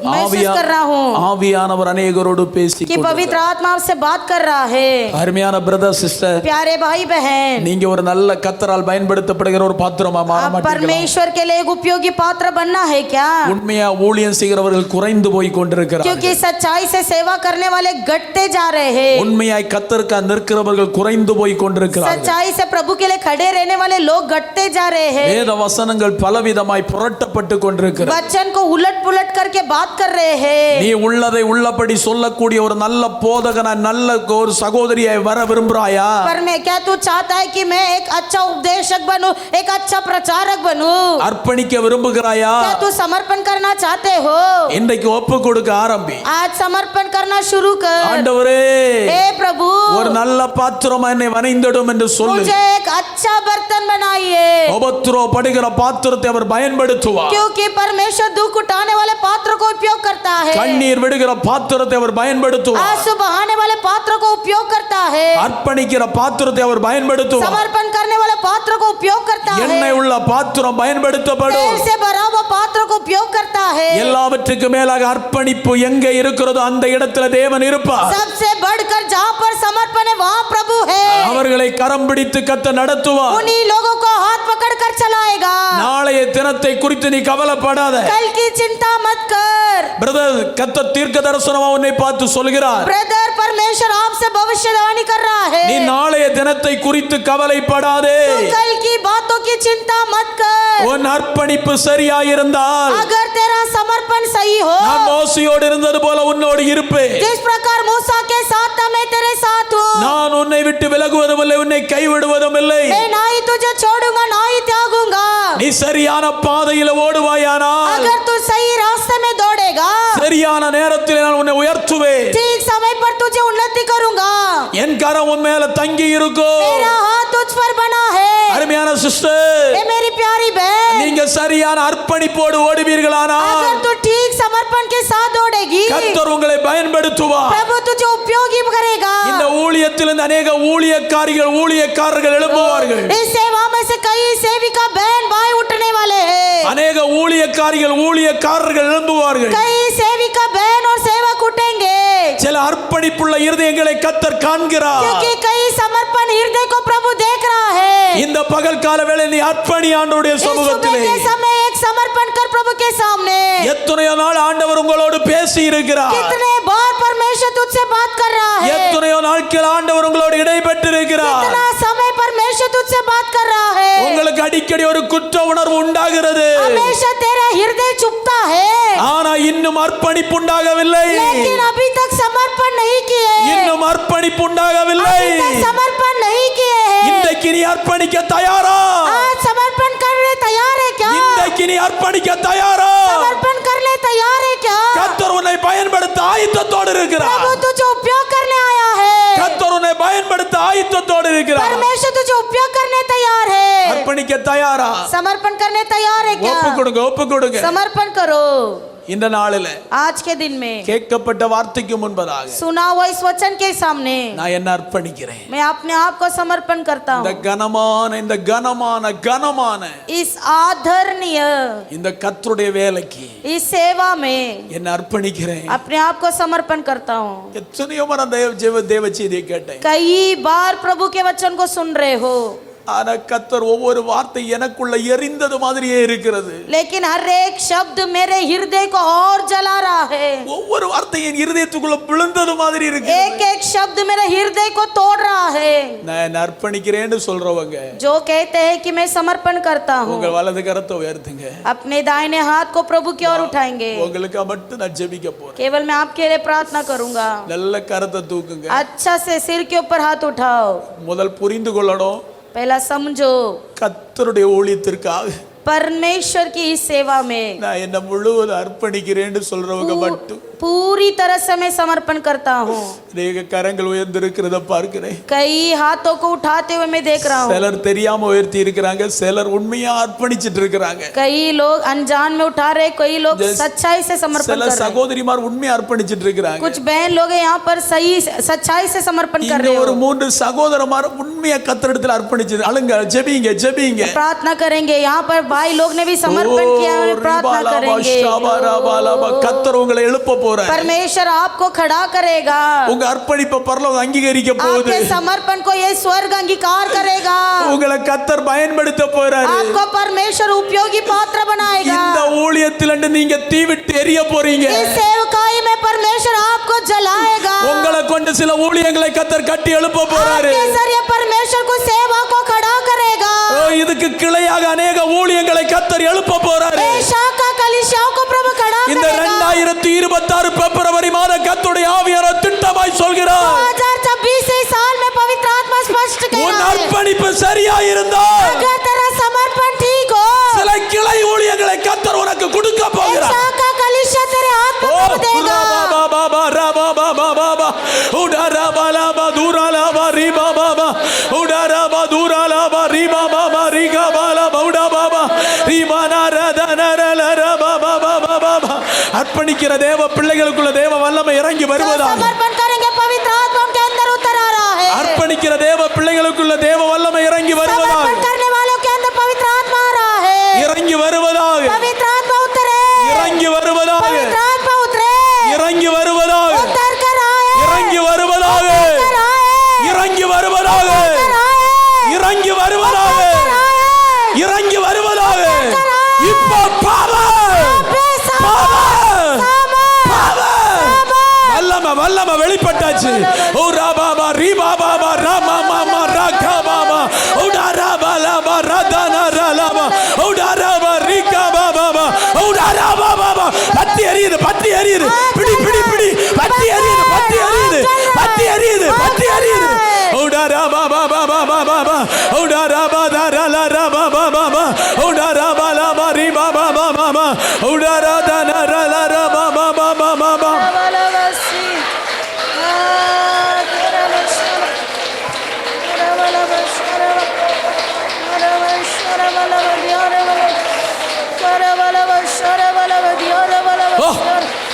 महसूस कर रहा हूँ ஆவியானவர் अनेகரோடு பேசிக் कि पवित्र आत्मा से बात कर रहा है। அருமையான பிரதர் சிஸ்டர், प्यारे भाई बहन, நீங்க ஒரு நல்ல கத்தரால் பயன்படுத்தப்படுகிற ஒரு பாத்திரமா மாற आप மாட்டீங்களா? परमेश्वर के लिए एक उपयोगी पात्र बनना है क्या? உண்மையா ஊழியம் செய்கிறவர்கள் குறைந்து போய் கொண்டிருக்கிறார்கள். क्योंकि सच्चाई से सेवा करने वाले घटते जा रहे हैं। உண்மையாய் கத்தருக்கு நிற்கிறவர்கள் குறைந்து போய் கொண்டிருக்கிறார்கள். सच्चाई से प्रभु के लिए खड़े रहने वाले लोग घटते जा रहे हैं। வேத வசனங்கள் பலவிதமாய் புரட்டப்பட்டு கொண்டிருக்கிறது. वचन को उलट पुलट करके बात कर रहे हैं। நீ உள்ளதை உள்ளபடி சொல்லக்கூடிய ஒரு நல்ல போதகனா, நல்ல ஒரு சகோதரியாய் வர விரும்புறாயா? पर मैं क्या तू चाहता है कि मैं एक अच्छा उपदेशक बनूं, एक अच्छा प्रचारक बनूं? அர்ப்பணிக்க விரும்புகிறாயா? क्या तू समर्पण करना चाहते हो? இன்றைக்கு ஒப்பு கொடுக்க ஆரம்பி. आज समर्पण करना शुरू कर। ஆண்டவரே, हे प्रभु, ஒரு நல்ல பாத்திரமா என்னை வனைந்திடும் என்று சொல்லு. मुझे एक अच्छा बर्तन बनाइए। உபத்திரவப்படுகிற பாத்திரத்தை அவர் பயன்படுத்துவார். क्योंकि परमेश्वर दुख उठाने वाले पात्र को उपयोग करता है। கண்ணீர் விடுகிற பாத்திரத்தை அவர் பயன்படுத்துவார். आंसू बहाने वाले पात्र को उपयोग करता है। அர்ப்பணிக்கிற பாத்திரத்தை அவர் பயன்படுத்துவார். समर्पण करने वाले पात्र को उपयोग करता है। எண்ணெய் உள்ள பாத்திரம் பயன்படுத்தப்படும். तेल से भरा हुआ पात्र को उपयोग करता है। எல்லாவற்றுக்கும் மேலாக அர்ப்பணிப்பு எங்கே இருக்கிறதோ அந்த இடத்துல தேவன் இருப்பார். सबसे बढ़कर जहाँ पर समर्पण है वहाँ प्रभु है। அவர்களை கரம் பிடித்து கத்த நடத்துவார். उन्हीं लोगों को हाथ पकड़ कर चलाएगा। நாளைய தினத்தை குறித்து நீ கவலைப்படாத. कल की चिंता मत कर। பிரதர், கத்த தீர்க்க தரிசனமா உன்னை பார்த்து சொல்கிறார். ब्रदर, परमेश्वर आपसे भविष्यवाणी कर रहा है। நீ நாளைய தினத்தை குறித்து கவலைப்படாதே. कल की बातों की चिंता मत कर। உன் அர்ப்பணிப்பு சரியாயிருந்தால் अगर तेरा समर्पण सही हो, நான் மோசையோடு இருந்தது போல உன்னோடு இருப்பேன். जिस प्रकार मूसा के साथ था मैं तेरे साथ हूँ। நான் உன்னை விட்டு விலகுவதும் இல்லை, உன்னை கைவிடுவதும் இல்லை. मैं ना ही तुझे छोड़ूंगा ना ही त्यागूंगा। நீ சரியான பாதையில ஓடுவாயானால், अगर तू सही रास्ते में दौड़ेगा, சரியான நேரத்தில் நான் உன்னை உயர்த்துவேன். ठीक समय पर तुझे उन्नति करूंगा। என் கரம் உன் மேல தங்கி இருக்கும். मेरा हाथ तुझ पर बना है। அருமையான சிஸ்டர், ए मेरी प्यारी बहन, நீங்க சரியான அர்ப்பணிப்போடு ஓடுவீர்களானால் अगर तू ठीक समर्पण के साथ दौड़ेगी, கர்த்தர் உங்களை பயன்படுத்துவார். प्रभु तुझे उपयोगी करेगा। இந்த ஊழியத்திலிருந்து अनेक ஊழியக்காரர்கள் எழும்புவார்கள். इस सेवा में से कई सेविका बहन भाई उठने वाले हैं। अनेक ஊழியக்காரர்கள் எழும்புவார்கள். कई सेविका बहन और सेवक उठेंगे। சில அர்ப்பணிப்புள்ள இருதயங்களை கர்த்தர் காண்கிறார். क्योंकि कई समर्पण हृदय को प्रभु देख रहा है। இந்த பகல் கால வேளை நீ அர்ப்பணி ஆண்டவருடைய इस सुबह சமூகத்திலே. के समय एक समर्पण कर प्रभु के सामने। எத்தனையோ நாள் ஆண்டவர் உங்களோடு பேசி இருக்கிறார். कितने बार परमेश्वर तुझसे बात कर रहा है। எத்தனையோ நாட்கள் ஆண்டவர் உங்களோடு இடைப்பட்டு இருக்கிறார். कितना समय परमेश्वर तुझसे बात कर रहा है। உங்களுக்கு அடிக்கடி ஒரு குற்ற உணர்வு உண்டாகிறது. हमेशा तेरा हृदय चुभता है। ஆனா இன்னும் அர்ப்பணிப்பு உண்டாகவில்லை. लेकिन अभी तक समर्पण नहीं किए। இன்னும் அர்ப்பணிப்பு உண்டாகவில்லை. अभी तक समर्पण नहीं किए हैं। இன்றைக்கு நீ அர்ப்பணிக்க தயாரா? आज समर्पण करने तैयार है क्या? இன்றைக்கு நீ அர்ப்பணிக்க தயாரா? समर्पण करने तैयार है क्या? கர்த்தர் உன்னை பயன்படுத்த ஆயத்தத்தோடு இருக்கிறார். प्रभु तुझे उपयोग करने आया है। கர்த்தர் உன்னை பயன்படுத்த ஆயத்தத்தோடு இருக்கிறார். परमेश्वर तुझे उपयोग करने तैयार है। அர்ப்பணிக்க தயாரா? समर्पण करने तैयार है क्या? ஒப்பு கொடுங்க. समर्पण करो। இந்த நாளில आज के दिन में கேட்கப்பட்ட வார்த்தைக்கு முன்பதாக सुना हुआ इस वचन के सामने நான் என்ன அர்ப்பணிக்கிறேன்? मैं अपने आप को समर्पण करता இந்த हूँ। கனமான इस आदरणीय இந்த கர்த்தருடைய வேலைக்கு इस सेवा में என்ன அர்ப்பணிக்கிறேன். अपने आप को समर्पण करता हूँ। எத்தனையோ முறை தேவ செய்தியை கேட்டேன். कई बार प्रभु के वचन को सुन रहे हो। ஆனா கர்த்தர் ஒவ்வொரு வார்த்தை எனக்குள்ள எரிந்தது மாதிரியே இருக்கிறது. लेकिन हर एक शब्द मेरे हृदय को और जला रहा है. ஒவ்வொரு வார்த்தை என் இதயத்துக்குள்ள விழுந்தது மாதிரி இருக்கு. एक एक शब्द मेरे हृदय को तोड़ रहा है. நான் அர்ப்பணிக்கிறேன்னு சொல்றவங்க जो कहते हैं कि मैं समर्पण करता हूँ, உங்க வலது கரத்தை உயர்த்துங்க. अपने दाहिने हाथ को प्रभु की ओर उठाएंगे. உங்களுக்கு மட்டும் நான் ஜெபிக்க போறேன். केवल मैं आपके लिए प्रार्थना करूंगा. நல்ல கரத்தை தூக்குங்க. अच्छा से सिर के ऊपर हाथ उठाओ. முதல் புரிந்து கொள்ளணும், पहला समझो கர்த்தருடைய ஊழியத்திற்காக परमेश्वर की इस सेवा में நான் என்ன முழுவதும் அர்ப்பணிக்கிறேன்னு சொல்றவங்க மட்டும் पूरी तरह से मैं समर्पण करता हूँ. நீங்க கரங்கள் உயர்ந்திருக்கிறத பார்க்கிறேன். कई हाथों को उठाते हुए मैं देख रहा हूँ. சிலர் தெரியாம உயர்த்தி இருக்கிறாங்க, சிலர் உண்மையா அர்ப்பணிச்சிட்டு இருக்கிறாங்க. कई लोग अनजान में उठा रहे, कई लोग सच्चाई से समर्पण சில कर रहे हैं. சகோதரிமார் உண்மையா அர்ப்பணிச்சிட்டு இருக்கிறாங்க. कुछ बहन लोग हैं यहाँ पर सही सच्चाई से समर्पण कर रहे ஒரு हो. 3 சகோதரமார் உண்மையா கர்த்தரிடத்தில் அர்ப்பணிச்சு அழுங்க, ஜெபிங்க ஜெபிங்க. प्रार्थना करेंगे. यहाँ पर भाई लोग ने भी समर्पण किया है, प्रार्थना करेंगे. கர்த்தர் உங்களை எழுப்ப போறார். परमेश्वर आपको खड़ा करेगा. உங்க அர்ப்பணிப்பை பரலோகம் அங்கீகரிக்க போகுது. आपके समर्पण को ये स्वर्ग अंगीकार करेगा. உங்களை கர்த்தர் பயன்படுத்த போறாரு. आपको परमेश्वर उपयोगी पात्र बनाएगा. இந்த ஊழியத்தில் நீங்க தீவிட்டு எரிய போறீங்க. इस सेवकाई में परमेश्वर आपको जलाएगा. உங்களை கொண்டு சில ஊழியங்களை கர்த்தர் கட்டி எழுப்ப போறாரு. आपके जरिए परमेश्वर को सेवा को खड़ा करेगा. இதுக்கு கிளையாக अनेक ஊழியங்களை கர்த்தர் எழுப்ப போறாரு. शाखा कलीसियाओं को प्रभु खड़ा இந்த करेगा. 2026 பிப்ரவரி மாத கர்த்தருடைய ஆவியானவர் திட்டமாய் சொல்கிறார், 2026 साल में पवित्र आत्मा स्पष्ट कह உன் रहा है, அர்ப்பணிப்பு சரியா இருந்தா अगर तेरा समर्पण ठीक हो, சில கிளை ஊழியங்களை கர்த்தர் உனக்கு கொடுக்க போகிறார். शाखा कलीसिया तेरे हाथ में प्रभु देगा. அர்ப்பணிக்கிற தேவ பிள்ளைகளுக்குள்ள தேவ வல்லமை இறங்கி வருவதாக. समर्पण करेंगे, पवित्र आत्मा उनके अंदर उतर आ रहा है. அர்ப்பணிக்கிற தேவ பிள்ளைகளுக்குள்ள தேவ வல்லமை இறங்கி வருவதாக. समर्पण करने वालों के अंदर पवित्र आत्मा आ रहा है. இறங்கி வருவதாக. पवित्र आत्मा उतरे. இறங்கி வருவதாக. पवित्र आत्मा उतरे. இறங்கி வருவதாக. उतर कर आए. இறங்கி வருவதாக. उतर आए. இறங்கி வருவதாக. उतर आए. இறங்கி வருவதாக. இறங்கி வருவதாக. இப்ப வல்லமை வெளிப்பட்டாச்சு. ஓ ராபாபா ரீபாபாபா ராமாமாமா ராகாபாபா ஓ ராபாலாபா ரதானா ராலாபா ஓ ராபா ரீகாபாபா ஓ ராபாபாபா பத்தி எரியுது, பத்தி எரியுது, பிடி பிடி பிடி, பத்தி எரியுது, பத்தி எரியுது, பத்தி எரியுது, பத்தி எரியுது. ஓ ராபாபாபாபாபாபா ஓ ராபா ராலா ராபாபாபா ஓ ராபாலாபா ரீபாபாபாபா ஓ ராதானா ராலா ராபாபாபாபா.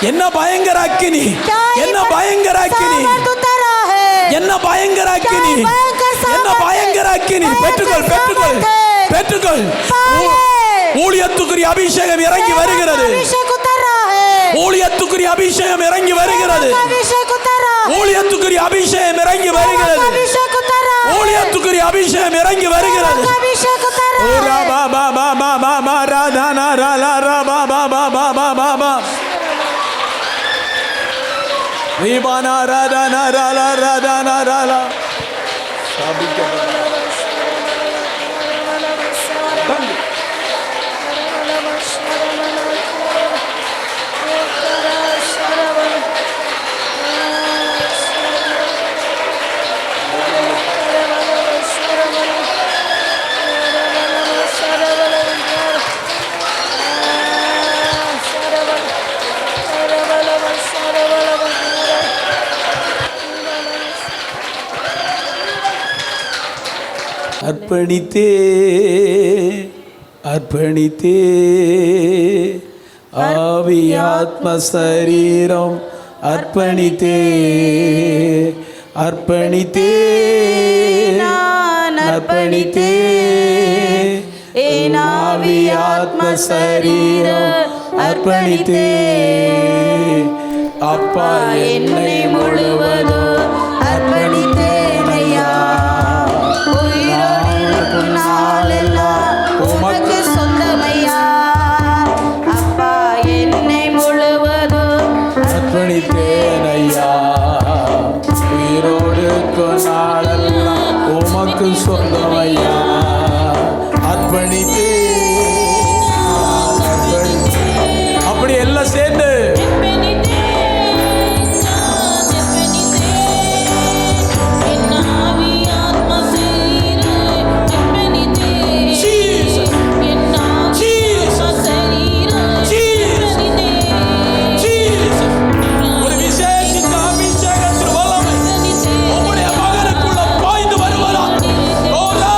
என்ன பயங்கர அக்கினி, என்ன பயங்கர அக்கினி, என்ன பயங்கர அக்கினி, என்ன பயங்கர அக்கினி. பெற்றுக்கொள் பெற்றுக்கொள் பெற்றுக்கொள். ஊழியத்துக்குரிய அபிஷேகம் இறங்கி வருகிறது. ஊழியத்துக்குரிய அபிஷேகம் இறங்கி வருகிறது. ஊழியத்துக்குரிய அபிஷேகம் இறங்கி வருகிறது. ஊழியத்துக்குரிய அபிஷேகம் இறங்கி வருகிறது. ஓ ராபா பாபா பாபா பா ராதானா ராலா ராபா பாபா பாபா பாபா ரீபானா ராதானா ராலா ராதானா ராலா. அர்ப்பணித்தே அர்ப்பணித்தே ஆவி ஆத்ம சரீரம் அர்ப்பணித்தே அர்ப்பணித்தே அர்ப்பணித்தே என் ஆவி ஆத்ம சரீரம் அர்ப்பணித்தே. அப்பா என்னை முழுவதும் அர்ப்பணித்தேன் ஐயா. உயிரோடு உமக்கு சொந்தம் ஐயா. அர்ப்பணித்தே அப்படி எல்லாம் சேர்ந்து Oh,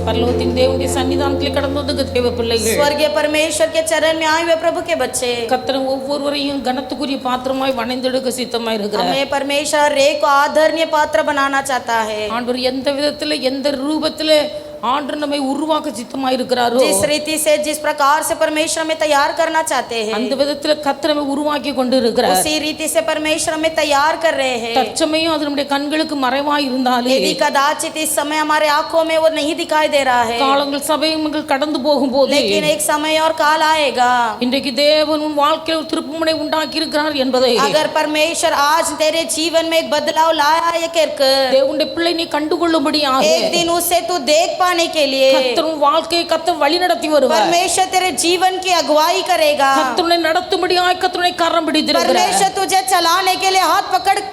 பரலோகத்தின் தேவனுடைய சன்னிதானத்தில் கடந்து வந்த தேவ பிள்ளைகள், स्वर्गीय परमेश्वर के चरण में आए हुए प्रभु के बच्चे, கர்த்தர் ஒவ்வொருவரையும் கனத்துக்குரிய பாத்திரமாய் வணைந்தெடுக்க சித்தமாய் இருக்கிறார். हमें परमेश्वर हर एक को आदरणीय पात्र बनाना चाहता है। ஆண்டவர் எந்த விதத்துல எந்த ரூபத்துல ஆண்டவர் நம்மை உருவாக்க சித்தமாய் இருக்கிறாரோ, जिस रीति से जिस प्रकार से परमेश्वर हमें तैयार करना चाहते हैं, அந்த விதத்துல கர்த்தர் நம்மை உருவாக்கி கொண்டு இருக்கிறார். उसी रीति से परमेश्वर हमें तैयार कर रहे हैं। தற்சமயம் அது நம்முடைய கண்களுக்கு மறைவாய் இருந்தாலே, यदि कदाचित इस समय हमारे आंखों में वो नहीं दिखाई दे रहा है, காலங்கள் சமயங்கள் கடந்து போகும்போது, लेकिन एक समय और काल आएगा, இன்றைக்கு தேவன் உன் வாழ்க்கையில் ஒரு திருப்புமுனை உண்டாக்கி இருக்கிறார் என்பதை, अगर परमेश्वर आज तेरे जीवन में एक बदलाव लाया है தேவனுடைய பிள்ளை நீ கண்டுகொள்ளும்படியாக एक दिन उसे तू देख पाने के लिए கர்த்தர் உன் வாழ்க்கையை கர்த்தர் வழி நடத்தி வருவார். परमेश्वर तेरे जीवन की अगुवाई करेगा। கர்த்தர் உன்னை நடத்தும்படியாக கர்த்தர் உன்னை கரம் பிடித்திருக்கிறார். परमेश्वर तुझे चलाने के लिए हाथ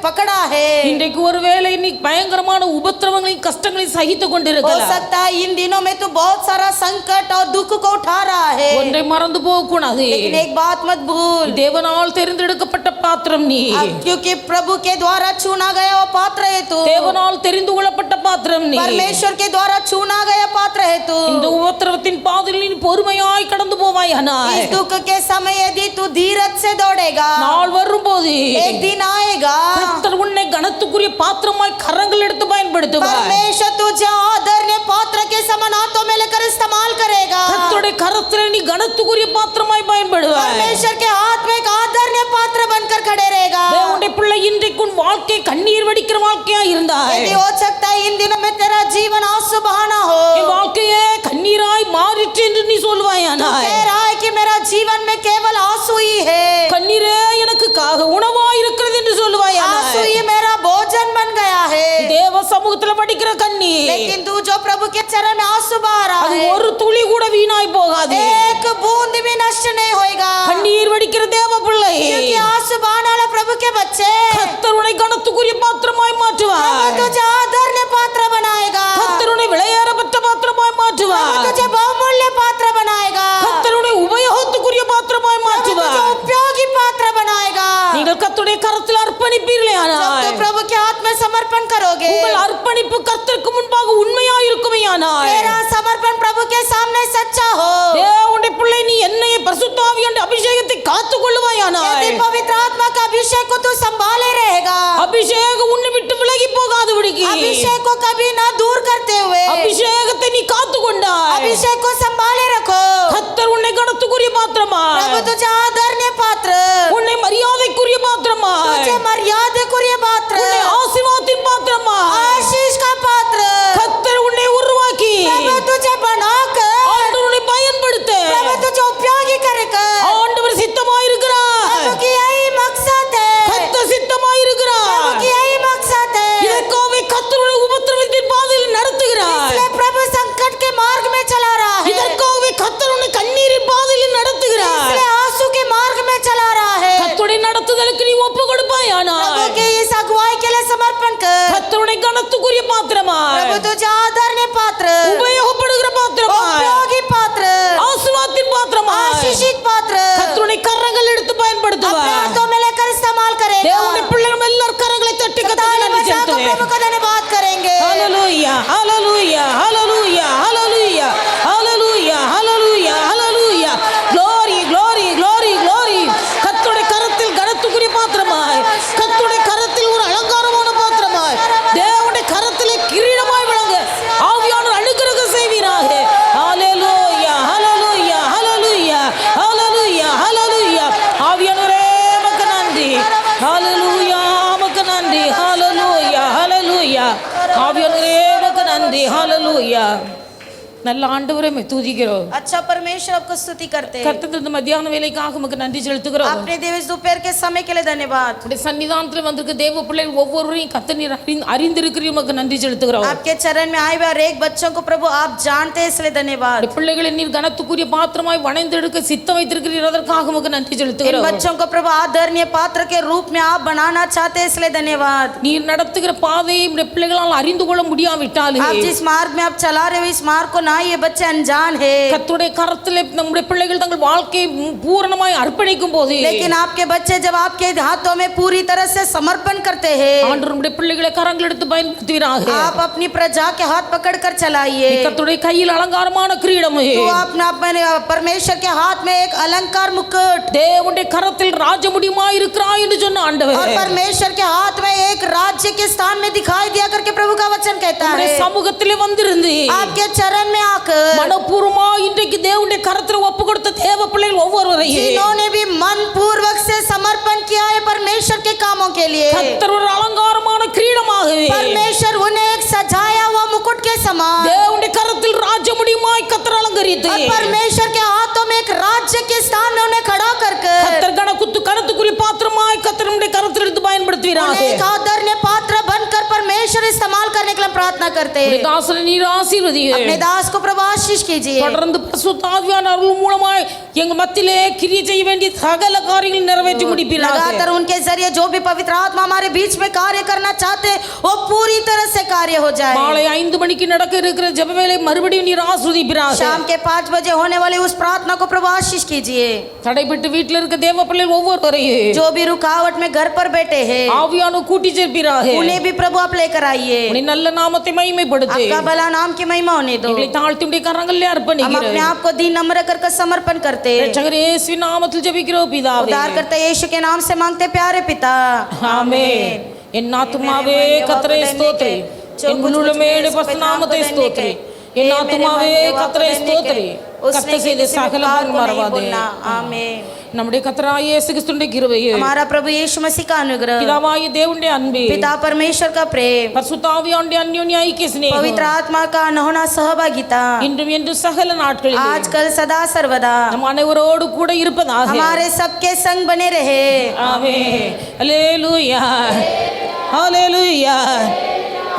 पकड़ा है। இன்றைக்கு ஒருவேளை நீ பயங்கரமான உபத்திரவங்களையும் கஷ்டங்களையும் சகித்துக் हो கொண்டிருக்கலாம். सकता है इन दिनों में तू बहुत सारा संकट और दुख को उठा रहा है, ஒன்றை மறந்து போக கூடாது. लेकिन एक बात मत भूल, தேவனால் தெரிந்தெடுக்கப்பட்ட பாத்திரம் நீ. क्योंकि प्रभु के द्वारा चुना गया वो पात्र है तू। தேவனால் தெரிந்து கொள்ளப்பட்ட பாத்திரம் நீ. परमेश्वर के द्वारा चुना गया पात्र है तू। இந்த உபத்திரவத்தின் பாதையில் நீ பொறுமையாய் கடந்து போவாயானாய், इस दुख के समय यदि तू धीरज से दौड़ेगा, நாள் வரும்போது एक दिन आएगा கர்த்தர் உன்னை கனத்துக்குரிய பாத்திரமாய் கரங்கள் எடுத்து பயன்படுத்துவார். परमेश्वर तुझे आदरणीय पात्र के समान हाथों में लेकर इस्तेमाल करेगा। கர்த்தருடைய கரத்தில் நீ கனத்துக்குரிய பாத்திரமாய் பயன்படுவாய். परमेश्वर के हाथ में एक आदरणीय पात्र बनकर खड़े रहेगा। தேவனுடைய பிள்ளை, இன்றைக்கு உன் வாழ்க்கை கண்ணீர் வடிக்கிற வாழ்க்கையா இருந்தாய், यदि हो सकता है इन दिनों में तेरा जीवन आंसू बहाना हो, என் வாழ்க்கையே கண்ணீராய் மாறிற்று என்று நீ சொல்வாயானாய், कह रहा है कि मेरा जीवन में केवल आंसू ही है, கண்ணீரே எனக்கு உணவாய் இருக்கிறது என்று आंसू சொல்வாயானாய். ही मेरा भोजन बन गया है। தேவ சமூகத்துல வடிக்கிற கண்ணீர், लेकिन तू जो प्रभु के चरण में आंसू बहा रहा அது है, ஒரு துளி கூட வீணாய் போகாது. एक बूंद भी नष्ट नहीं होएगा, கண்ணீர் வடிக்கிற தேவ பிள்ளை, क्योंकि आंसू बहाने वाले प्रभु के बच्चे கர்த்தர் உன்னை கனத்துக்குரிய பாத்திரமாய் प्रभु மாற்றுவார். तुझे आदरणीय पात्र बनाएगा, கர்த்தர் உன்னை விலையேறப்பட்ட பாத்திரமாய் प्रभु மாற்றுவார். तुझे बहुमूल्य पात्र बनाएगा, கர்த்தர் உன்னை உபயோகத்துக்குரிய பாத்திரமாய் प्रभु तुझे மாற்றுவார். उपयोगी पात्र बनाएगा। நீங்கள் கர்த்தருடைய கரத்தில் அர்ப்பணிப்பீர்களே जब ஆனால், तू प्रभु के हाथ में समर्पण करोगे, உங்கள் அர்ப்பணிப்பு கர்த்தருக்கு முன்பாக உண்மையாய் இருக்குமேயானால், तेरा समर्पण प्रभु के सामने सच्चा हो, தேவனுடைய பிள்ளை நீ என்னைய பரிசுத்த ஆவியானவருடைய அபிஷேகத்தை காத்துக் கொள்ளுவாயானால், यदि पवित्र आत्मा का अभिषेक को तू संभाले रहेगा, அபிஷேகம் உன்னை விட்டு விலகி போகாதபடிக்கு अभिषेक को कभी ना दूर करते हुए அபிஷேகத்தை நீ காத்துக் கொண்டாய், अभिषेक को संभाले रखो। கர்த்தர் உன்னை கனத்துக்குரிய பாத்திரமாய், प्रभु तुझे आदरणीय पात्र, உன்னை மரியாதைக்குரிய பாத்திரமாய், तुझे मर्यादे पात्र, உன்னை ஆசீர்வாதத்தின் பாத்திரமாய், आशीष का पात्र, கர்த்தர் உன்னை உருவாக்கி प्रभु तुझे बनाकर, ஆண்டவர் உன்னை பயன்படுத்த प्रभु तुझे उपयोगी करेगा। ஆண்டவர் சித்தமாய் இருக்கிறார். प्रभु की यही मकसद है, கர்த்தர் சித்தமாய் प्रभु இருக்கிறார். की यही मकसद है, இதற்காகவே கர்த்தருடைய உபத்திரவத்தின் பாதையில் நடத்துகிறார். इसलिए प्रभु संकट के मार्ग में चला रहा है, இதற்காகவே கர்த்தர் உன்னை கண்ணீரின் பாதையில் நடத்துகிறார். इसलिए आंसू के मार्ग में चला रहा है। கர்த்தருடைய நடத்துதலுக்கு நீ ஒப்பு கொடுப்பாயானால், प्रभु की इस अगुवाई के लिए समर्पण कर, கர்த்தருடைய கனத்துக்குரிய பாத்திரமாய், प्रभु तुझे आदरणीय पात्र, உபயோகப்படுகிற பாத்திரமாய், उपयोगी पात्र, ஆசீர்வாதத்தின் பாத்திரமாய், आशीषित पात्र கர்த்தருடைய கரங்கள் எடுத்து अपने பயன்படுத்துவார். हाथों में लेकर इस्तेमाल करेगा। தேவனுடைய பிள்ளைகள் எல்லாரும் கரங்களை தட்டி கர்த்தருக்கு ताली நன்றி बजाकर செலுத்துவேன். प्रभु का धन्यवाद करेंगे। ஹalleluya ஹalleluya ஹalleluya ஹalleluya ஹalleluya ஹalleluya ஹalleluya glory glory glory glory. கர்த்தருடைய கரத்தில் கனத்துக்குரிய பாத்திரமாய், கர்த்தருடைய கரத்தில் ஒரு அலங்காரமான பாத்திரமாய், தேவனுடைய கரத்திலே கிரீடமாய் விளங்க ஆவியானவர் அனுக்கிரகம் செய்வீராக. ஹalleluya ஹalleluya ஹalleluya ஹalleluya ஹalleluya. ஆவியானவரே உமக்கு நன்றி. ஹalleluya உமக்கு நன்றி. ஹalleluya ஹalleluya. ஆவியானவரே உமக்கு நன்றி. ஹalleluya. நல்ல ஆண்டவரே உம்மை துதிக்கிறோம். अच्छा परमेश्वर आपको स्तुति करते हैं। கர்த்தர் இந்த மத்தியான வேளைக்காக உமக்கு நன்றி செலுத்துகிறோம். आपने देव दोपहर के समय के लिए धन्यवाद। உடைய சன்னிதானத்தில் வந்திருக்க தேவ பிள்ளைகள் ஒவ்வொருவரையும் கர்த்தர் நீர் அறிந்திருக்கிறீர், உமக்கு நன்றி செலுத்துகிறோம். आपके चरण में आए हुए हर एक बच्चों को प्रभु आप जानते हैं, इसलिए धन्यवाद। உடைய பிள்ளைகளை நீர் கனத்துக்குரிய பாத்திரமாய் வணைந்தெடுக்க சித்தம் வைத்திருக்கிறீர், அதற்காக உமக்கு நன்றி इन செலுத்துகிறோம். बच्चों को प्रभु आदरणीय पात्र के रूप में आप बनाना चाहते हैं, इसलिए धन्यवाद। நீர் நடத்துகிற பாதையை உடைய பிள்ளைகளால் அறிந்து கொள்ள முடியாவிட்டாலும், आप जिस मार्ग में आप चला रहे हो इस मार्ग को ना ये बच्चे अनजान है, கர்த்தருடைய கரத்திலே நம்முடைய பிள்ளைகள் தங்கள் வாழ்க்கையை பூரணமாய் அர்ப்பணிக்கும் போது लेकिन आपके बच्चे जब आपके हाथों में पूरी तरह से समर्पण करते हैं, ஆண்டவர் நம்முடைய பிள்ளைகளை கரங்கள் எடுத்து பயன்படுத்துவீராக. आप अपनी प्रजा के हाथ पकड़कर चलाइए, கர்த்தருடைய கையில் அலங்காரமான கிரீடம், तो अपना अपने परमेश्वर के हाथ में एक अलंकार मुकुट, தேவனுடைய கரத்தில் ராஜமுடியுமாய் இருக்கிறாய் என்று சொன்ன ஆண்டவர் और परमेश्वर के हाथ में एक राज्य के स्थान में दिखाई दिया करके प्रभु का वचन कहता நம்முடைய है, சமூகத்திலே வந்திருந்து आपके चरण में आकर மனப்பூர்வமாய் இன்றைக்கு தேவனுடைய கரத்தில் ஒப்பு கொடுத்த தேவ பிள்ளைகள் ஒவ்வொருவரையும் जिन्होंने भी मन पूर्वक से समर्पण किया है परमेश्वर के कामों के लिए, கர்த்தர் ஒரு அலங்காரமான கிரீடமாகவே परमेश्वर उन्हें एक सजाया हुआ मुकुट के समान, தேவனுடைய கரத்தில் ராஜமுடியுமாய் கர்த்தர் அலங்கரித்து और परमेश्वर के हाथों में एक राज्य के स्थान में उन्हें खड़ा करके கர்த்தர் கனத்துக்குரிய பாத்திரமாய் கர்த்தர் நம்முடைய கரத்தில் எடுத்து பயன்படுத்துவீராக. उन्हें एक आदरणीय पात्र बनकर परमेश्वर इस्तेमाल करने के लिए प्रार्थना करते हैं। தாசனை நீர் ஆசீர்வதியே. अपने दास को प्रभु आशीष कीजिए, தொடர்ந்து பரிசுத்த ஆவியானவர் அருள் மூலமாய் எங்கள் மத்தியிலே கிரியை செய்ய வேண்டிய சகல காரியங்களை நிறைவேற்றி முடிப்பீராக. लगातार उनके जरिए जो भी पवित्र आत्मा हमारे बीच में कार्य करना चाहते हैं वो पूरी तरह से कार्य हो जाए। மாலை 5 மணிக்கு நடக்க இருக்கிற ஜெப வேளை மறுபடியும் நீர் ஆசீர்வதிப்பீராக. शाम के 5 बजे होने वाले उस प्रार्थना को प्रभु आशीष कीजिए। தடைப்பட்டு வீட்டில் இருக்க தேவ பிள்ளைகள் ஒவ்வொருவரையும் जो भी रुकावट में घर पर बैठे हैं ஆவியானவர் கூட்டி சேர்ப்பீராக. उन्हें भी प्रभु आप लेकर आइए, உம்முடைய நல்ல நாமத்தை மகிமைப்படுத்து. आपका भला नाम की महिमा होने दो। எங்களை தாழ்த்தி உம்முடைய கரங்களிலே हम अपने அர்ப்பணிக்கிறோம். आप को दीन नम्र कर समर्पण करते हैं। ரட்சகர் இயேசுவின் நாமத்தில் ஜெபிக்கிறோம் பிதாவே. उद्धार करते यीशु के नाम से मांगते प्यारे पिता, ஆமென். என் ஆத்துமாவே கர்த்தரை ஸ்தோத்திரி, என் முழுமே பரிசுத்த நாமத்தை ஸ்தோத்திரி. என் ஆத்துமாவே கர்த்தரை ஸ்தோத்திரி, கர்த்தர் செய்த சகல மறவாதே. आमीन। நம்முடைய கர்த்தராகிய இயேசு கிறிஸ்துவின் கிருபையும் हमारा प्रभु यीशु मसीह का अनुग्रह, பிதாவாகிய தேவனுடைய அன்பு, पिता परमेश्वर का प्रेम, பரிசுத்த ஆவியானுடைய அந்யோன்ய ஐக்கிய पवित्र சிநேகம் आत्मा का अनहोना सहभागिता இன்றும் என்றும் சகல நாட்களிலும் आजकल सदा सर्वदा நம் அனைவரோடு கூட இருப்பதாக. हमारे सबके संग बने रहे। ஆமென். அல்லேலூயா, அல்லேலூயா,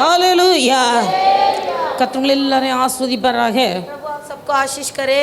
அல்லேலூயா. கர்த்தர் எல்லாரையும் ஆஸ்வதிப்பாராக. प्रभु आप सबको आशीष करे।